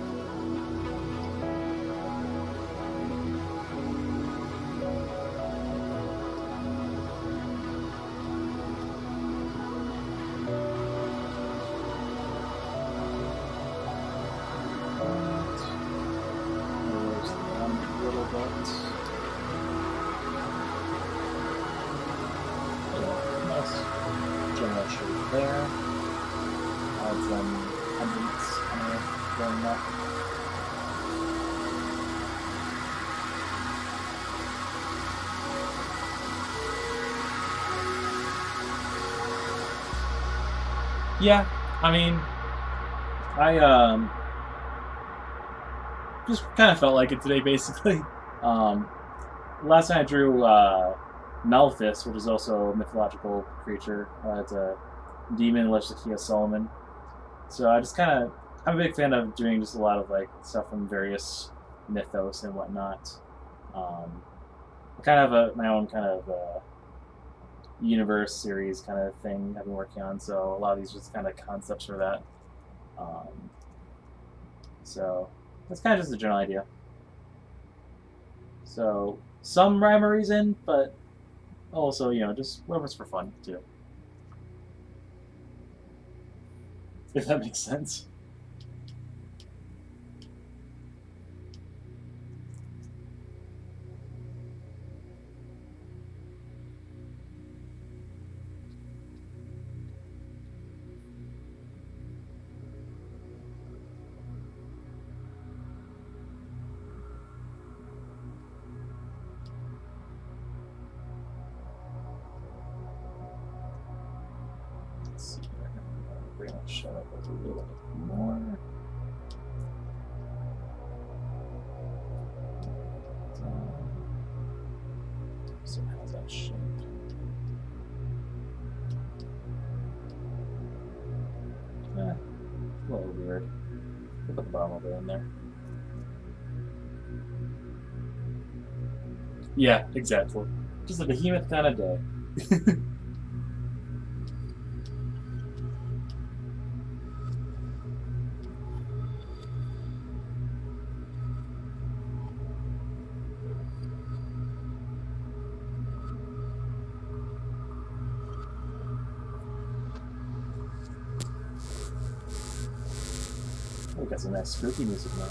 General shape there. Add some pendants kind of going up. Yeah, I mean, I just kind of felt like it today, basically. Last time I drew Malthus, which is also a mythological creature. It's a demon, Leshtakia Solomon. So I just kind of, I'm a big fan of doing just a lot of like stuff from various mythos and whatnot. I kind of have my own kind of universe series kind of thing I've been working on. So a lot of these just kind of concepts for that. So that's kind of just a general idea. So some rhymery's in, but also, you know, just whatever's for fun, too. If that makes sense. Let's see here. We're going to shut up a little bit more. So how's that shape? A little weird. We'll put the bottom of it in there. Yeah, exactly. Just a behemoth kind of day. We got some nice spooky music now.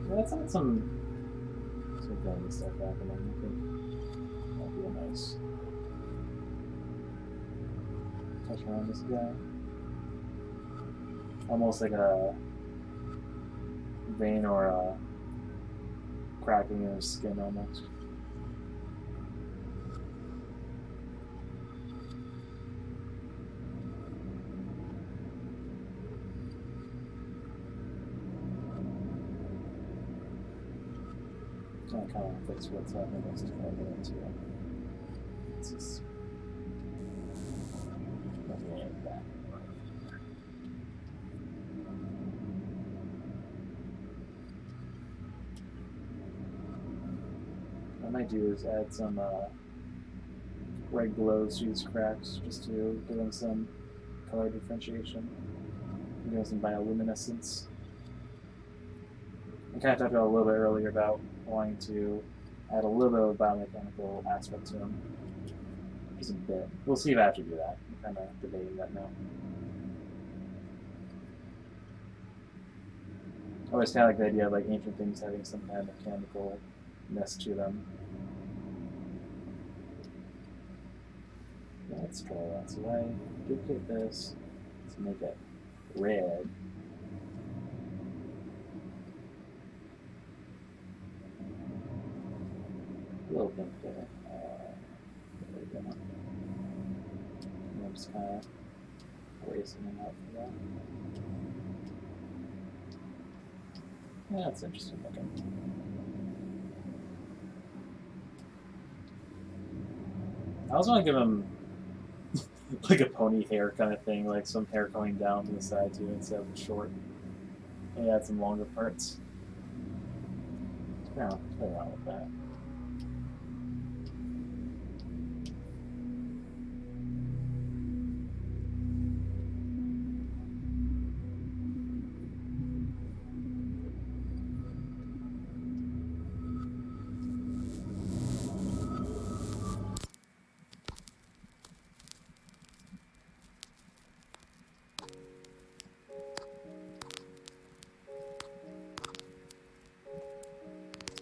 Let's add some family stuff happening. I think that'll be a nice touch around this guy. Almost like a vein or a cracking in his skin almost. That kind of fits what's happening next to it too. It's just nothing like that. What I might do is add some red glows through these cracks just to give them some color differentiation. Give them some bioluminescence. I kind of talked about a little bit earlier about wanting to add a little bit of a biomechanical aspect to them. Just a bit. We'll see if I have to do that. I'm kind of debating that now. I always kind of like the idea of like ancient things having some kind of mechanicalness to them. Yeah, let's try that. So I duplicate this. Let's make it red. A little pink there. There we go. I'm just kind of erasing them out for that. Yeah, that's interesting looking. I also want to give him like a pony hair kind of thing, like some hair going down to the side too instead of short. And add some longer parts. Yeah, play around with that.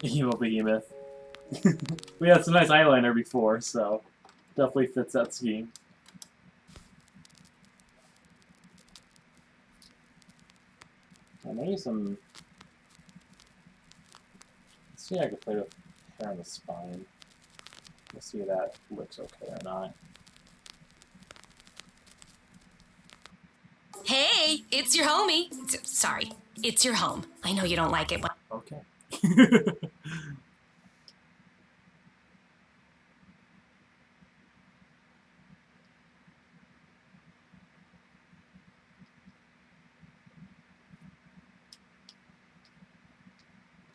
Evil Behemoth. We had some nice eyeliner before, so definitely fits that scheme. And maybe some. Let's see if I can play with hair on the spine. Let's see if that looks okay or not. Hey, it's your homie. Sorry, it's your home. I know you don't like it. Okay.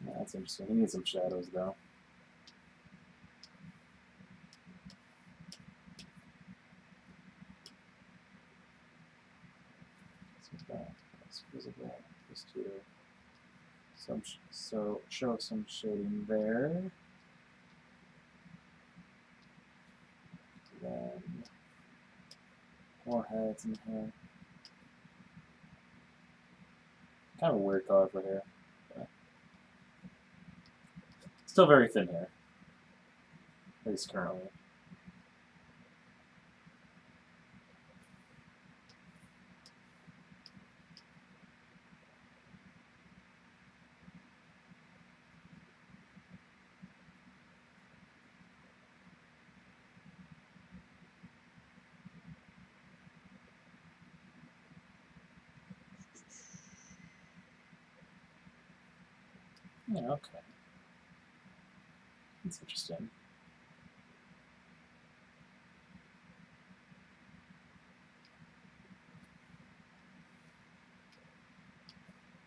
Yeah, that's interesting. He needs some shadows, though. That's visible. Just to show some shading there. Then more heads and hair. Kind of a weird color for hair. But still very thin hair. At least currently. Yeah, okay. That's interesting.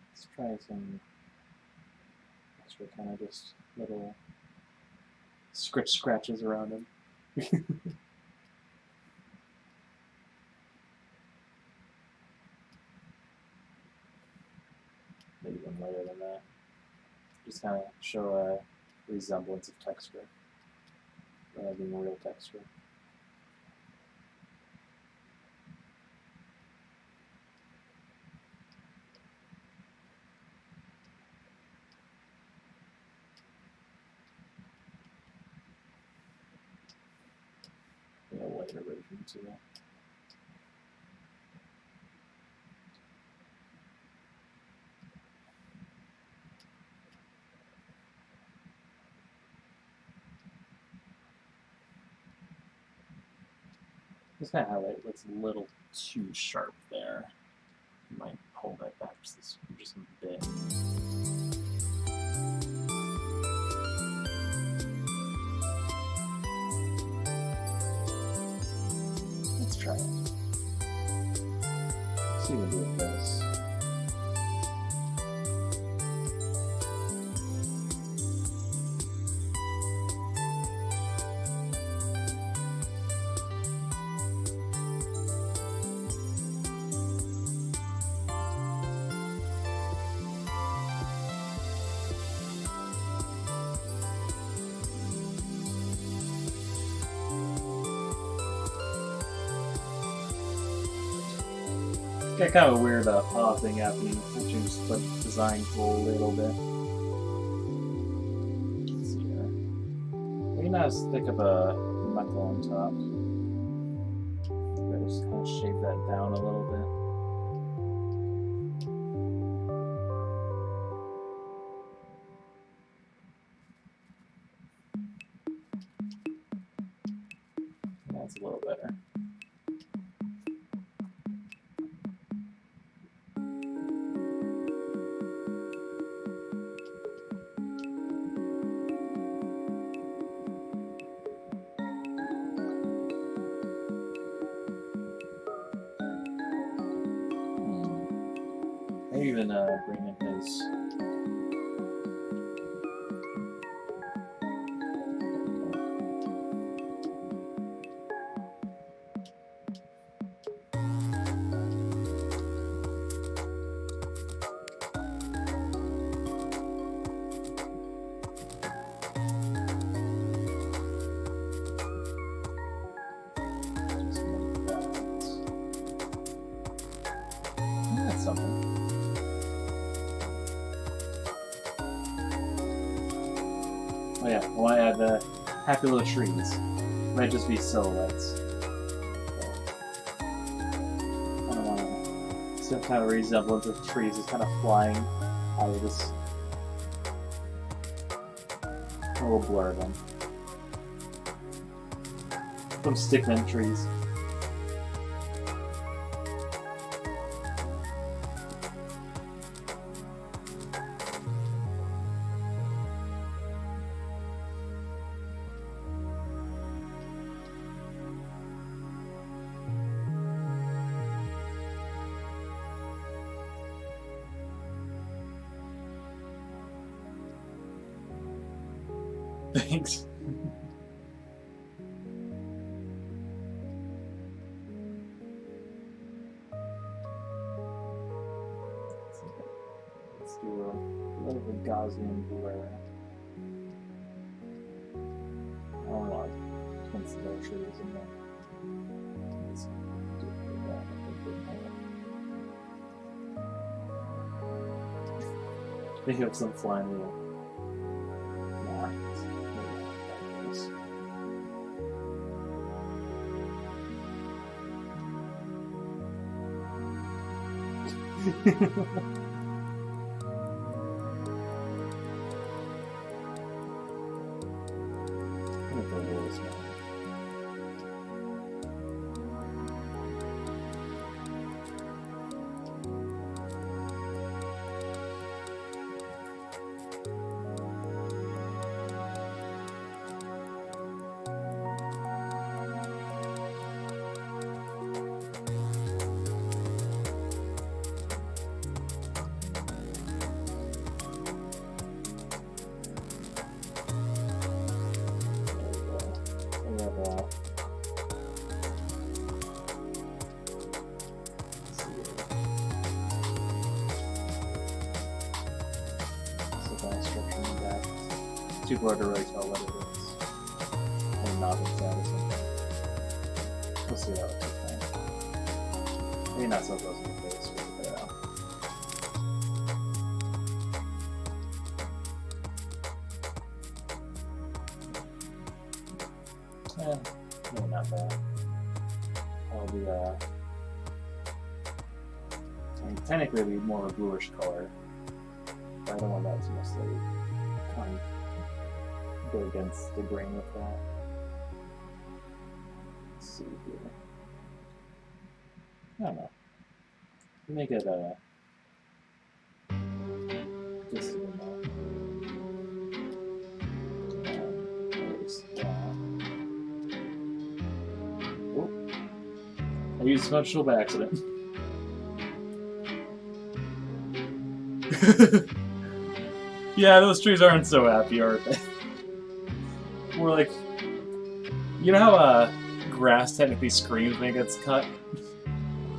Let's try some extra kind of just little scratches around him. Maybe even lighter than that. Just kind of show a resemblance of texture rather than being real texture. A lighter version too. This kind of highlight looks a little too sharp there. Might hold that back just a bit. Let's try it. Let's see what we do with this. Got kind of a weird paw thing happening. I changed the design tool a little bit. Let's see here. Maybe not as thick of a metal on top. Just kind of shave that down a little bit. That's a little better. Maybe even bring in his. That's something. Oh yeah, I want to add the happy little trees. Might just be silhouettes. So, I don't want to. Some kind of resemblance of trees is kind of flying out of this. A little blur of them. Some stickman trees. Thanks. Let's do a little bit of Gaussian blur. I don't want pencil trees in there. Let's do that a bit more. They have some flying little. Too hard to really tell what it is. Or not inside or something. We'll see how it looks like. Maybe not so close to the face, we'll figure it out. No, not bad. Probably, I mean, technically it'd be more of a bluish color. But I don't want that to necessarily come go against the grain with that. Let's see here. I don't know. Make it just enough. Oh. I used smudge tool by accident. Yeah, those trees aren't so happy, are they? More like, you know how grass technically screams when it gets cut?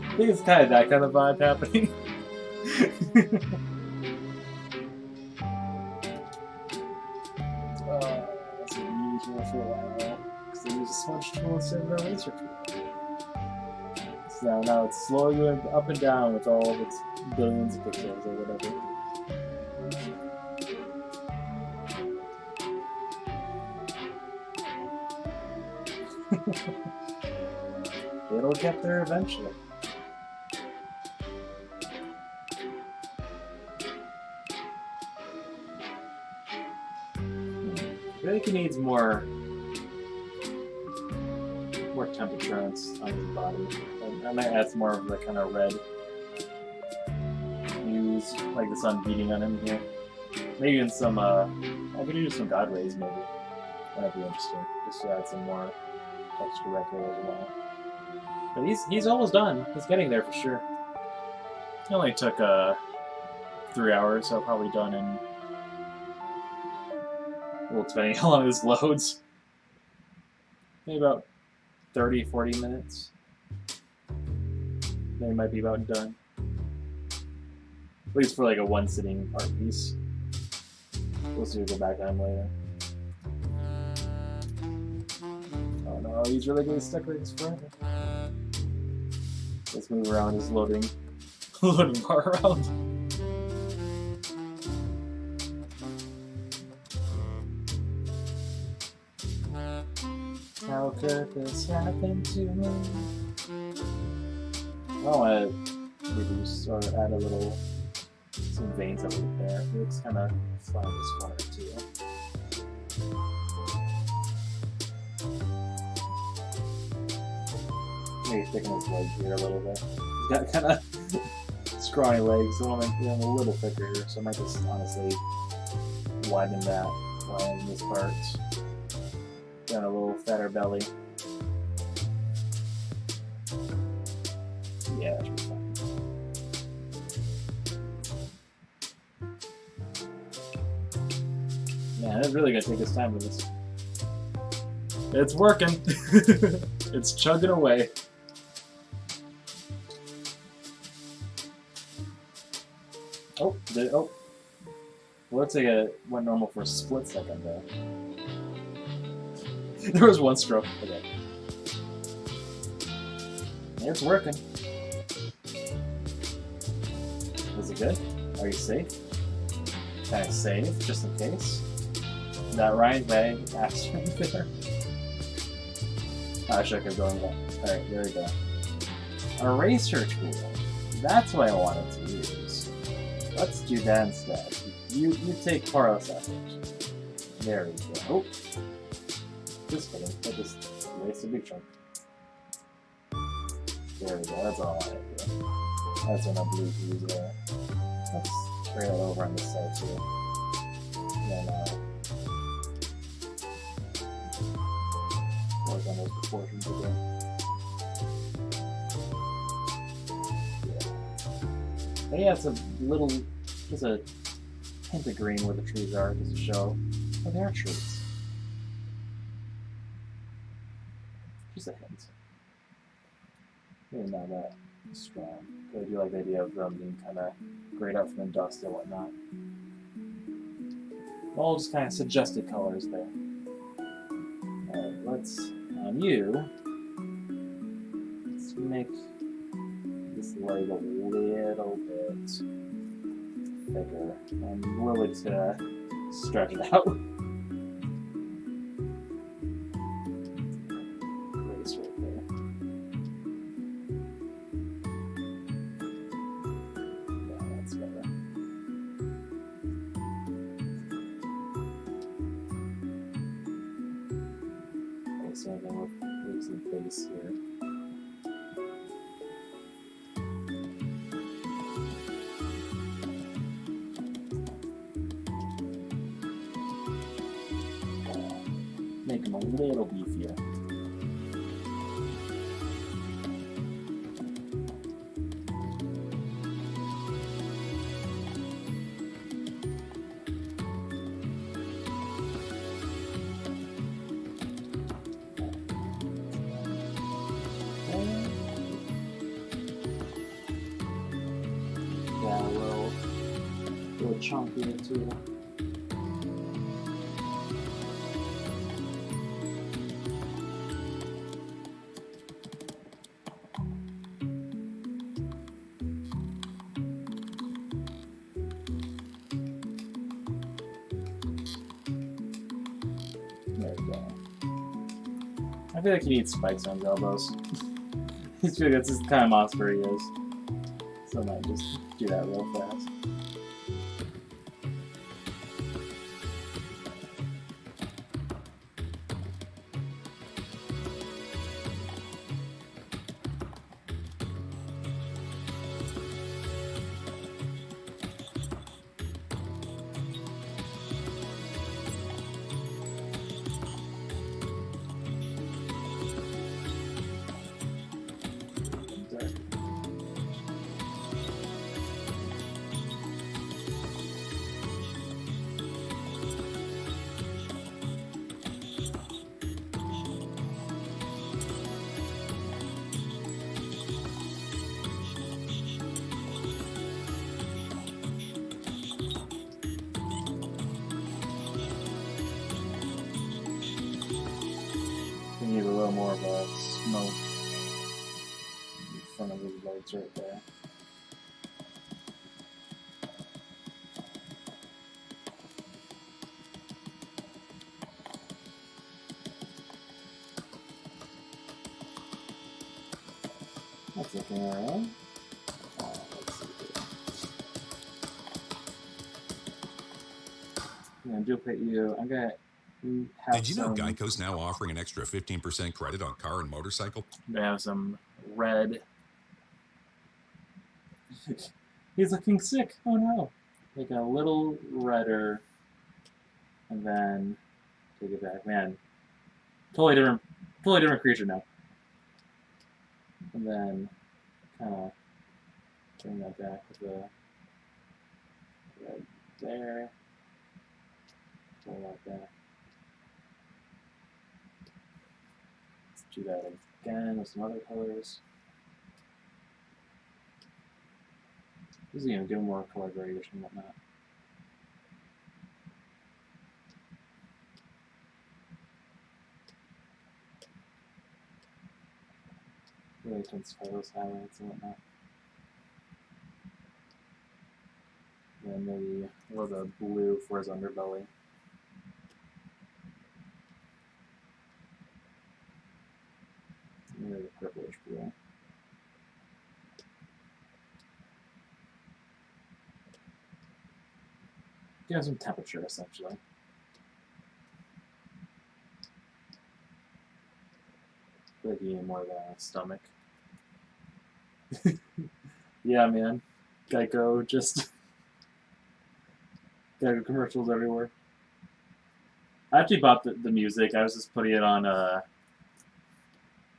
I think it's kind of that kind of vibe happening. That's what you use more for a while, because they use a smudge tool instead of a laser tool. It's now it's slowing you up and down with all of its billions of pixels or whatever. It'll get there eventually. I think he needs more temperature on his body. I might add some more of the kind of red hues, like the sun beating on him here. Maybe even some, I could use some god rays maybe. That'd be interesting, just to add some more texture right there as well. But he's almost done. He's getting there for sure. It only took 3 hours, so probably done in, well, depending how long this loads. Maybe about 30, 40 minutes. Then it might be about done. At least for like a one sitting art piece. We'll see if we go back on later. Oh no, he's really getting stuck with this forever. Let's move around his loading bar around. How could this happen to me? I want to reduce or add some veins over there. It looks kind of flat this corner too. Maybe thicken his leg here a little bit. He's got kind of scrawny legs, so I want to make him a little thicker here. So I might just honestly widen this part. Got a little fatter belly. Yeah, that should be fine. Man, it's really gonna take his time with this. It's working. It's chugging away. Oh, oh. Looks like it went normal for a split second there. There was one stroke. Okay. It's working. Is it good? Are you safe? Can I save, just in case? That Ryan Bag asked right there. I should have kept going back. Alright, there we go. Eraser tool. That's what I wanted to use. Let's do that instead. You take part of this effort. There we go. Oh. Just kidding. I just wasted a big chunk. There we go. That's all I wanted to do. That's what my blue hues there. Let's carry that over on this side too. Then work on those proportions again. Yeah. They add some little, just a hint of green where the trees are, just to show. Oh, they are trees. Just a hint. Maybe not that strong. But I do like the idea of them being kind of grayed out from the dust and whatnot. All just kind of suggested colors there. Alright, let's, on you, let's make this leg a little bit thicker. And we're just gonna stretch it out. Race right there. Yeah, that's better. Same thing with the base here. Make them a little beefier. Yeah, a little chunkier too. feel like he needs spikes on his elbows. He's feel like that's the kind of monster he is. So I might just do that real fast. We need a little more of a smoke in front of his legs right there. That's looking alright. Let's see here. I'm gonna duplicate you. I'm gonna have Did you know some. Geico's now offering an extra 15% credit on car and motorcycle? I'm gonna have some red. He's looking sick. Oh no! Like a little redder, and then take it back. Man, totally different creature now. And then kind of bring that back with the red there. Pull that back. Let's do that again with some other colors. This is gonna give more color variation and whatnot. Really intensify those highlights and whatnot. And then maybe a little bit of blue for his underbelly. Maybe a purplish blue. Give him some temperature, essentially. I feel like you need more of a stomach. Yeah, man. Geico, just Geico commercials everywhere. I actually bought the music. I was just putting it on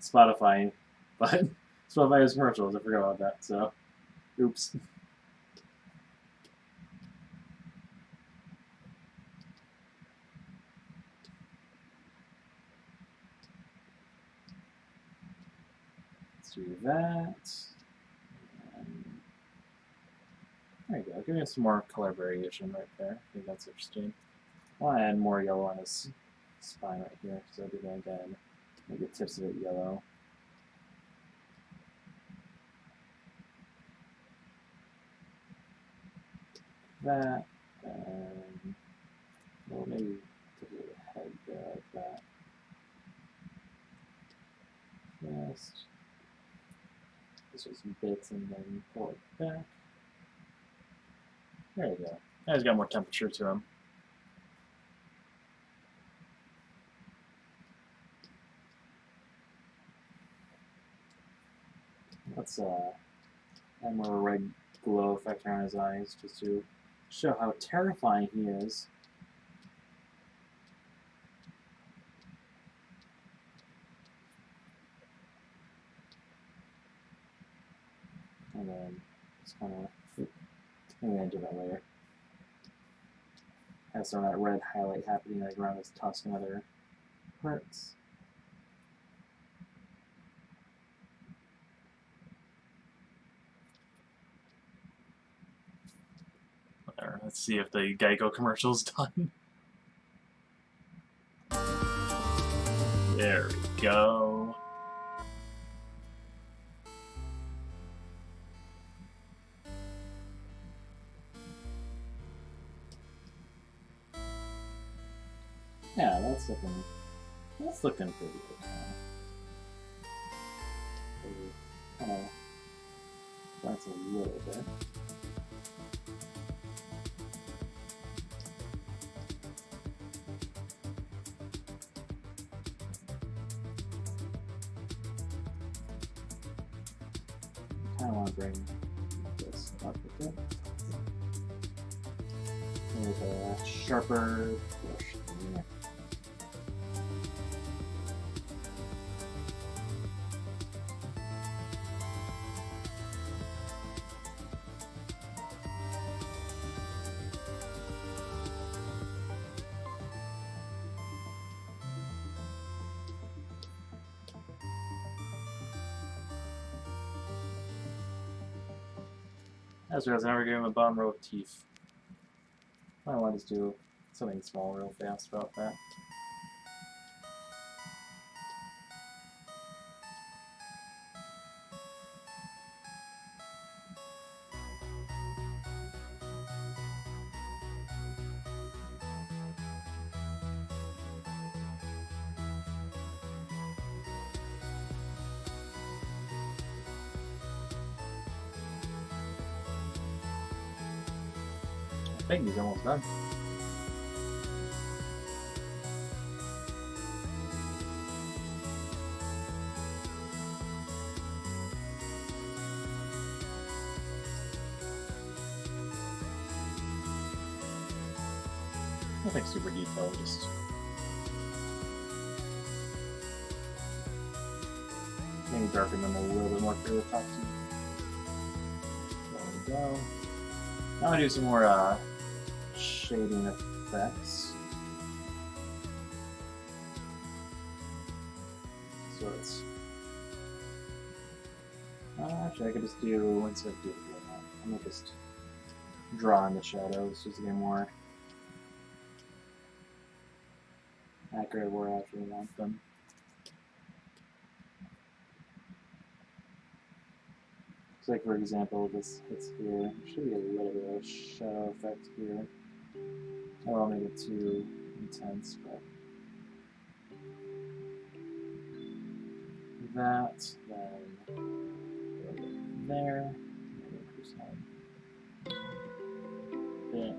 Spotify, but Spotify has commercials. I forgot about that, so oops. Let's do that. And there you go. Give me some more color variation right there. I think that's interesting. I'll add more yellow on his spine right here. So I'll do that again. Make the tips of it yellow. That, and well, maybe tip of the head there like that. Just this with some bits and then pull it back. There you go. Now he's got more temperature to him. Let's add more red glow effect around his eyes just to show how terrifying he is. And then just kind of, I'm going to do that later. Have some of that red highlight happening like around his tusk and other parts. There, let's see if the Geico commercial's done. There we go. Yeah, that's looking pretty good now. That's a little bit. I kind of want to bring this up a bit. With a sharper brush there. As I was never giving him a bottom row of teeth. I want to just do something small real fast about that. I think he's almost done. Nothing super detailed, just maybe darken them a little bit more for the top two. There we go. Now I'll do some more shading effects. So it's actually I could just do, instead of doing that, I'm gonna just draw in the shadows just to get more accurate where I actually want them. So like for example, this hits here. There should be a little bit of shadow effect here. I won't make it too intense, but that, then there, there.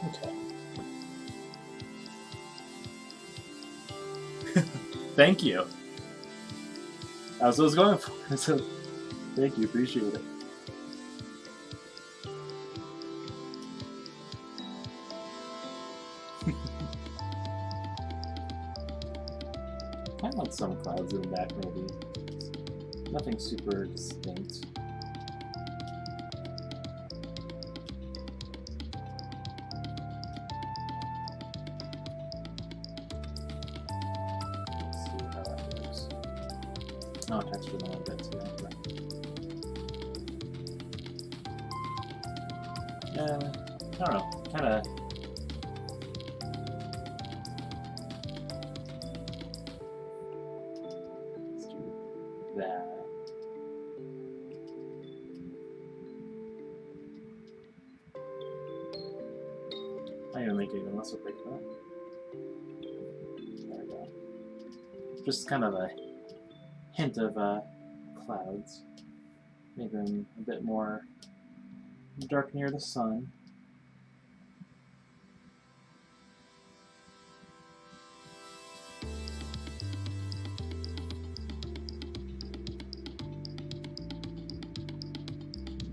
Okay. Thank you. That's what I was going for. So, thank you, appreciate it. I want some clouds in the back, maybe. Nothing super distinct. Oh, texture a little bit too. Yeah, I don't know. Kind of. Let's do that. I even make it even less opaque than that. There we go. Just kind of a hint of clouds. Make them a bit more dark near the sun.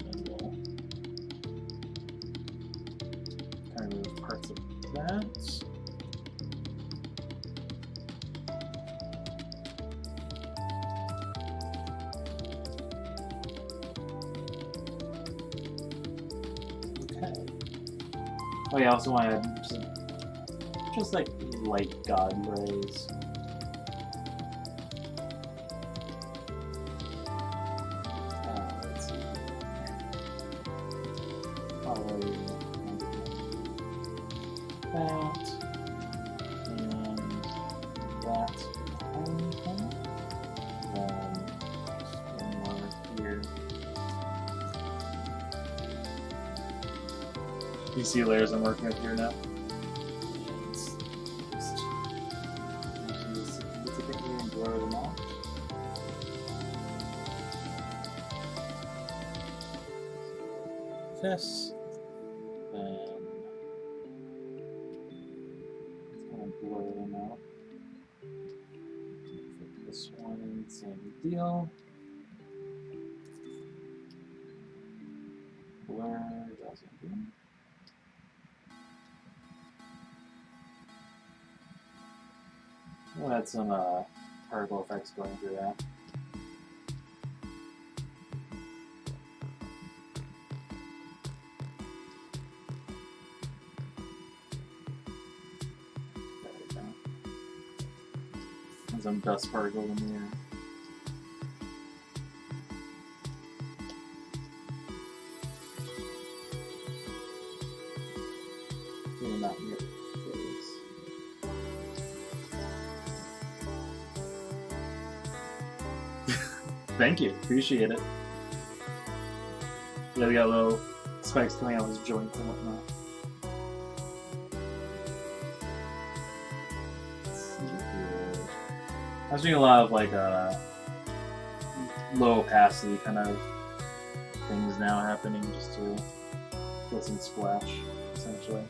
And then we'll kind of move parts of that. Oh yeah, I also want to just like light God rays. Let's see. Probably that and that. Then just one more here. You see layers I'm working with here now. Significantly and blur them out. This, then kind of blur them out. This one, same deal. Blur doesn't do. We'll add some particle effects going through that. There we go. And some dust particles in the air. Really not near the face. Thank you, appreciate it. Yeah, we got little spikes coming out of his joints and whatnot. Let's see here. I was doing a lot of like low opacity kind of things now happening just to get some splash, essentially.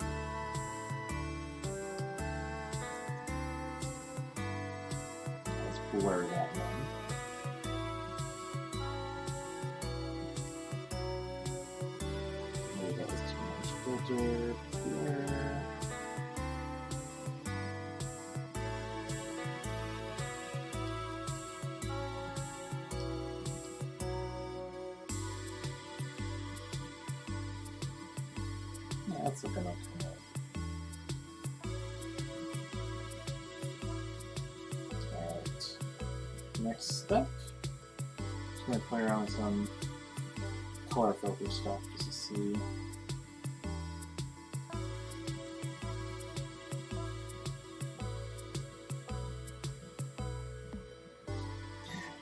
Let's blur that one. Filter here. Yeah, that's looking up to me. Alright. Next step. Just gonna play around with some color filter stuff just to see.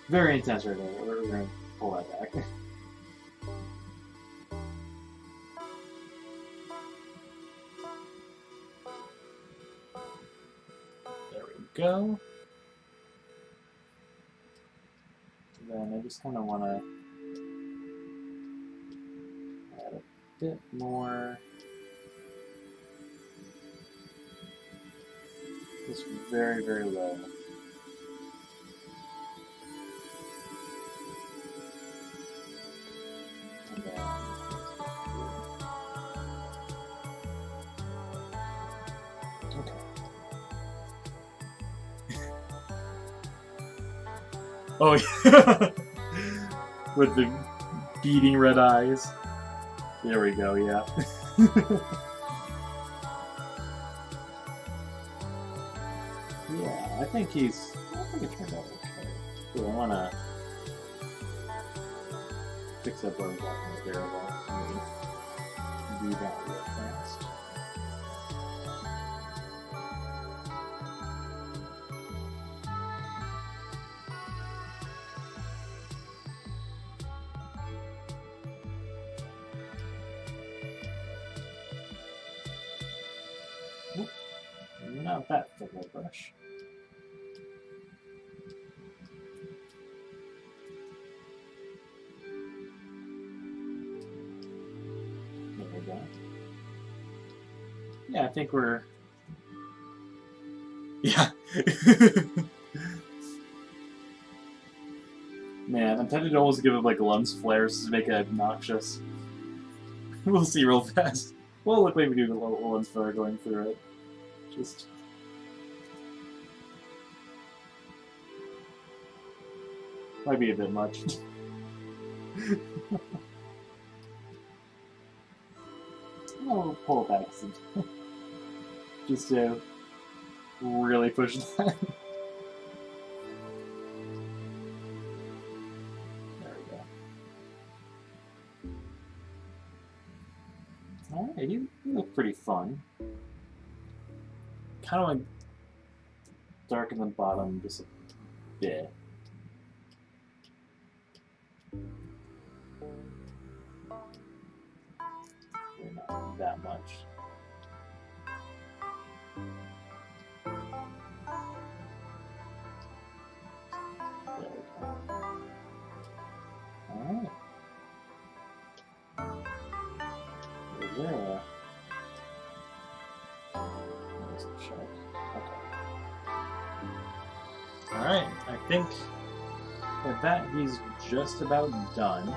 Very intense right there. We're going to pull that back. There we go. Then I just kind of want to add a bit more. Just very, very low. Oh, yeah. With the beating red eyes. There we go, yeah. Yeah, I think it turned out okay. So I want to fix up what I got from the variable. Do that real fast. Not that thick of a brush. There we go. Yeah, I think we're... Yeah. Man, I'm tempted to almost give it like lens flares to make it obnoxious. We'll see real fast. Well, look like we do the lens flare going through it. Just... Might be a bit much. I'll pull it back some. Just to really push that. There we go. Alright, you look pretty fun. Kind of like darken the bottom just a bit. Very that much. There we go. Alright. There. There's a shark. Okay. Alright, I think with that he's just about done.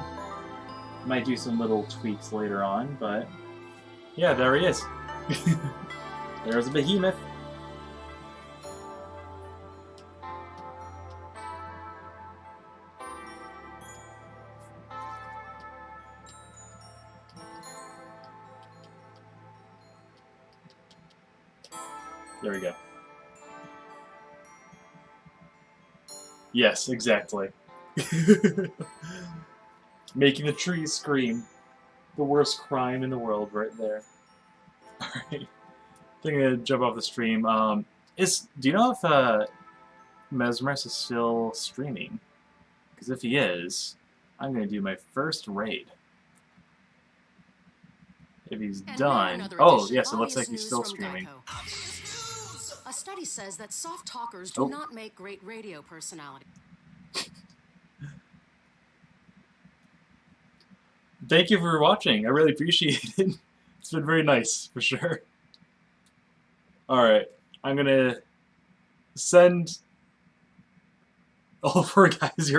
Might do some little tweaks later on, but yeah, there he is. There's a behemoth. There we go. Yes, exactly. Making the trees scream. The worst crime in the world right there. Alright. I think I'm gonna jump off the stream. Do you know if Mesmerus is still streaming? Because if he is, I'm gonna do my first raid. If he's done... Oh, yes, it looks like he's still streaming. A study says that soft talkers do not make great radio personality. Thank you for watching. I really appreciate it. It's been very nice, for sure. Alright, I'm gonna send all 4 guys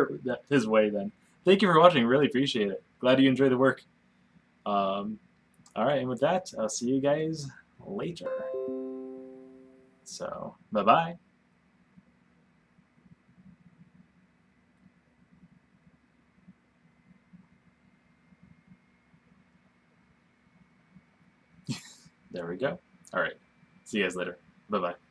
his way then. Thank you for watching. Really appreciate it. Glad you enjoyed the work. Alright, and with that, I'll see you guys later. So, bye-bye. There we go. Alright. See you guys later. Bye-bye.